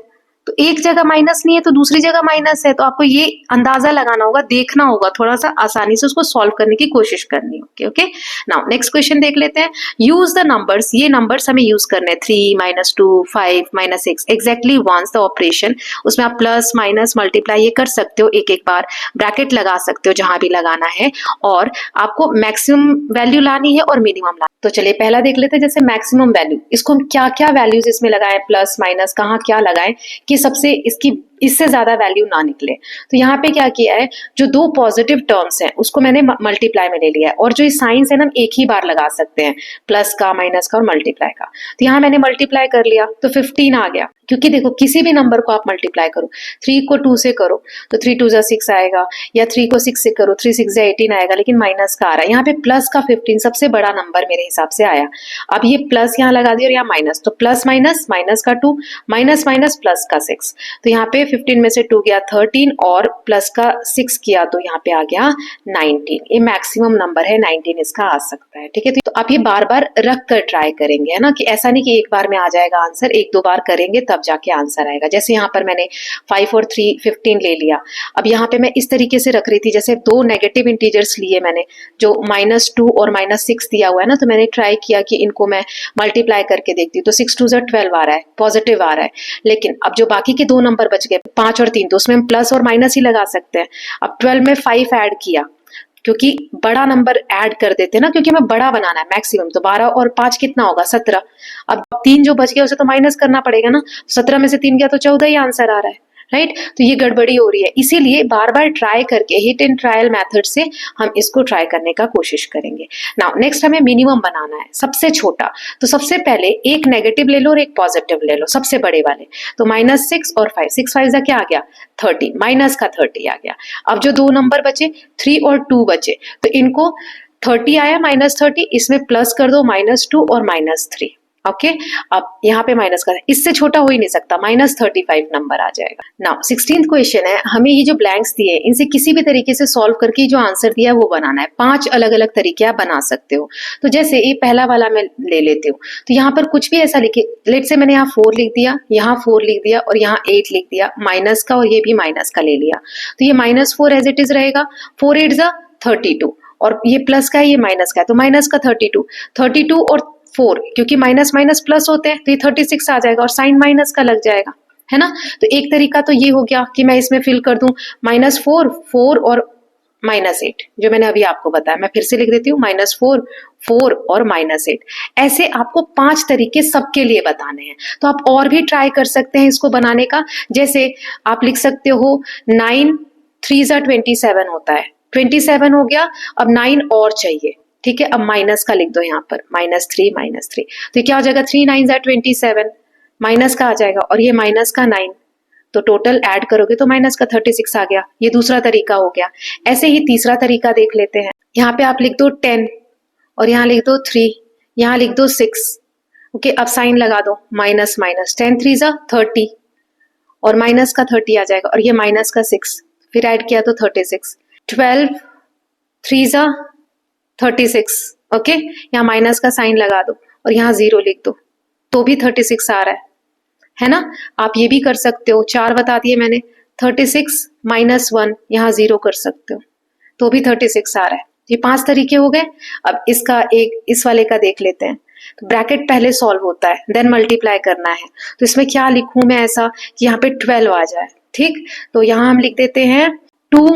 तो एक जगह माइनस नहीं है तो दूसरी जगह माइनस है। तो आपको ये अंदाजा लगाना होगा, देखना होगा, थोड़ा सा आसानी से उसको सॉल्व करने की कोशिश करनी होगी। ओके, नाउ नेक्स्ट क्वेश्चन देख लेते हैं। यूज द नंबर्स, ये नंबर्स हमें यूज करने हैं, 3 -2 5 -6 एग्जैक्टली वंस द ऑपरेशन। उसमें आप प्लस माइनस मल्टीप्लाई ये कर सकते हो, एक एक बार ब्रैकेट लगा सकते हो जहां भी लगाना है, और आपको मैक्सिमम वैल्यू लानी है और मिनिमम लानी। तो चलिए पहला देख लेते हैं, जैसे मैक्सिमम वैल्यू, इसको हम क्या क्या वैल्यूज इसमें लगाएं, प्लस माइनस कहाँ क्या लगाएं कि सबसे इससे ज्यादा वैल्यू ना निकले। तो यहाँ पे क्या किया है, जो दो पॉजिटिव टर्म्स हैं उसको मैंने मल्टीप्लाई में ले लिया है, और जो साइंस है ना हम एक ही बार लगा सकते हैं, प्लस का, माइनस का और मल्टीप्लाई का। तो यहाँ मैंने मल्टीप्लाई कर लिया तो 15 आ गया, क्योंकि देखो किसी भी नंबर को आप मल्टीप्लाई करो, 3 को 2 से करो तो 3 2 6 आएगा, या 3 को 6 से करो 3 6 18 आएगा, लेकिन माइनस का आ रहा है। यहाँ पे प्लस का 15 सबसे बड़ा नंबर मेरे हिसाब से आया। अब ये प्लस यहाँ लगा दिया और यहाँ माइनस, तो प्लस माइनस, माइनस का 2, माइनस माइनस प्लस का 6, तो यहाँ पे 15 में से 2 गया 13 और प्लस का 6 किया तो यहाँ पे आ गया 19। ये मैक्सिमम नंबर है, 19 इसका आ सकता है। ठीक है, तो आप ये बार बार रख कर ट्राई करेंगे, है ना, कि ऐसा नहीं कि एक बार में आ जाएगा आंसर, एक दो बार करेंगे तब जाके आंसर आएगा। जैसे यहाँ पर मैंने 5 और 3 15 ले लिया। अब यहाँ पे मैं इस तरीके से रख रही थी, जैसे दो नेगेटिव इंटीजर्स लिए मैंने, जो -2 और -6 दिया हुआ है ना, तो मैंने ट्राई किया कि इनको मैं मल्टीप्लाई करके देखती हूँ, तो 6 2 12 आ रहा है, पॉजिटिव आ रहा है। लेकिन अब जो बाकी के दो नंबर बच गए 5 और 3, तो उसमें हम प्लस और माइनस ही लगा सकते हैं। अब 12 में 5 ऐड किया, क्योंकि बड़ा नंबर ऐड कर देते हैं ना, क्योंकि हमें बड़ा बनाना है मैक्सिमम, तो 12 और 5 कितना होगा 17। अब 3 जो बच गया उसे तो माइनस करना पड़ेगा ना, 17 में से 3 गया तो 14 ही आंसर आ रहा है, राइट? तो ये गड़बड़ी हो रही है, इसीलिए बार बार ट्राई करके हिट एंड ट्रायल मेथड से हम इसको ट्राई करने का कोशिश करेंगे। नाउ नेक्स्ट हमें मिनिमम बनाना है, सबसे छोटा। तो सबसे पहले एक नेगेटिव ले लो और एक पॉजिटिव ले लो, सबसे बड़े वाले। तो -6 और 5, 6 5 क्या आ गया 30, माइनस का 30 आ गया। अब जो दो नंबर बचे 3 और 2 बचे, तो इनको 30 आया -30, इसमें प्लस कर दो -2 और -3। ओके, अब यहाँ पे माइनस का, इससे छोटा हो ही नहीं सकता, -35 नंबर आ जाएगा। नाउ 16th क्वेश्चन है, हमें ये जो ब्लैंक्स दिए इनसे किसी भी तरीके से सॉल्व करके जो आंसर दिया है वो बनाना है। 5 अलग अलग तरीके आप बना सकते हो। तो जैसे ये पहला वाला मैं ले लेती हूँ, तो यहाँ पर कुछ भी ऐसा लिखे, लेट से मैंने यहाँ 4 लिख दिया, यहाँ 4 लिख दिया और यहाँ 8 लिख दिया, माइनस का, और ये भी माइनस का ले लिया, तो ये -4 एज इट इज रहेगा। 4 8 32, और ये प्लस का है, ये माइनस का है, तो माइनस का 32 और 4, क्योंकि माइनस माइनस प्लस होते हैं, तो ये 36 आ जाएगा और साइन माइनस का लग जाएगा, है ना। तो एक तरीका तो ये हो गया कि मैं इसमें फिल कर दूं -4 4 और -8, जो मैंने अभी आपको बताया। मैं फिर से लिख देती हूँ, -4 4 और -8। ऐसे आपको 5 तरीके सबके लिए बताने हैं। तो आप और भी ट्राई कर सकते हैं इसको बनाने का। जैसे आप लिख सकते हो 9 3 27 होता है, 27 हो गया, अब 9 और चाहिए, ठीक है। अब माइनस का लिख दो यहाँ पर, -3 तो क्या हो जाएगा, 3 9 27, माइनस का आ जाएगा, और ये माइनस का 9, तो टोटल ऐड करोगे तो माइनस का 36 आ गया। ये दूसरा तरीका हो गया। ऐसे ही तीसरा तरीका देख लेते हैं। यहाँ पे आप लिख दो 10 और यहाँ लिख दो 3, यहाँ लिख दो 6। ओके, अब साइन लगा दो, माइनस माइनस, 10 3 30 और माइनस का 30 आ जाएगा, और ये माइनस का 6, फिर ऐड किया तो 36, 12 3 36। ओके, यहाँ माइनस का साइन लगा दो और यहाँ 0 लिख दो, तो भी 36 आ रहा है ना। आप ये भी कर सकते हो, 4 बता दिए मैंने, 36 -1, यहाँ 0 कर सकते हो, तो भी 36 आ रहा है। ये 5 तरीके हो गए। अब इसका एक इस वाले का देख लेते हैं। तो ब्रैकेट पहले सॉल्व होता है, देन मल्टीप्लाई करना है। तो इसमें क्या लिखूं मैं ऐसा कि यहाँ पे 12 आ जाए, ठीक। तो यहाँ हम लिख देते हैं 2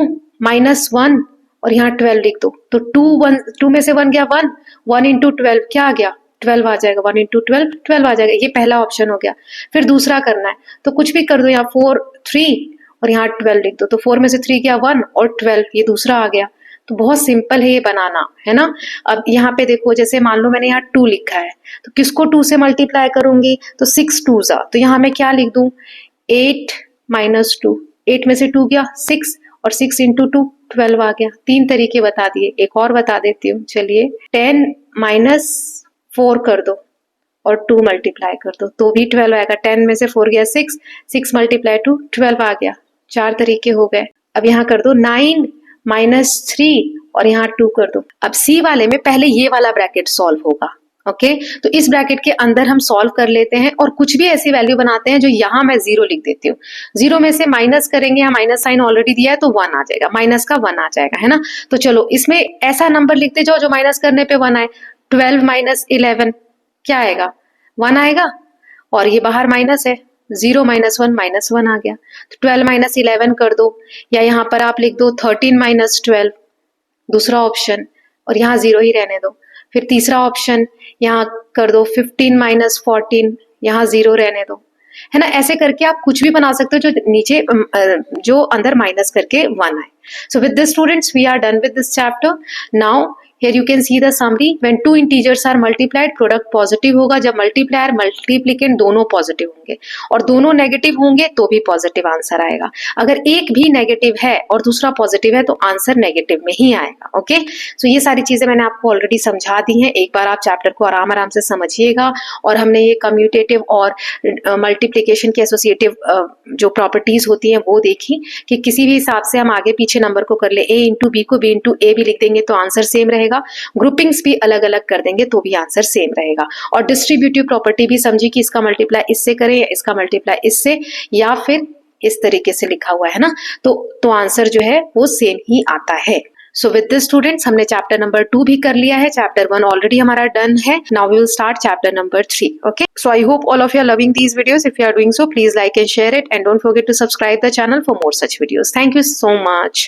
-1 और यहाँ 12 लिख दो, तो 2 में से 1 गया 1, 1 into 12 क्या आ गया 12 आ जाएगा, 1 into 12 12 आ जाएगा। ये पहला ऑप्शन हो गया। फिर दूसरा करना है, तो कुछ भी कर दो, यहाँ 4 3 और यहाँ 12 लिख दो, तो 4 में से 3 गया 1 और 12, ये दूसरा आ गया। तो बहुत सिंपल है ये बनाना, है ना। अब यहाँ पे देखो, जैसे मान लो मैंने यहाँ 2 लिखा है, तो किसको 2 से मल्टीप्लाई करूंगी, तो 6 2 जा, तो यहाँ मैं क्या लिख दूं, 8 - 2, 8 में से 2 गया 6, और 6 × 2 12 आ गया। 3 तरीके बता दिए, एक और बता देती हूँ, चलिए 10 - 4 कर दो और 2 मल्टीप्लाई कर दो तो भी 12 आएगा। 10 में से 4 गया 6, 6 × 2 12 आ गया। 4 तरीके हो गए। अब यहाँ कर दो 9 - 3 और यहाँ 2 कर दो। अब सी वाले में पहले ये वाला ब्रैकेट सॉल्व होगा, ओके। तो इस ब्रैकेट के अंदर हम सॉल्व कर लेते हैं और कुछ भी ऐसी वैल्यू बनाते हैं जो यहाँ मैं 0 लिख देती हूँ। 0 में से माइनस करेंगे, यहाँ माइनस साइन ऑलरेडी दिया है तो 1 आ जाएगा, माइनस का 1 आ जाएगा, है ना। तो चलो इसमें ऐसा नंबर लिखते जाओ जो माइनस करने पे 1 आए। 12 - 11 क्या आएगा, 1 आएगा, और ये बाहर माइनस है, 0 - 1 -1 आ गया। तो 12 - 11 कर दो, या यहाँ पर आप लिख दो 13 - 12, दूसरा ऑप्शन, और यहाँ 0 ही रहने दो। फिर तीसरा ऑप्शन यहाँ कर दो 15 - 14, यहाँ 0 रहने दो, है ना। ऐसे करके आप कुछ भी बना सकते हो जो नीचे जो अंदर माइनस करके 1 आए। So with this students we are done with this chapter. Now here you can see the summary. When two integers are multiplied, product positive होगा। जब multiplier multiplicand दोनों positive होंगे, और दोनों negative होंगे तो भी positive आंसर आएगा। अगर एक भी negative है और दूसरा positive है तो आंसर negative में ही आएगा, ओके। So ये सारी चीजें मैंने आपको ऑलरेडी समझा दी हैं। एक बार आप चैप्टर को आराम आराम से समझिएगा। और हमने ये कम्यूटेटिव और मल्टीप्लीकेशन की एसोसिएटिव जो प्रॉपर्टीज होती हैं वो देखी, कि किसी भी हिसाब से हम आगे पीछे नंबर को कर ले, a × b को b × a भी लिख देंगे तो आंसर सेम रहेगा, ग्रुपिंग्स भी अलग अलग कर देंगे तो भी आंसर सेम रहेगा। और डिस्ट्रीब्यूटिव प्रॉपर्टी भी समझी कि इसका मल्टीप्लाई इससे करें या इसका मल्टीप्लाई इससे, या फिर इस तरीके से लिखा हुआ है ना, तो आंसर जो है वो सेम ही आता है। सो विद दिस स्टूडेंट्स हमने चैप्टर नंबर 2 भी कर लिया है, चैप्टर 1 ऑलरेडी हमारा डन है। Now we will start chapter number 3, okay. So I hope all of you are loving these videos. If you are doing so, please like and share it, and don't forget to subscribe the channel for more such videos. Thank you so much.